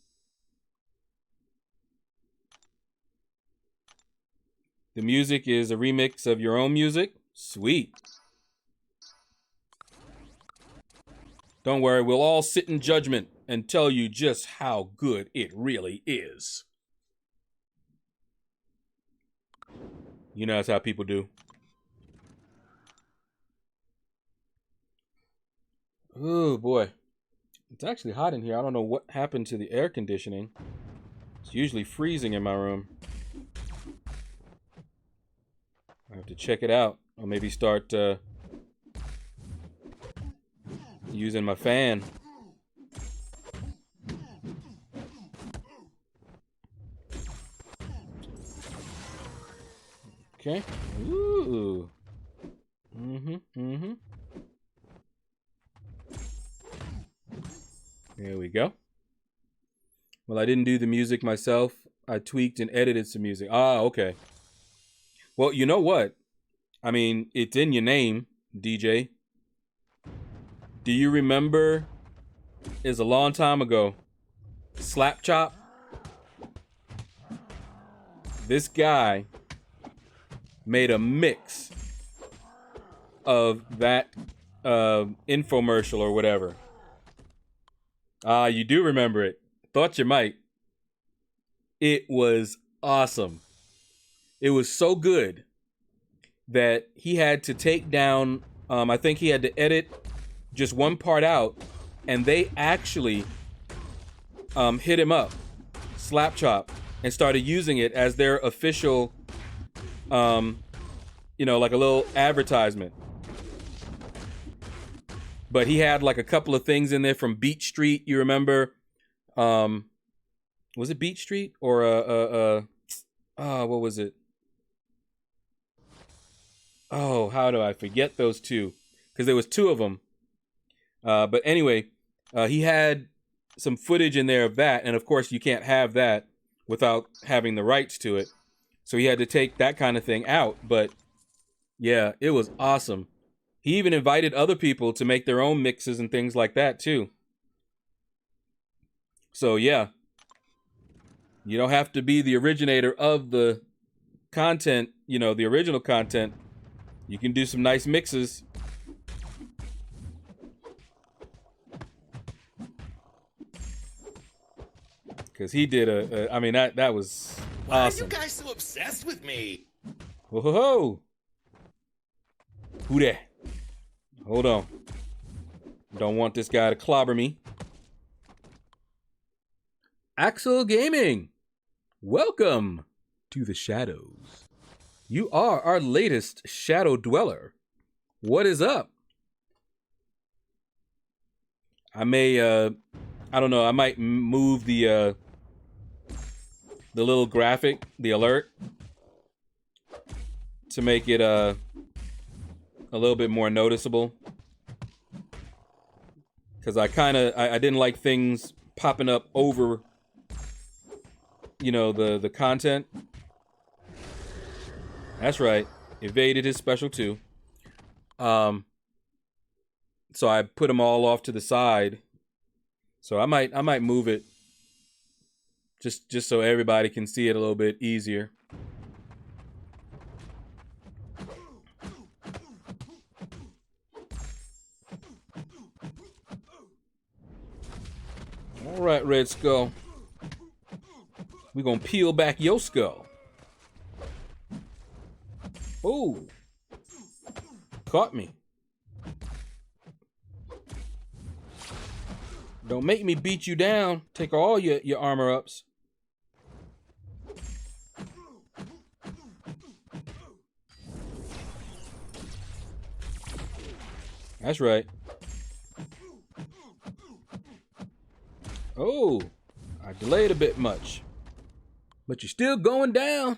The music is a remix of your own music. Sweet. Don't worry, we'll all sit in judgment and tell you just how good it really is. You know, that's how people do. Oh, boy. It's actually hot in here. I don't know what happened to the air conditioning. It's usually freezing in my room. I have to check it out. Or maybe start using my fan. Okay. Ooh. There we go. Well, I didn't do the music myself. I tweaked and edited some music. Ah, okay. Well, you know what? I mean, it's in your name, DJ. Do you remember? It's a long time ago. Slap Chop. This guy made a mix of that infomercial or whatever. You do remember it. Thought you might. It was awesome. It was so good that he had to take down, I think he had to edit just one part out, and they actually hit him up, Slap Chop, and started using it as their official, like a little advertisement. But he had like a couple of things in there from Beach Street. You remember? Was it Beach Street or what was it? Oh, how do I forget those two? Because there was 2 of them. But anyway, he had some footage in there of that, and of course you can't have that without having the rights to it. So he had to take that kind of thing out. But yeah, it was awesome. He even invited other people to make their own mixes and things like that too. So yeah, you don't have to be the originator of the content, the original content. You can do some nice mixes. Because he did that was Why awesome. are you guys so obsessed with me? Whoa, ho, ho. Who that? Hold on. Don't want this guy to clobber me. Axel Gaming, welcome to the shadows. You are our latest shadow dweller. What is up? I may, I don't know, I might move the little graphic, the alert, to make it a little bit more noticeable. Because I didn't like things popping up over, the content. That's right. Evaded his special too. So I put them all off to the side. So I might move it just so everybody can see it a little bit easier. All right, Red Skull. We're gonna peel back your skull. Oh, caught me. Don't make me beat you down. Take all your armor ups. That's right. Oh, I delayed a bit much. But you're still going down.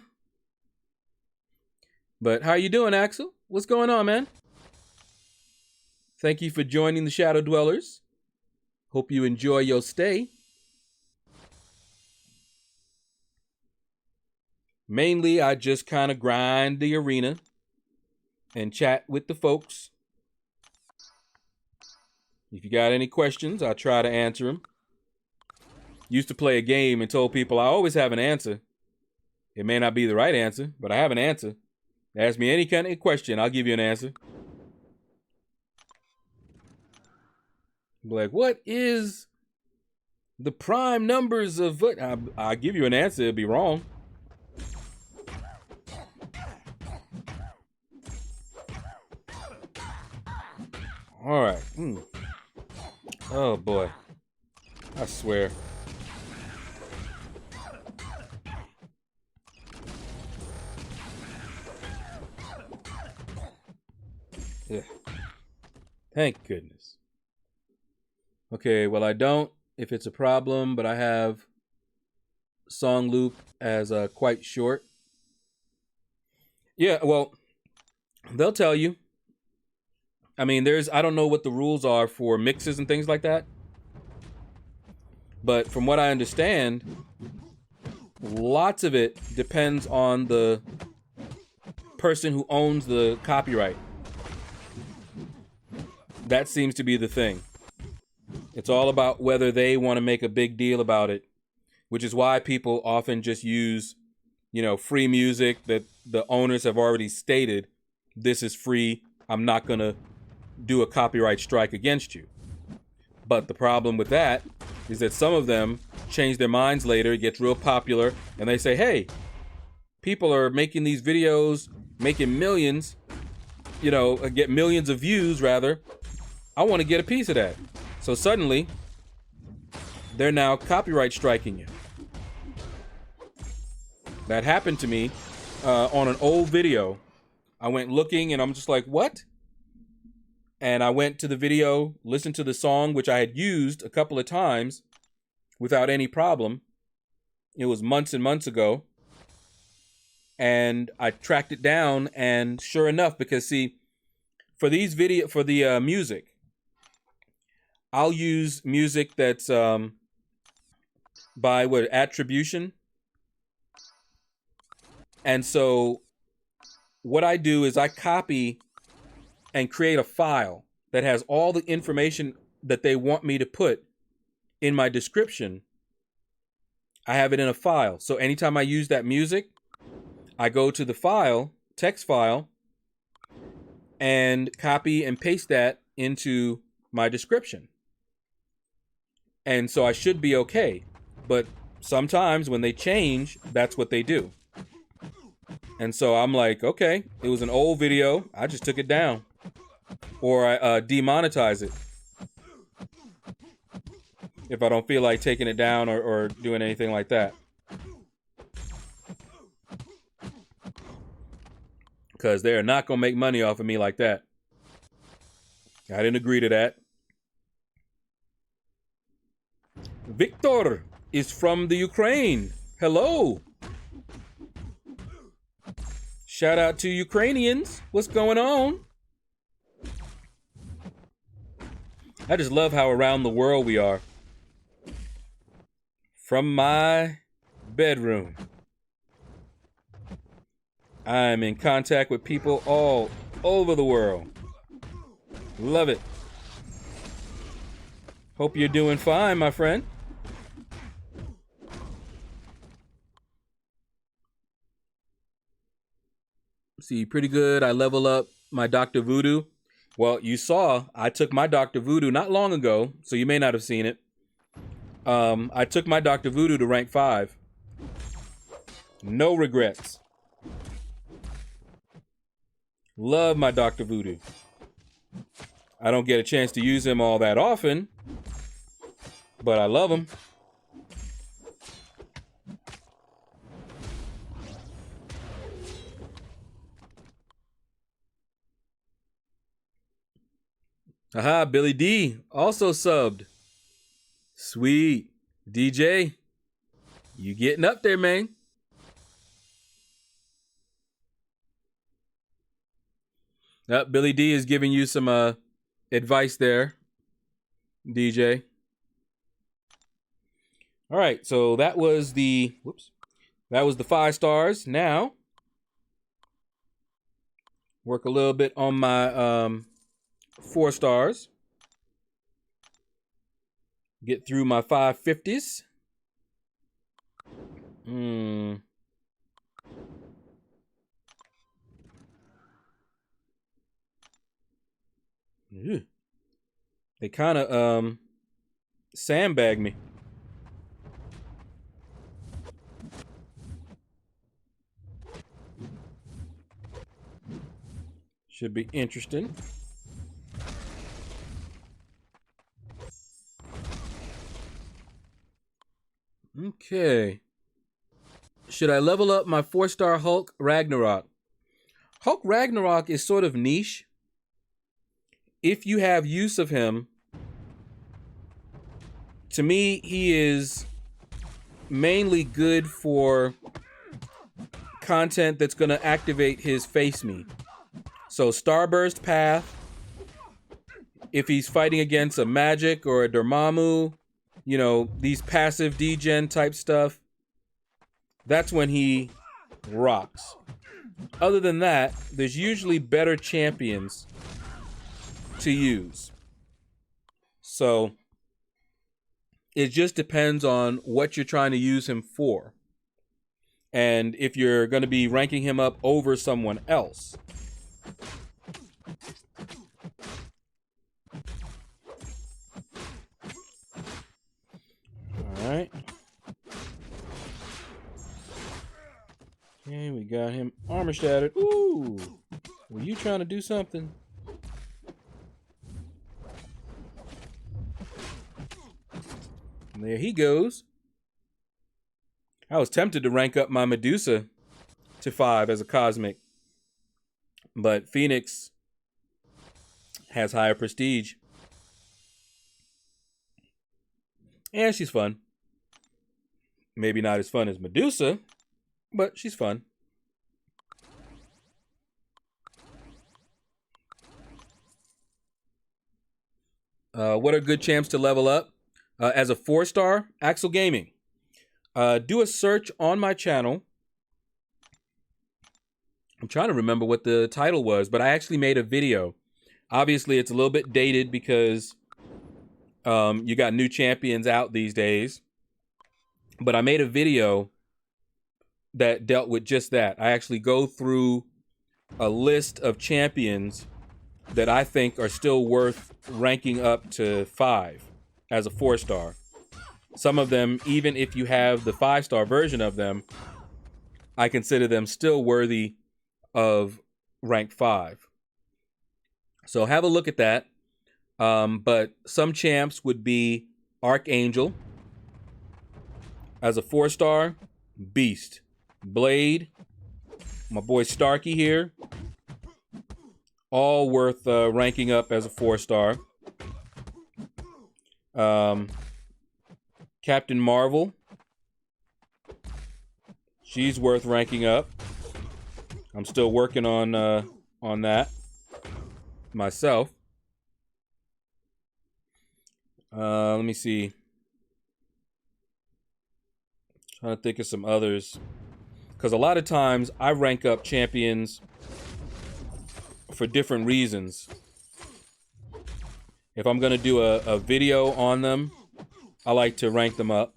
But how you doing, Axel? What's going on, man? Thank you for joining the Shadow Dwellers. Hope you enjoy your stay. Mainly, I just kind of grind the arena and chat with the folks. If you got any questions, I'll try to answer them. Used to play a game and told people I always have an answer. It may not be the right answer, but I have an answer. Ask me any kind of question, I'll give you an answer. Like, what is the prime numbers of what? I'll give you an answer, it'll be wrong. All right. Oh, boy. I swear. Yeah. Thank goodness. Okay, well, I don't if it's a problem, but I have song loop as quite short. Yeah, well, they'll tell you. I mean, I don't know what the rules are for mixes and things like that. But from what I understand, lots of it depends on the person who owns the copyright. That seems to be the thing. It's all about whether they want to make a big deal about it, which is why people often just use, free music that the owners have already stated, this is free, I'm not going to do a copyright strike against you. But the problem with that is that some of them change their minds later, it gets real popular, and they say, hey, people are making these videos, making millions, get millions of views rather. I want to get a piece of that. So suddenly, they're now copyright striking you. That happened to me on an old video. I went looking and I'm just like, what? And I went to the video, listened to the song, which I had used a couple of times without any problem. It was months and months ago. And I tracked it down, and sure enough, because see, for the music, I'll use music that's by attribution. And so what I do is I copy and create a file that has all the information that they want me to put in my description I have it in a file. So anytime I use that music, I go to the file, text file, and copy and paste that into my description. And so I should be okay. But sometimes when they change, that's what they do. And so I'm like, okay, it was an old video. I just took it down. Or I demonetize it. If I don't feel like taking it down or doing anything like that. Because they're not going to make money off of me like that. I didn't agree to that. Victor is from the Ukraine. Hello. Shout out to Ukrainians. What's going on? I just love how around the world we are. From my bedroom, I'm in contact with people all over the world. Love it. Hope you're doing fine, my friend. See, pretty good. I level up my Dr. Voodoo. Well, you saw I took my Dr. Voodoo not long ago, so you may not have seen it. I took my Dr. Voodoo to rank 5. No regrets. Love my Dr. Voodoo. I don't get a chance to use him all that often, but I love him. Aha, Billy D also subbed. Sweet. DJ, you getting up there, man. Billy D is giving you some advice there, DJ. All right, so that was the 5 stars. Now, work a little bit on my 4 stars. Get through my 550s. They kind of sandbag me. Should be interesting. Okay. Should I level up my 4-star Hulk Ragnarok? Hulk Ragnarok is sort of niche. If you have use of him, to me, he is mainly good for content that's going to activate his face me. So Starburst Path, if he's fighting against a Magic or a Dormammu, you know, these passive degen type stuff, that's when he rocks. Other than that, there's usually better champions to use. So it just depends on what you're trying to use him for. And if you're going to be ranking him up over someone else. All right. Okay, we got him armor shattered. Ooh. Were you trying to do something? And there he goes. I was tempted to rank up my Medusa to 5 as a cosmic. But Phoenix has higher prestige. And she's fun. Maybe not as fun as Medusa, but she's fun. What are good champs to level up? As a 4-star, Axel Gaming. Do a search on my channel. I'm trying to remember what the title was, but I actually made a video. Obviously, it's a little bit dated because you got new champions out these days. But I made a video that dealt with just that. I actually go through a list of champions that I think are still worth ranking up to 5 as a 4-star. Some of them, even if you have the 5-star version of them, I consider them still worthy of rank 5. So have a look at that. But some champs would be Archangel as a 4-star, beast. Blade, my boy Starkey here, all worth ranking up as a 4-star. Captain Marvel, she's worth ranking up. I'm still working on that myself. Let me see. Trying to think of some others. Because a lot of times I rank up champions for different reasons. If I'm going to do a video on them, I like to rank them up.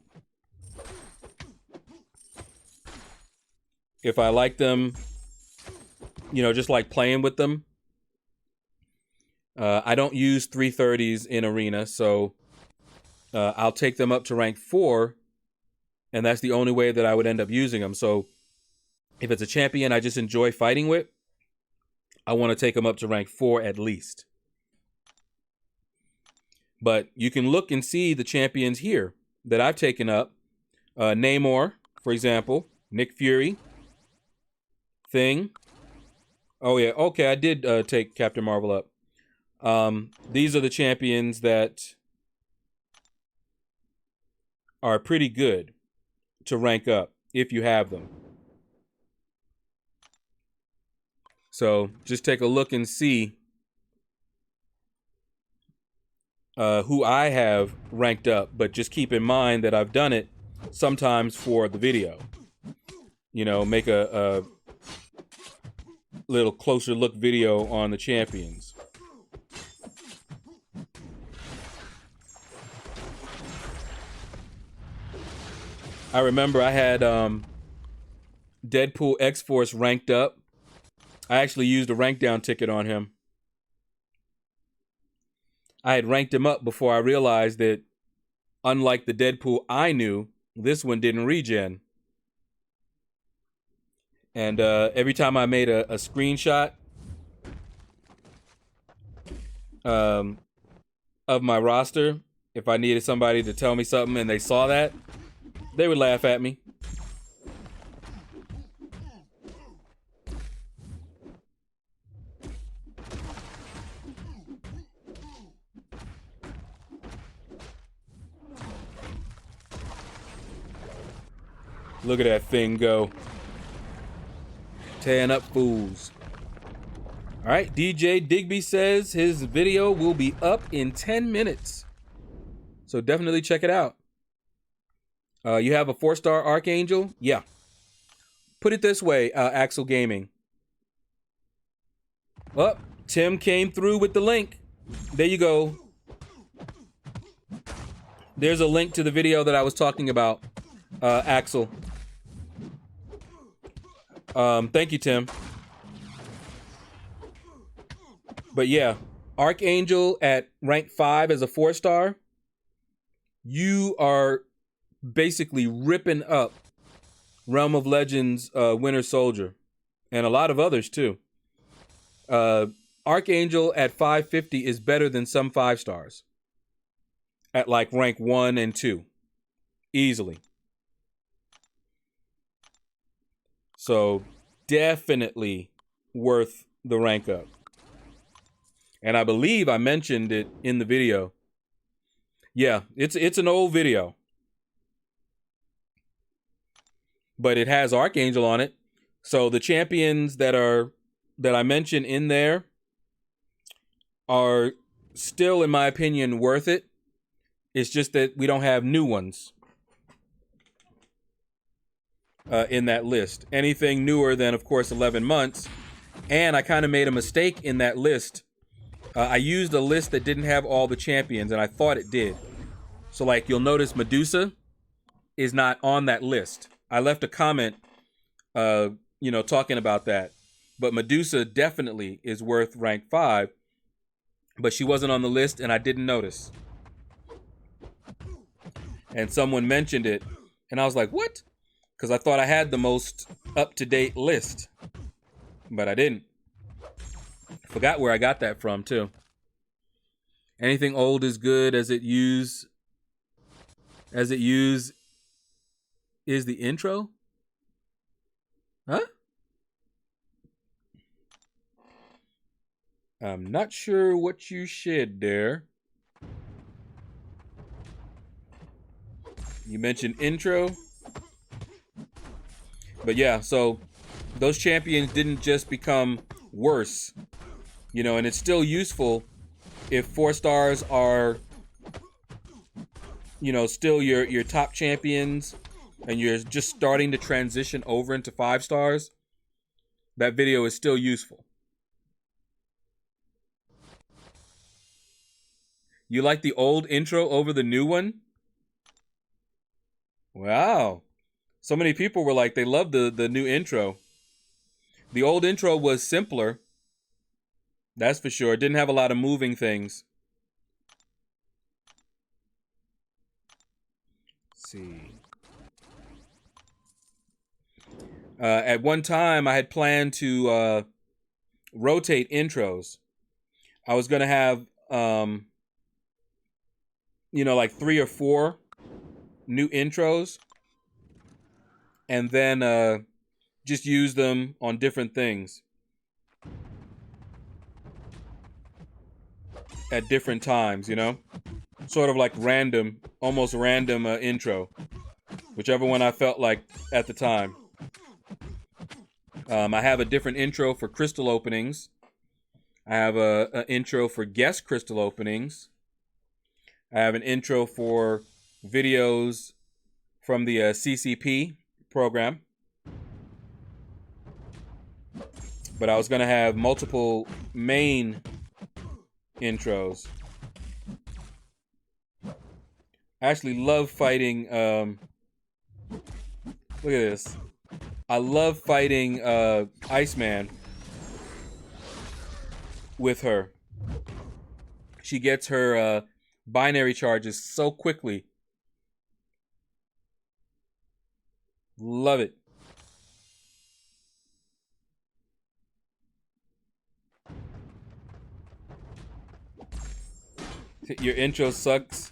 If I like them, you know, just like playing with them. I don't use 330s in Arena, so I'll take them up to rank 4, and that's the only way that I would end up using them. So if it's a champion I just enjoy fighting with, I want to take them up to rank 4 at least. But you can look and see the champions here that I've taken up. Namor, for example. Nick Fury. Thing. Oh, yeah. Okay, I did take Captain Marvel up. These are the champions that are pretty good to rank up if you have them. So just take a look and see who I have ranked up, but just keep in mind that I've done it sometimes for the video. You know, make a little closer look video on the champions. I remember I had Deadpool X-Force ranked up. I actually used a rank down ticket on him. I had ranked him up before I realized that, unlike the Deadpool I knew, this one didn't regen. And every time I made a screenshot of my roster, if I needed somebody to tell me something and they saw that, they would laugh at me. Look at that thing go. Tearing up fools. All right, DJ Digby says his video will be up in 10 minutes. So definitely check it out. You have a 4-star Archangel? Yeah. Put it this way, Axel Gaming. Well, Tim came through with the link. There you go. There's a link to the video that I was talking about, Axel. Thank you, Tim. But yeah, Archangel at rank 5 as a 4-star. You are basically ripping up Realm of Legends Winter Soldier, and a lot of others too. Archangel at 550 is better than some 5-stars at like rank 1 and 2 easily. So definitely worth the rank up. And I believe I mentioned it in the video. Yeah, it's an old video. But it has Archangel on it. So the champions that I mentioned in there are still, in my opinion, worth it. It's just that we don't have new ones in that list. Anything newer than, of course, 11 months. And I kind of made a mistake in that list. I used a list that didn't have all the champions, and I thought it did. So, like, you'll notice Medusa is not on that list. I left a comment, talking about that. But Medusa definitely is worth rank 5, but she wasn't on the list, and I didn't notice. And someone mentioned it, and I was like, what? Because I thought I had the most up-to-date list, but I didn't. Forgot where I got that from, too. Anything old is good as it use is the intro? Huh? I'm not sure what you said there. You mentioned intro. But yeah, so those champions didn't just become worse, and it's still useful if 4 stars are, still your top champions and you're just starting to transition over into 5 stars. That video is still useful. You like the old intro over the new one? Wow. So many people were like, they loved the new intro. The old intro was simpler. That's for sure. It didn't have a lot of moving things. Let's see. At one time, I had planned to rotate intros. I was going to have, like 3 or 4 new intros. And then just use them on different things at different times, Sort of like random, almost random intro. Whichever one I felt like at the time. I have a different intro for crystal openings. I have an intro for guest crystal openings. I have an intro for videos from the CCP program. But I was going to have multiple main intros. I actually love fighting, look at this. I love fighting Iceman with her. She gets her binary charges so quickly. Love it. Your intro sucks.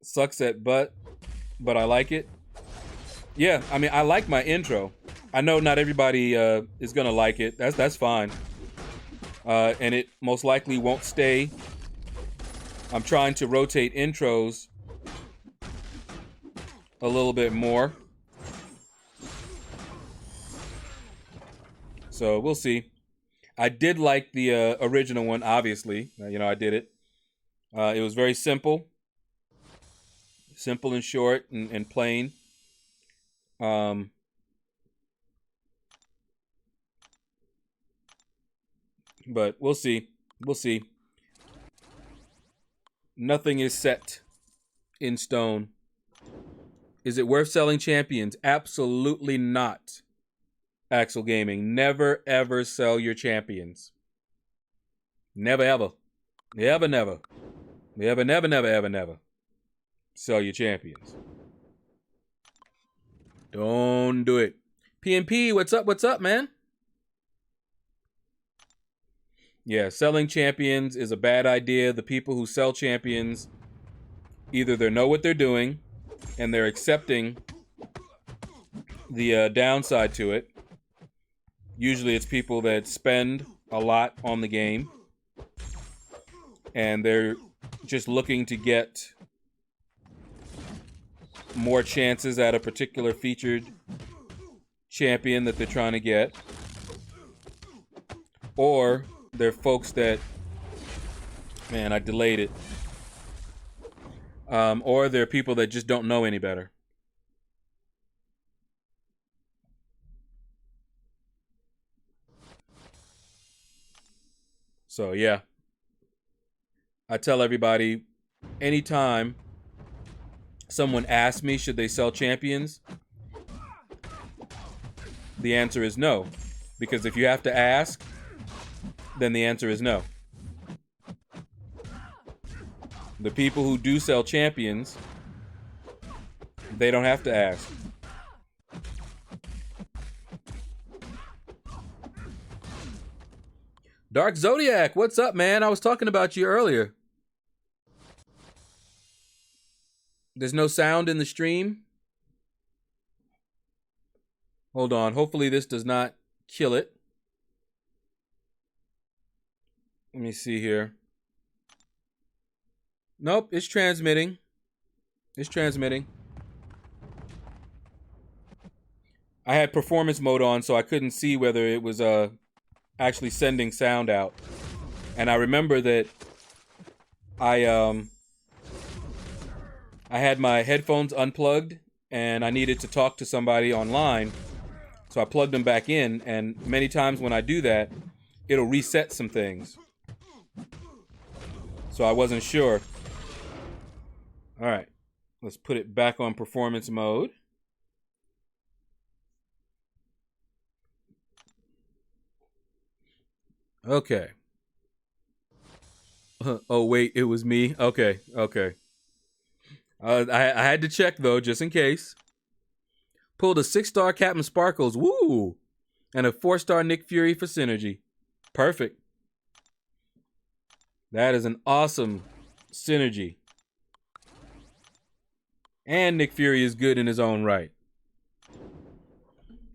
Sucks at butt, but I like it. Yeah, I mean, I like my intro. I know not everybody is gonna like it. That's fine. And it most likely won't stay. I'm trying to rotate intros a little bit more. So we'll see. I did like the original one, obviously. I did it. It was very simple. Simple and short and plain. But we'll see. We'll see. Nothing is set in stone. Is it worth selling champions? Absolutely not. Axel Gaming. Never, ever sell your champions. Never, ever. Never, never. Never, never, never, ever, never. Sell your champions. Don't do it. PNP, what's up? What's up, man? Yeah, selling champions is a bad idea. The people who sell champions, either they know what they're doing and they're accepting the downside to it. Usually it's people that spend a lot on the game and they're just looking to get more chances at a particular featured champion that they're trying to get. Or they're folks that, man, I delayed it. Or they're people that just don't know any better. So, yeah. I tell everybody, anytime someone asked me, should they sell champions? The answer is no. Because if you have to ask, then the answer is no. The people who do sell champions, they don't have to ask. Dark Zodiac, what's up, man? I was talking about you earlier. There's no sound in the stream. Hold on. Hopefully this does not kill it. Let me see here. Nope, it's transmitting. It's transmitting. I had performance mode on, so I couldn't see whether it was actually sending sound out. And I remember that I had my headphones unplugged and I needed to talk to somebody online. So I plugged them back in, and many times when I do that, it'll reset some things. So I wasn't sure. All right, let's put it back on performance mode. Okay. Oh, wait, it was me? Okay. I had to check, though, just in case. Pulled a 6-star Captain Sparkles, woo! And a 4-star Nick Fury for synergy. Perfect. That is an awesome synergy. And Nick Fury is good in his own right.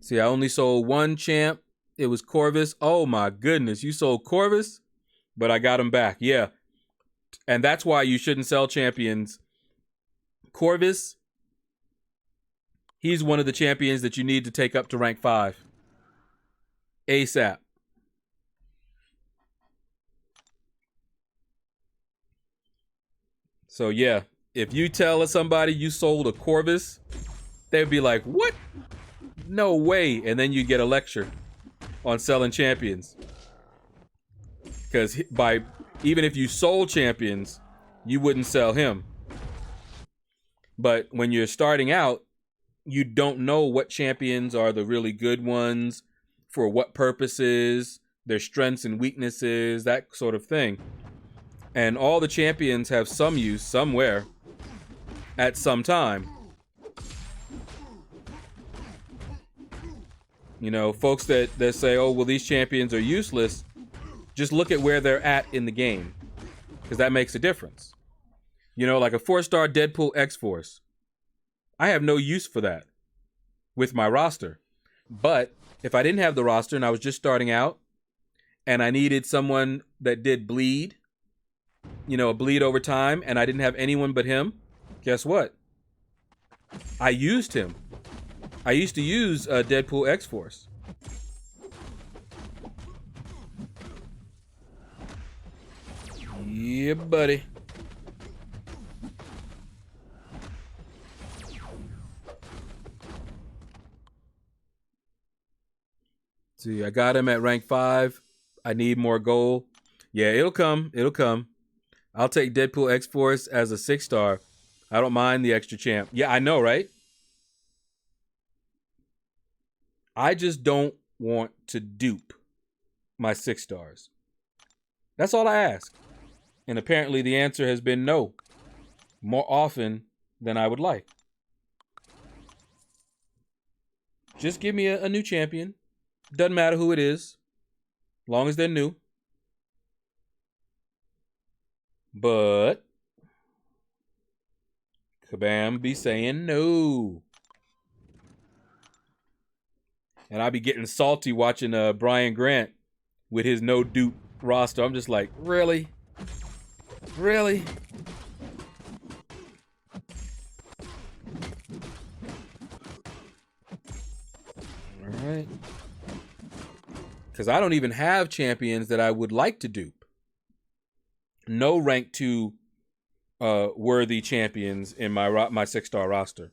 See, I only sold one champ. It was Corvus. Oh my goodness, you sold Corvus? But I got him back, yeah. And that's why you shouldn't sell champions. Corvus, he's one of the champions that you need to take up to rank 5. ASAP. So yeah, if you tell somebody you sold a Corvus, they'd be like, what? No way. And then you get a lecture on selling champions. Because even if you sold champions, you wouldn't sell him. But when you're starting out, you don't know what champions are the really good ones, for what purposes, their strengths and weaknesses, that sort of thing. And all the champions have some use somewhere at some time. You know, folks that say, oh, well, these champions are useless, just look at where they're at in the game, because that makes a difference. You know, like a 4-star Deadpool X-Force. I have no use for that with my roster. But if I didn't have the roster and I was just starting out and I needed someone that did bleed, you know, a bleed over time, and I didn't have anyone but him, guess what? I used him. I used to use Deadpool X-Force. Yeah, buddy. See, I got him at rank 5. I need more gold. Yeah, it'll come. It'll come. I'll take Deadpool X-Force as a 6-star. I don't mind the extra champ. Yeah, I know, right? I just don't want to dupe my 6-stars. That's all I ask. And apparently the answer has been no. More often than I would like. Just give me a new champion. Doesn't matter who it is. Long as they're new. But Kabam be saying no. And I be getting salty watching Brian Grant with his no dupe roster. I'm just like, really? Really? All right. Because I don't even have champions that I would like to dupe. No rank 2 worthy champions in my 6-star roster.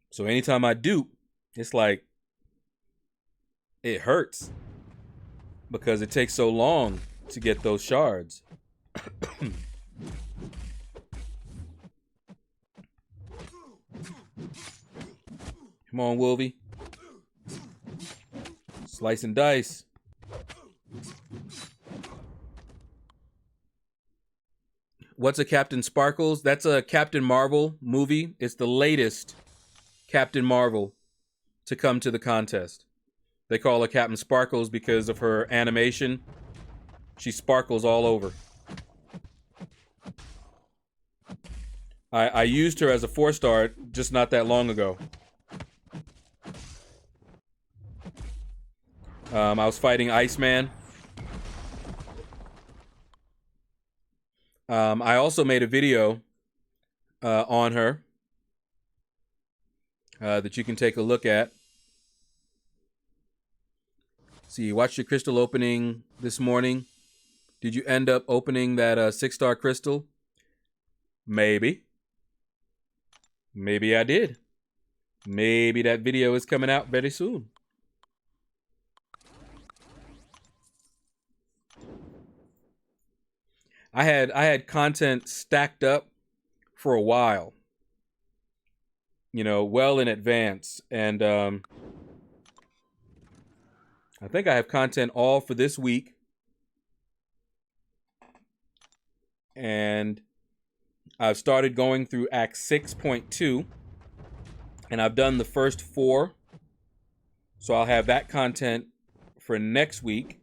So anytime I dupe, it's like, it hurts. Because it takes so long to get those shards. Come on, Wolvie. Slice and dice. What's a Captain Sparkles? That's a Captain Marvel movie. It's the latest Captain Marvel to come to the contest. They call her Captain Sparkles because of her animation. She sparkles all over. I used her as a 4-star just not that long ago. I was fighting Iceman. I also made a video on her that you can take a look at. See, you watched your crystal opening this morning. Did you end up opening that 6-star crystal? Maybe. Maybe I did. Maybe that video is coming out very soon. I had content stacked up for a while, you know, well in advance, and I think I have content all for this week, and I've started going through Act 6.2, and I've done the first 4, so I'll have that content for next week.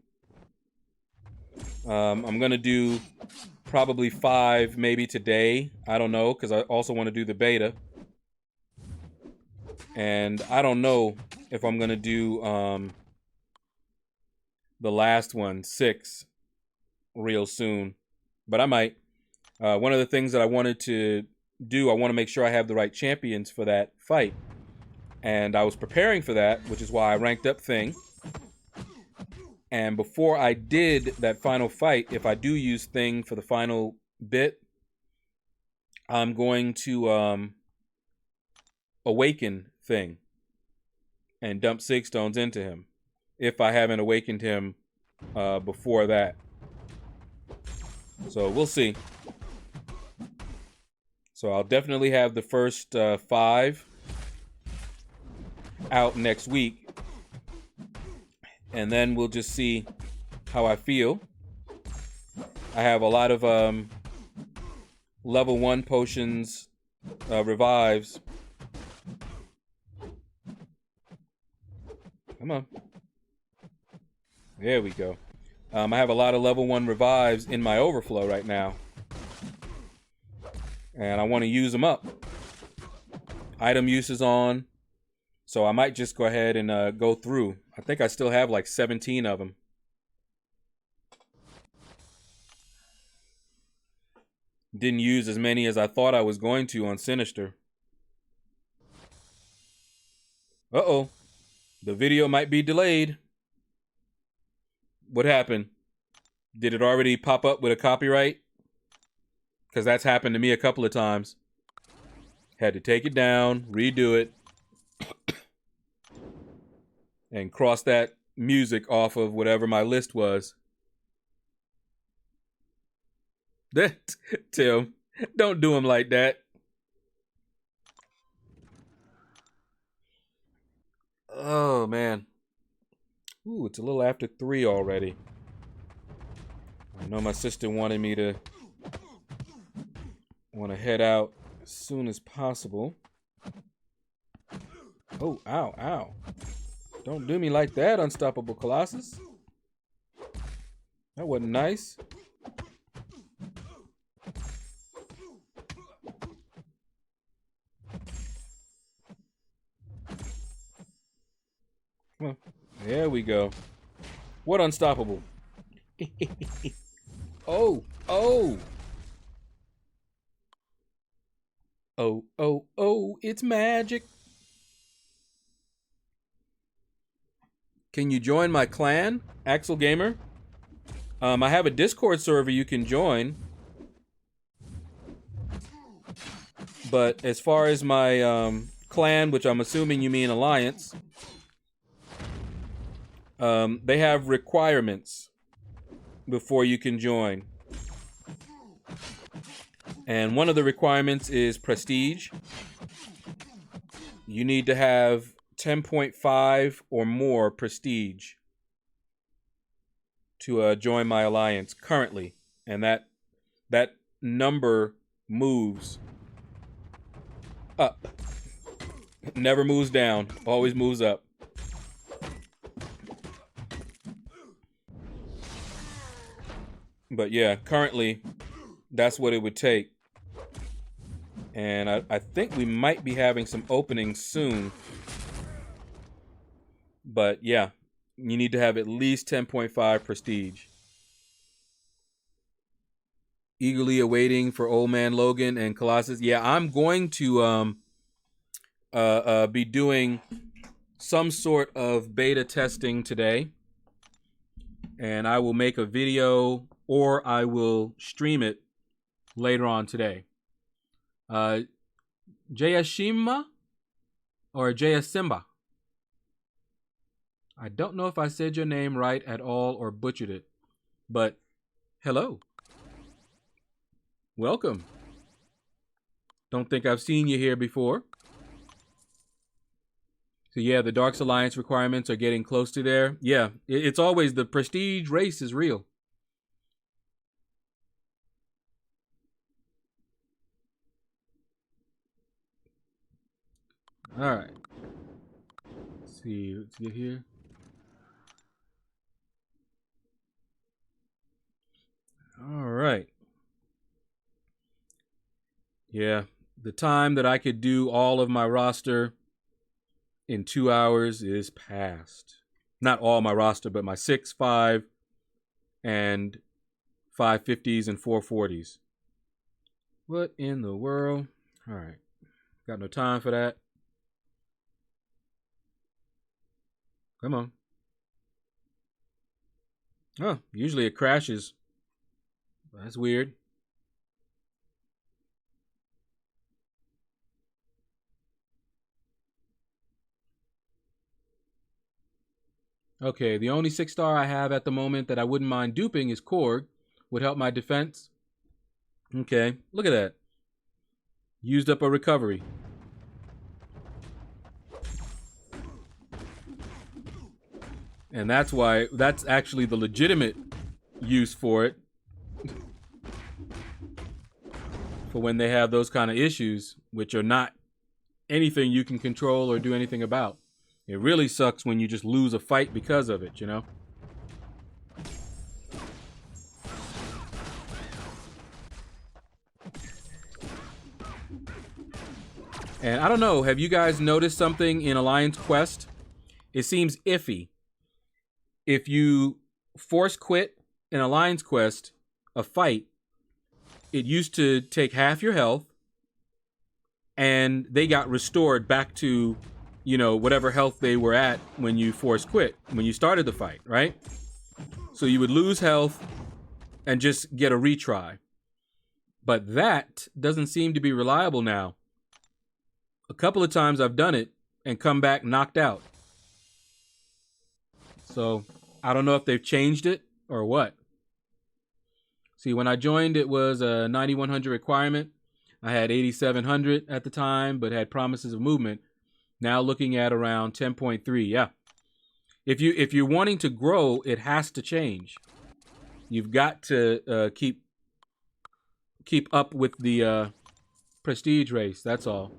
I'm gonna do probably 5 maybe today. I don't know, because I also want to do the beta. And I don't know if I'm gonna do the last one, 6, real soon. But I might. One of the things that I wanted to do, I want to make sure I have the right champions for that fight. And I was preparing for that, which is why I ranked up Thing. And before I did that final fight, if I do use Thing for the final bit, I'm going to awaken Thing and dump Sig Stones into him, if I haven't awakened him before that. So we'll see. So I'll definitely have the first 5 out next week. And then we'll just see how I feel. I have a lot of level 1 potions, revives. Come on. There we go. I have a lot of level 1 revives in my overflow right now. And I want to use them up. Item use is on. So I might just go ahead and go through. I think I still have like 17 of them. Didn't use as many as I thought I was going to on Sinister. Uh-oh. The video might be delayed. What happened? Did it already pop up with a copyright? Because that's happened to me a couple of times. Had to take it down, redo it, and cross that music off of whatever my list was. Tim, don't do him like that. Oh, man. Ooh, it's a little after 3 already. I know my sister wanted me to head out as soon as possible. Oh, ow, ow. Don't do me like that, Unstoppable Colossus. That wasn't nice. Come on. There we go. What Unstoppable? Oh, oh. Oh, oh, oh, it's magic. Can you join my clan, Axel Gamer? I have a Discord server you can join. But as far as my clan, which I'm assuming you mean alliance, they have requirements before you can join. And one of the requirements is prestige. You need to have 10.5 or more prestige to join my alliance currently, and that number moves up. Never moves down, always moves up. But yeah, currently that's what it would take. And I think we might be having some openings soon. But yeah, you need to have at least 10.5 prestige. Eagerly awaiting for Old Man Logan and Colossus. Yeah, I'm going to be doing some sort of beta testing today. And I will make a video or I will stream it later on today. Jayashima or Jayasimba? I don't know if I said your name right at all or butchered it, but hello. Welcome. Don't think I've seen you here before. So yeah, the Darks Alliance requirements are getting close to there. Yeah, it's always the prestige race is real. All right. Let's see. Let's get here. All right. Yeah, the time that I could do all of my roster in 2 hours is past. Not all my roster, but my 6, 5, and 550s and 440s. What in the world? All right. Got no time for that. Come on. Oh, usually it crashes. That's weird. Okay, the only 6-star I have at the moment that I wouldn't mind duping is Korg. Would help my defense. Okay, look at that. Used up a recovery. And that's actually the legitimate use for it. For when they have those kind of issues, which are not anything you can control or do anything about. It really sucks when you just lose a fight because of it, you know? And I don't know, have you guys noticed something in Alliance Quest? It seems iffy. If you force quit an Alliance Quest, a fight, it used to take half your health, and they got restored back to, you know, whatever health they were at when you force quit, when you started the fight, right? So you would lose health and just get a retry. But that doesn't seem to be reliable now. A couple of times I've done it and come back knocked out. So I don't know if they've changed it or what. See, when I joined, it was a 9100 requirement. I had 8700 at the time, but had promises of movement. Now looking at around 10.3. Yeah. If you're wanting to grow, it has to change. You've got to keep up with the prestige race. That's all.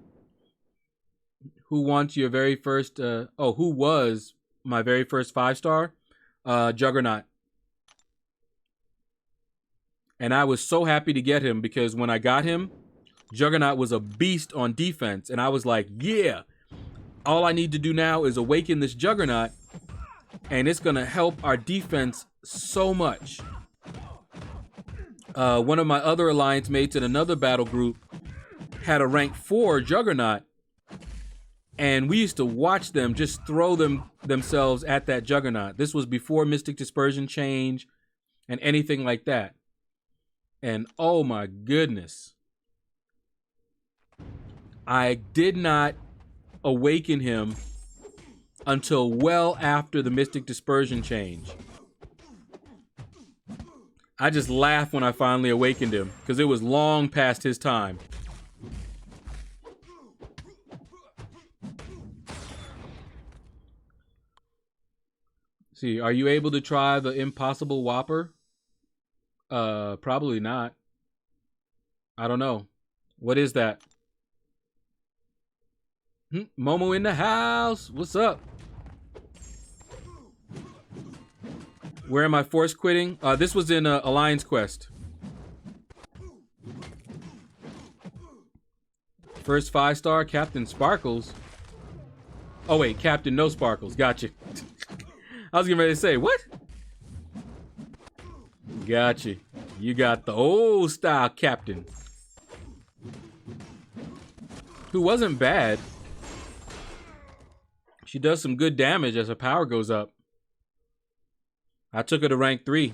Who wants your very first? Who was my very first 5-star? Juggernaut. And I was so happy to get him because when I got him, Juggernaut was a beast on defense, and I was like, yeah. All I need to do now is awaken this Juggernaut, and it's going to help our defense so much. One of my other alliance mates in another battle group had a rank 4 Juggernaut, and we used to watch them just throw themselves at that Juggernaut. This was before Mystic Dispersion change and anything like that. And oh my goodness. I did not awaken him until well after the Mystic Dispersion change. I just laughed when I finally awakened him because it was long past his time. See, are you able to try the Impossible Whopper? Probably not. I don't know. What is that? Momo in the house. What's up? Where am I force quitting? This was in Alliance Quest. First 5-star, Captain Sparkles. Oh wait, Captain No Sparkles. Gotcha. I was getting ready to say, what? Gotcha. You got the old style Captain. Who wasn't bad. She does some good damage as her power goes up. I took her to rank 3.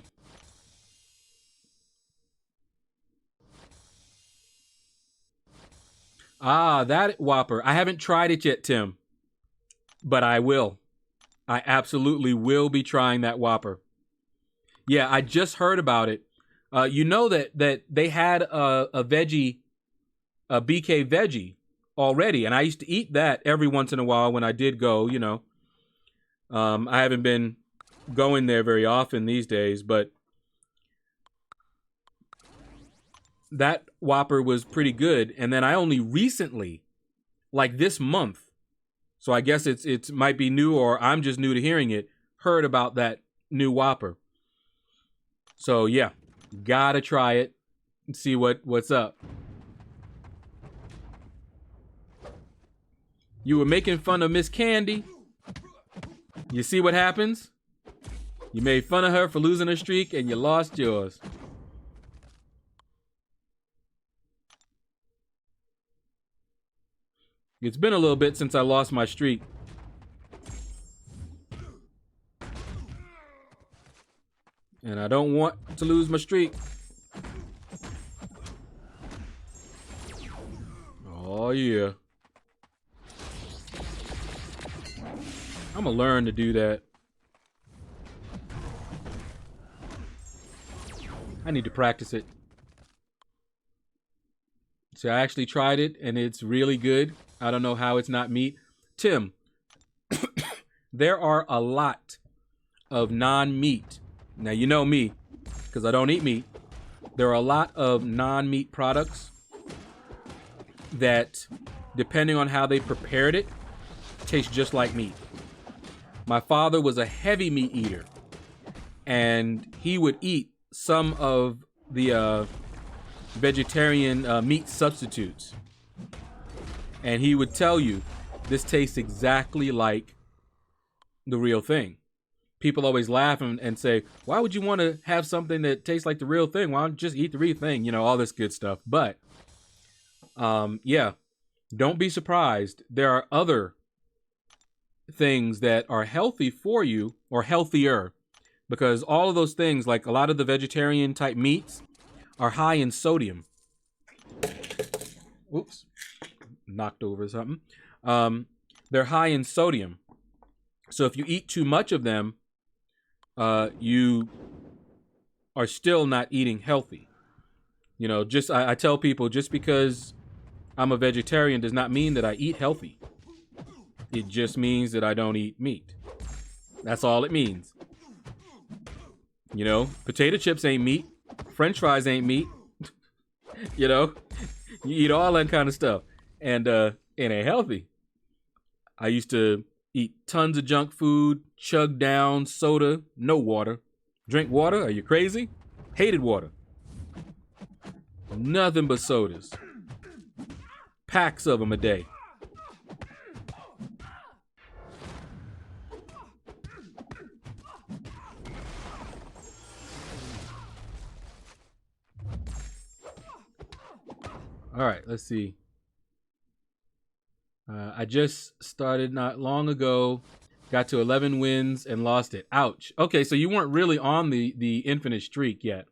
Ah, that Whopper. I haven't tried it yet, Tim. But I will. I absolutely will be trying that Whopper. Yeah, I just heard about it. You know that they had a BK veggie already, and I used to eat that every once in a while when I did go, you know. I haven't been going there very often these days, but that Whopper was pretty good. And then I only recently, like this month, so I guess it's might be new or I'm just new to hearing it, heard about that new Whopper. So yeah, gotta try it and see what's up. You were making fun of Miss Candy. You see what happens? You made fun of her for losing her streak and you lost yours. It's been a little bit since I lost my streak. And I don't want to lose my streak. Oh yeah. I'm gonna learn to do that. I need to practice it. So I actually tried it and it's really good. I don't know how it's not meat. Tim, there are a lot of non-meat. Now, you know me, because I don't eat meat. There are a lot of non-meat products that, depending on how they prepared it, taste just like meat. My father was a heavy meat eater, and he would eat some of the vegetarian meat substitutes. And he would tell you, this tastes exactly like the real thing. People always laugh and say, why would you want to have something that tastes like the real thing? Why don't you just eat the real thing? You know, all this good stuff. But, yeah, don't be surprised. There are other things that are healthy for you, or healthier, because all of those things, like a lot of the vegetarian type meats, are high in sodium. Oops. Knocked over something. They're high in sodium. So if you eat too much of them, you are still not eating healthy. You know, I tell people, just because I'm a vegetarian does not mean that I eat healthy. It just means that I don't eat meat. That's all it means. You know, potato chips ain't meat. French fries ain't meat. You know, you eat all that kind of stuff. And it ain't healthy. I used to eat tons of junk food, chug down soda, no water. Drink water? Are you crazy? Hated water. Nothing but sodas. Packs of them a day. All right, let's see. I just started not long ago, got to 11 wins and lost it. Ouch. Okay, so you weren't really on the infinite streak yet.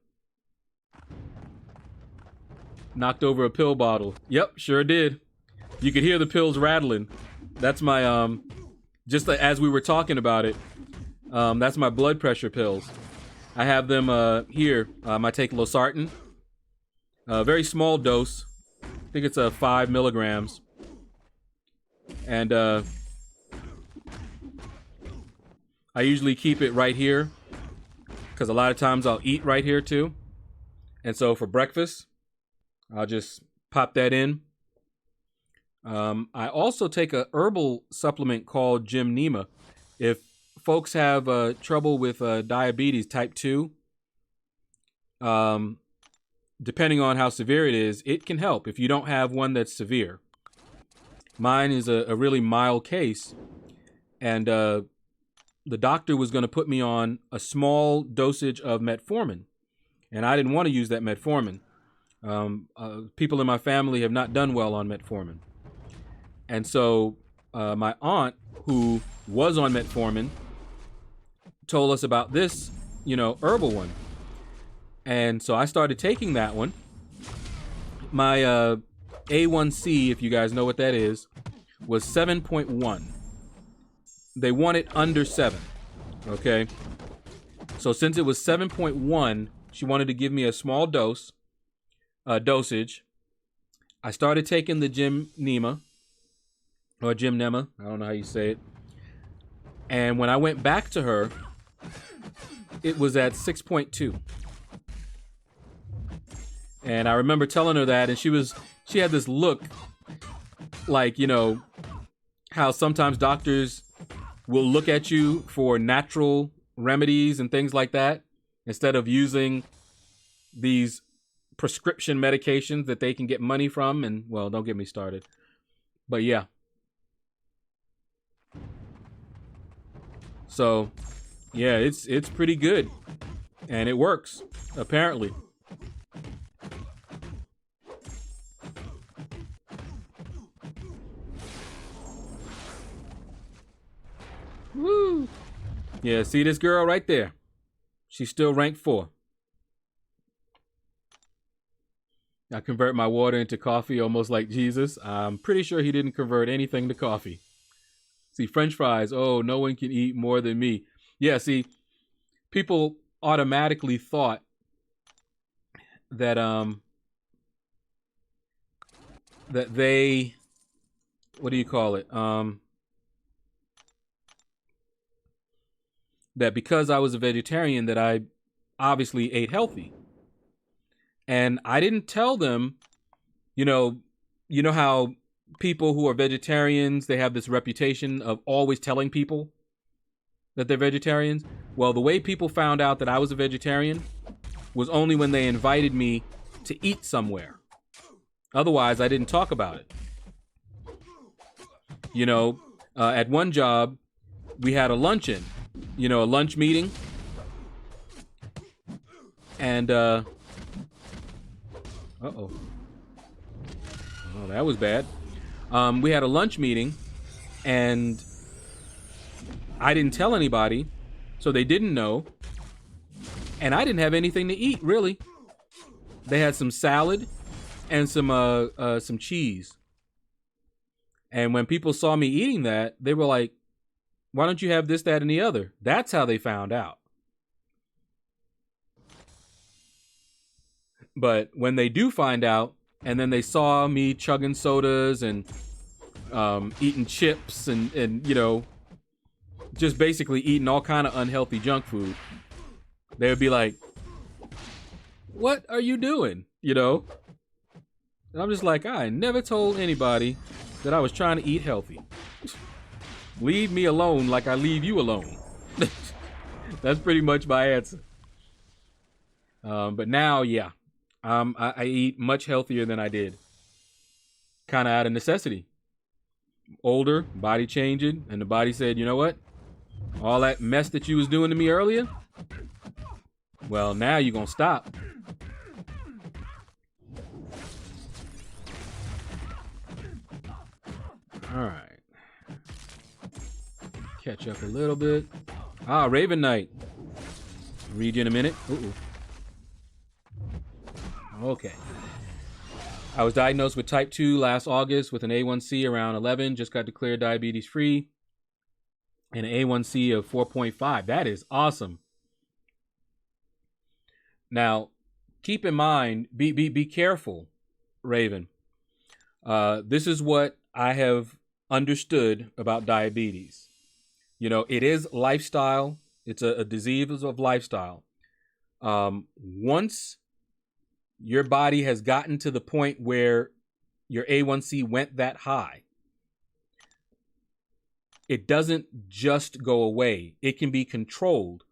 Knocked over a pill bottle. Yep, sure did. You could hear the pills rattling. That's my, just as we were talking about it, that's my blood pressure pills. I have them here. I take losartan. A very small dose. I think it's 5 milligrams. And I I usually keep it right here because a lot of times I'll eat right here too. And so for breakfast, I'll just pop that in. I also take a herbal supplement called Gymnema. If folks have trouble with diabetes type 2, depending on how severe it is, it can help if you don't have one that's severe. Mine is a really mild case, and the doctor was going to put me on a small dosage of metformin, and I didn't want to use that metformin. People in my family have not done well on metformin. And so my aunt, who was on metformin, told us about this, herbal one. And so I started taking that one. My A1C, if you guys know what that is, was 7.1. They want it under 7, okay? So since it was 7.1, she wanted to give me a small dosage. I started taking the Gymnema, or Gymnema, I don't know how you say it. And when I went back to her, it was at 6.2. And I remember telling her that, and she had this look like, how sometimes doctors will look at you for natural remedies and things like that, instead of using these prescription medications that they can get money from. And, well, don't get me started. But yeah. So, yeah, it's pretty good. And it works, apparently. Woo! Yeah, see this girl right there? She's still ranked 4. I convert my water into coffee almost like Jesus. I'm pretty sure he didn't convert anything to coffee. See, French fries, oh, no one can eat more than me. Yeah, see, people automatically thought that that they, what do you call it? That because I was a vegetarian that I obviously ate healthy. And I didn't tell them, you know how people who are vegetarians, they have this reputation of always telling people that they're vegetarians. Well, the way people found out that I was a vegetarian was only when they invited me to eat somewhere. Otherwise, I didn't talk about it. At one job, we had a luncheon, a lunch meeting. And, uh-oh. Oh, that was bad. We had a lunch meeting, and I didn't tell anybody, so they didn't know. And I didn't have anything to eat, really. They had some salad and some cheese. And when people saw me eating that, they were like, why don't you have this, that, and the other? That's how they found out. But when they do find out, and then they saw me chugging sodas and eating chips and just basically eating all kind of unhealthy junk food, they would be like, what are you doing? And I'm just like, I never told anybody that I was trying to eat healthy. Leave me alone like I leave you alone. That's pretty much my answer. But now, yeah, I eat much healthier than I did. Kind of out of necessity. Older, body changing, and the body said, you know what? All that mess that you was doing to me earlier, well, now you're going to stop. All right. Catch up a little bit. Raven Knight. Read you in a minute. Uh-oh. Okay. I was diagnosed with type 2 last August with an A1C around 11. Just got declared diabetes free. And an A1C of 4.5. That is awesome. Now, keep in mind, be careful, Raven. This is what I have understood about diabetes. You know, it is lifestyle. It's a disease of lifestyle. Once your body has gotten to the point where your A1C went that high, it doesn't just go away. It can be controlled.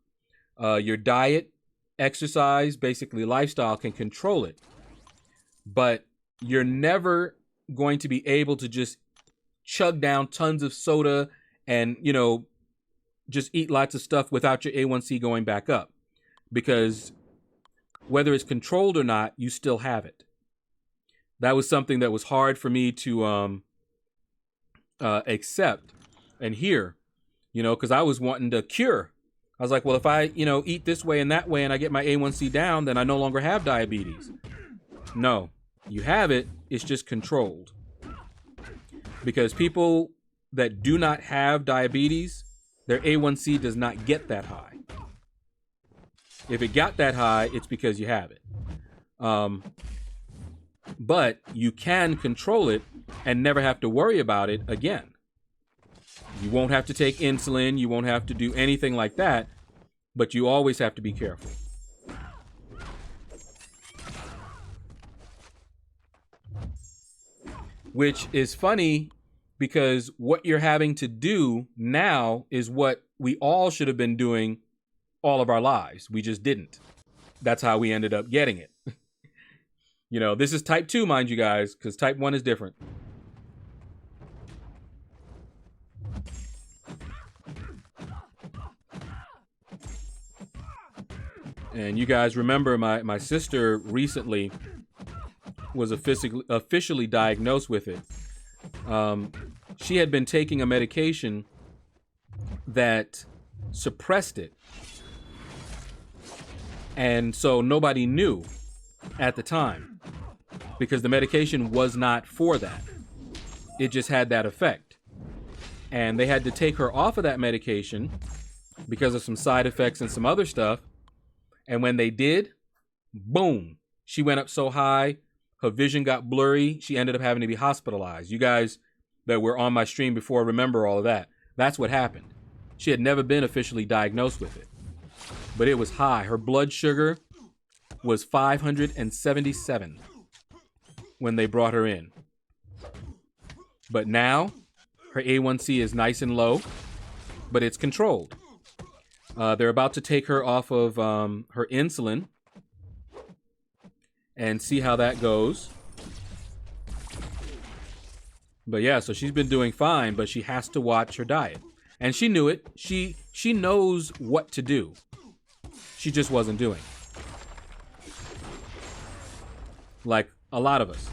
Your diet, exercise, basically lifestyle can control it. But you're never going to be able to just chug down tons of soda and, you know, just eat lots of stuff without your A1C going back up. Because whether it's controlled or not, you still have it. That was something that was hard for me to accept and hear, you know, because I was wanting to cure. I was like, well, if I, you know, eat this way and that way and I get my A1C down, then I no longer have diabetes. No, you have it. It's just controlled. Because people that do not have diabetes, their A1C does not get that high. If it got that high, it's because you have it. But you can control it and never have to worry about it again. You won't have to take insulin. You won't have to do anything like that. But you always have to be careful. Which is funny because what you're having to do now is what we all should have been doing all of our lives. We just didn't. That's how we ended up getting it. You know, this is type 2, mind you guys, because type 1 is different. And you guys remember my sister recently was officially diagnosed with it. She had been taking a medication that suppressed it. And so nobody knew at the time because the medication was not for that. It just had that effect. And they had to take her off of that medication because of some side effects and some other stuff. And when they did, boom, she went up so high, her vision got blurry. She ended up having to be hospitalized. You guys that were on my stream before remember all of that. That's what happened. She had never been officially diagnosed with it, but it was high. Her blood sugar was 577 when they brought her in. But now her A1C is nice and low, but it's controlled. They're about to take her off of her insulin and see how that goes. But yeah, so she's been doing fine, but she has to watch her diet. And she knew it. She knows what to do. She just wasn't doing. Like a lot of us.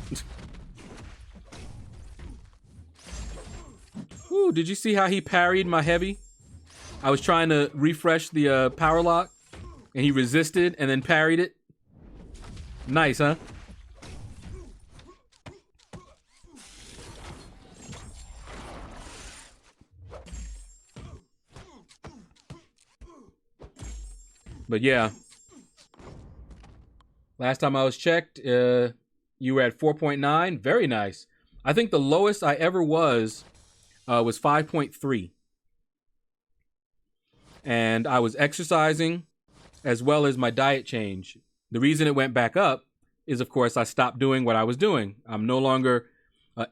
Ooh, did you see how he parried my heavy? I was trying to refresh the power lock, and he resisted and then parried it. Nice, huh? But yeah, last time I was checked, you were at 4.9. Very nice. I think the lowest I ever was 5.3. And I was exercising as well as my diet change. The reason it went back up is, of course, I stopped doing what I was doing. I'm no longer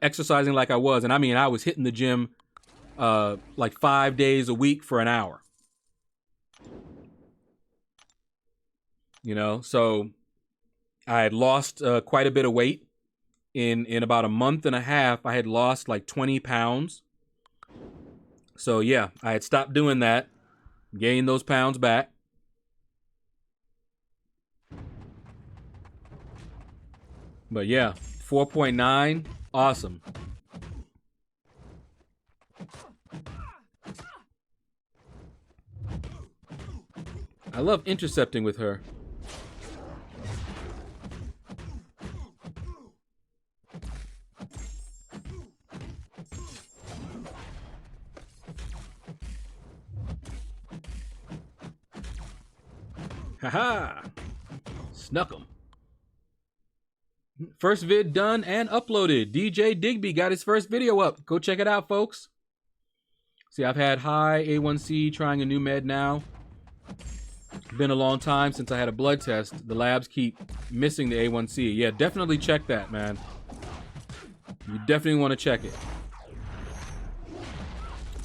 exercising like I was. And I mean, I was hitting the gym like 5 days a week for an hour. You know, so I had lost quite a bit of weight. In about a month and a half, I had lost like 20 pounds. So yeah, I had stopped doing that. Gained those pounds back. But yeah, 4.9, awesome. I love intercepting with her. Haha! Snuck 'em. First vid done and uploaded. DJ Digby got his first video up. Go check it out, folks. See, I've had high A1C, trying a new med now. Been a long time since I had a blood test. The labs keep missing the A1C. Yeah, definitely check that, man. You definitely want to check it.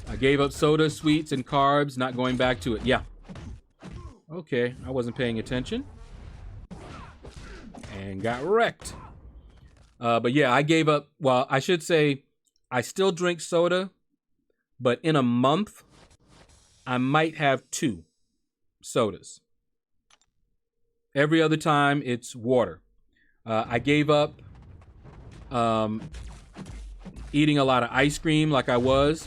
I gave up soda, sweets, and carbs, not going back to it. Yeah. Okay, I wasn't paying attention. And got wrecked. But yeah, I gave up, well, I should say, I still drink soda, but in a month, I might have 2 sodas. Every other time, it's water. I gave up eating a lot of ice cream like I was.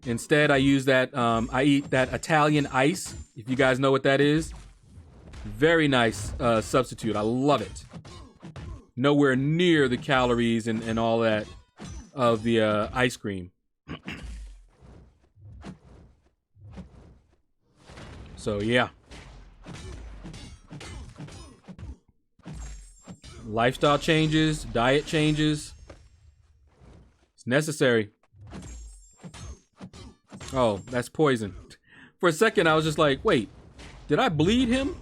Instead, I use that, I eat that Italian ice, if you guys know what that is. Very nice substitute. I love it. Nowhere near the calories and all that of the ice cream. So, yeah. Lifestyle changes, diet changes. It's necessary. Oh, that's poison. For a second, I was just like, wait, did I bleed him?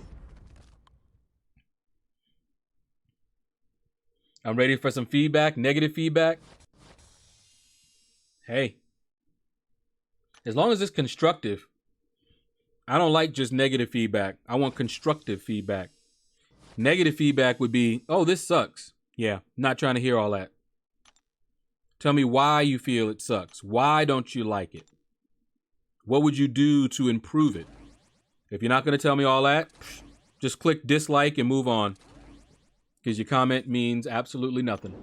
I'm ready for some feedback, negative feedback. Hey, as long as it's constructive. I don't like just negative feedback. I want constructive feedback. Negative feedback would be, oh, this sucks. Yeah, not trying to hear all that. Tell me why you feel it sucks. Why don't you like it? What would you do to improve it? If you're not going to tell me all that, just click dislike and move on. Because your comment means absolutely nothing.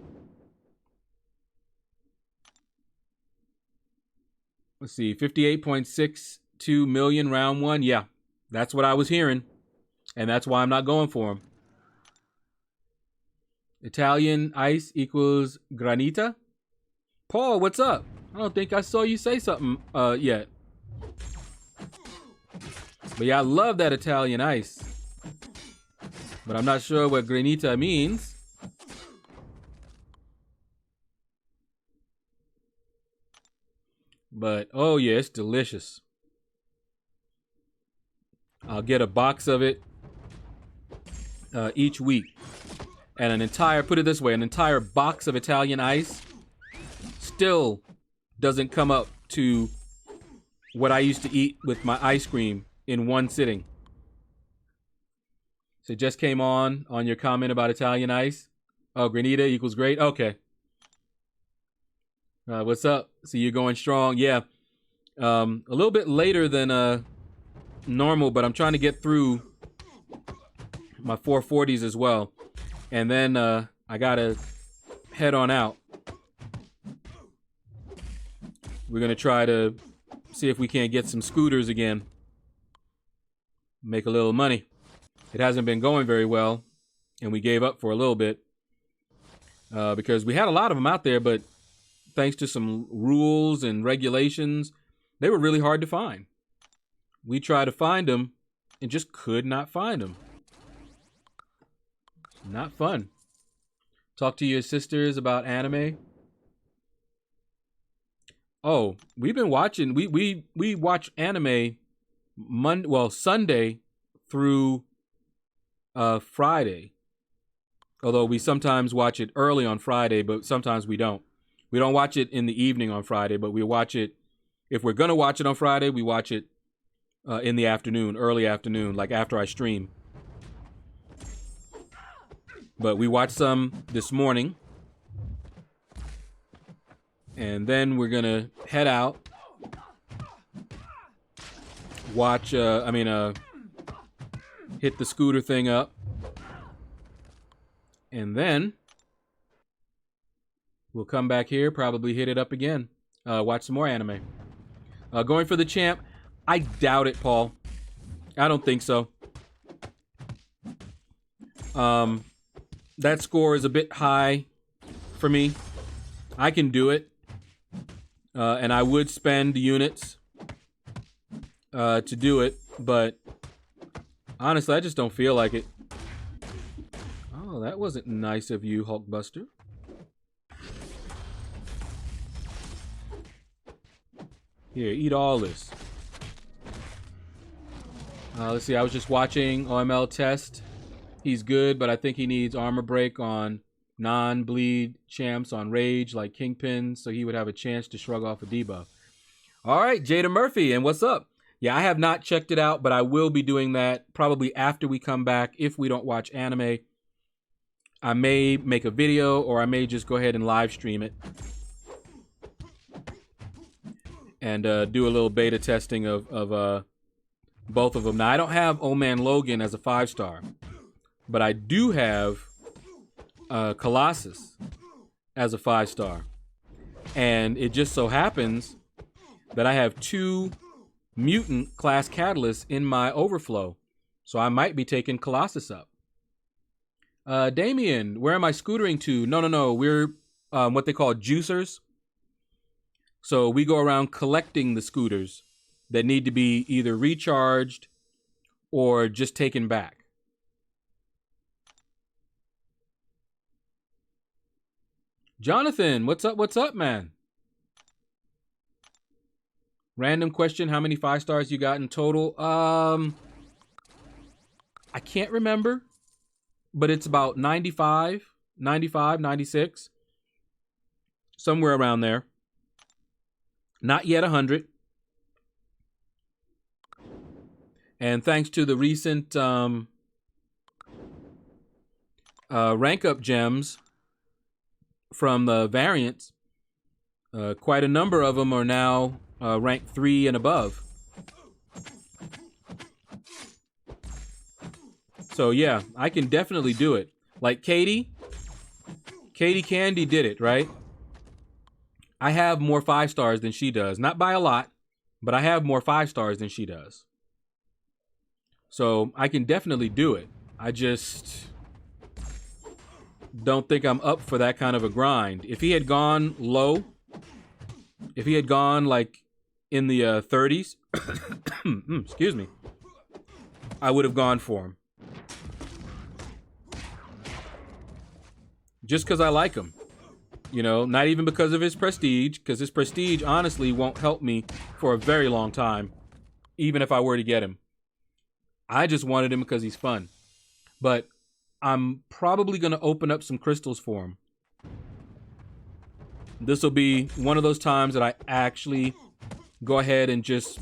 Let's see, 58.62 million round 1. Yeah, that's what I was hearing. And that's why I'm not going for him. Italian ice equals granita. Paul, what's up? I don't think I saw you say something yet. But yeah, I love that Italian ice. But I'm not sure what granita means. But, oh yeah, it's delicious. I'll get a box of it each week. And an entire, put it this way, an entire box of Italian ice still doesn't come up to what I used to eat with my ice cream in one sitting. So it just came on your comment about Italian ice. Oh, granita equals great. Okay. What's up? So you're going strong. Yeah. A little bit later than normal, but I'm trying to get through my 440s as well. And then I got to head on out. We're going to try to see if we can't get some scooters again. Make a little money. It hasn't been going very well, and we gave up for a little bit because we had a lot of them out there, but thanks to some rules and regulations, they were really hard to find. We tried to find them and just could not find them. Not fun. Talk to your sisters about anime. Oh, we've been watching. We watch anime Sunday through Friday. Although we sometimes watch it early on Friday, but sometimes we don't. We don't watch it in the evening on Friday, but we watch it. If we're gonna watch it on Friday, we watch it in the afternoon, early afternoon, like after I stream. But we watched some this morning. And then we're going to head out. Watch, hit the scooter thing up. And then we'll come back here, probably hit it up again. Watch some more anime. Going for the champ. I doubt it, Paul. I don't think so. That score is a bit high for me. I can do it. And I would spend units to do it, but honestly, I just don't feel like it. Oh, that wasn't nice of you, Hulkbuster. Here, eat all this. Let's see. I was just watching OML test. He's good, but I think he needs armor break on non-bleed champs on rage like Kingpin, so he would have a chance to shrug off a debuff. All right, Jada Murphy, and what's up? Yeah, I have not checked it out, but I will be doing that probably after we come back if we don't watch anime. I may make a video, or I may just go ahead and live stream it and do a little beta testing of both of them. Now, I don't have Old Man Logan as a 5-star, but I do have Colossus as a 5-star. And it just so happens that I have 2 mutant class catalysts in my overflow. So I might be taking Colossus up. Damien, where am I scootering to? No. We're what they call juicers. So we go around collecting the scooters that need to be either recharged or just taken back. Jonathan, what's up, man? Random question, how many 5-stars you got in total? I can't remember, but it's about 95, 96. Somewhere around there. Not yet 100. And thanks to the recent rank up gems from the variants, quite a number of them are now rank 3 and above. So yeah, I can definitely do it. Like Katie Candy did it, right? I have more 5-stars than she does. Not by a lot, but I have more 5-stars than she does. So I can definitely do it. I just don't think I'm up for that kind of a grind. If he had gone low, if he had gone like in the 30s, excuse me, I would have gone for him. Just because I like him. You know, not even because of his prestige, because his prestige honestly won't help me for a very long time, even if I were to get him. I just wanted him because he's fun. But I'm probably going to open up some crystals for him. This will be one of those times that I actually go ahead and just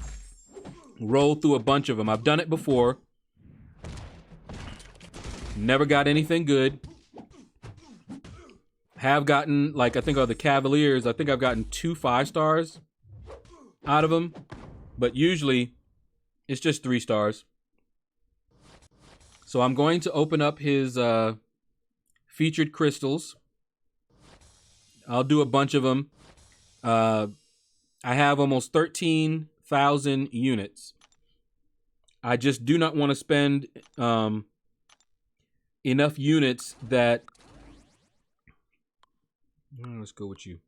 roll through a bunch of them. I've done it before. Never got anything good. Have gotten, like, I think of the Cavaliers, I think I've gotten 2 5-stars out of them. But usually, it's just 3 stars. So I'm going to open up his featured crystals. I'll do a bunch of them. I have almost 13,000 units. I just do not want to spend enough units that... Let's go with you.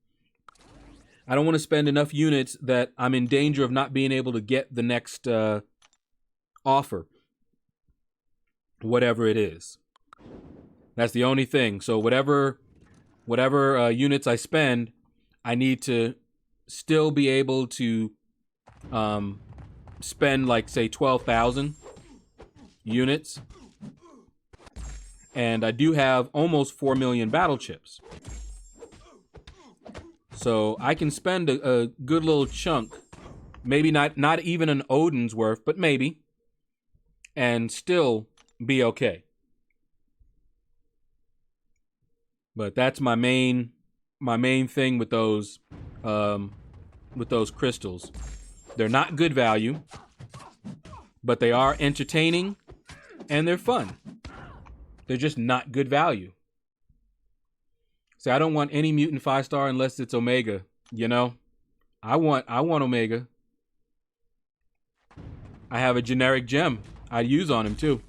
I don't want to spend enough units that I'm in danger of not being able to get the next offer. Whatever it is. That's the only thing. So whatever units I spend, I need to still be able to spend, like, say, 12,000 units. And I do have almost 4 million battle chips. So I can spend a good little chunk, maybe not even an Odin's worth, but maybe, and still be okay. But that's my main thing with those crystals. They're not good value, but they are entertaining and they're fun. They're just not good value. See, I don't want any mutant 5-star unless it's Omega, you know? I want Omega. I have a generic gem I'd use on him too.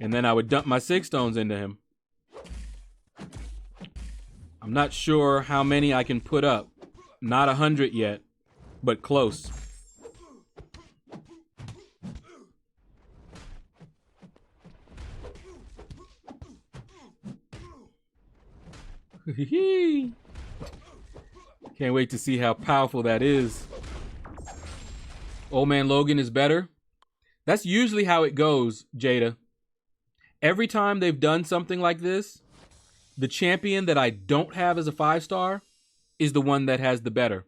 And then I would dump my 6 stones into him. I'm not sure how many I can put up. Not 100 yet, but close. Okay, Can't wait to see how powerful that is. Old Man Logan is better. That's usually how it goes, Jada. Every time they've done something like this, the champion that I don't have as a 5-star is the one that has the better.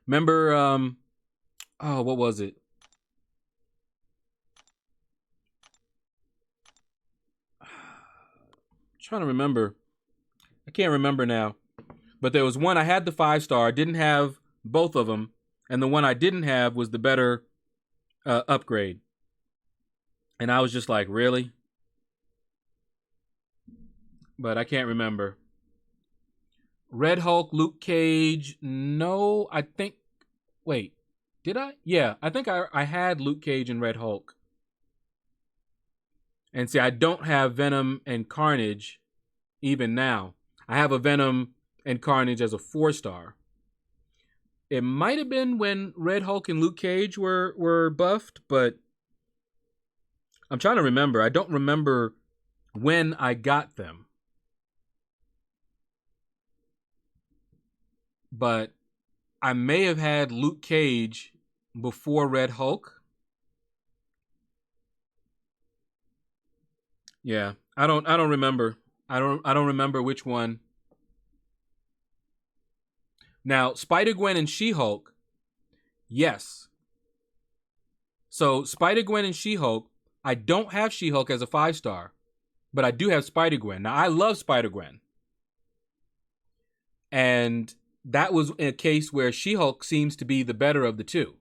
Remember, what was it? I'm trying to remember. I can't remember now. But there was one I had the 5-star, didn't have both of them, and the one I didn't have was the better upgrade. And I was just like, really? But I can't remember. Red Hulk, Luke Cage. No, I think. Wait, did I? Yeah, I think I had Luke Cage and Red Hulk. And see, I don't have Venom and Carnage even now. I have a Venom and Carnage as a 4-star. It might have been when Red Hulk and Luke Cage were buffed, but I'm trying to remember. I don't remember when I got them. But I may have had Luke Cage before Red Hulk. Yeah, I don't remember. I don't remember which one. Now, Spider-Gwen and She-Hulk, yes. So, Spider-Gwen and She-Hulk, I don't have She-Hulk as a 5-star, but I do have Spider-Gwen. Now, I love Spider-Gwen. And that was a case where She-Hulk seems to be the better of the two.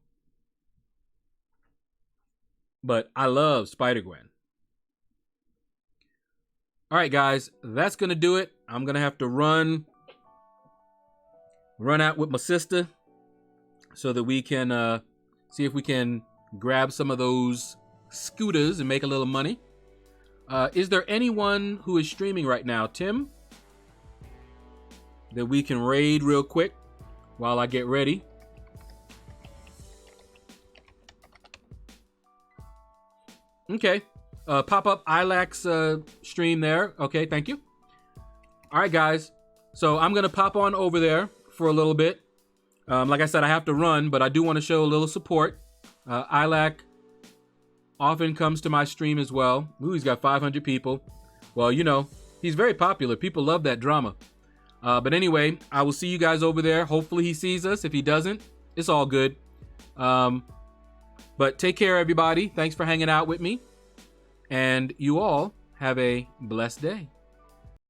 But I love Spider-Gwen. All right, guys, that's going to do it. I'm going to have to run out with my sister so that we can see if we can grab some of those scooters and make a little money. Is there anyone who is streaming right now, Tim, that we can raid real quick while I get ready? Okay. Pop up Ilac's stream there. Okay, thank you. All right, guys. So I'm going to pop on over there for a little bit. Like I said, I have to run, but I do want to show a little support. Ilac often comes to my stream as well. Ooh, he's got 500 people. Well, you know, he's very popular. People love that drama. But anyway, I will see you guys over there. Hopefully he sees us. If he doesn't, it's all good. But take care, everybody. Thanks for hanging out with me. And you all have a blessed day.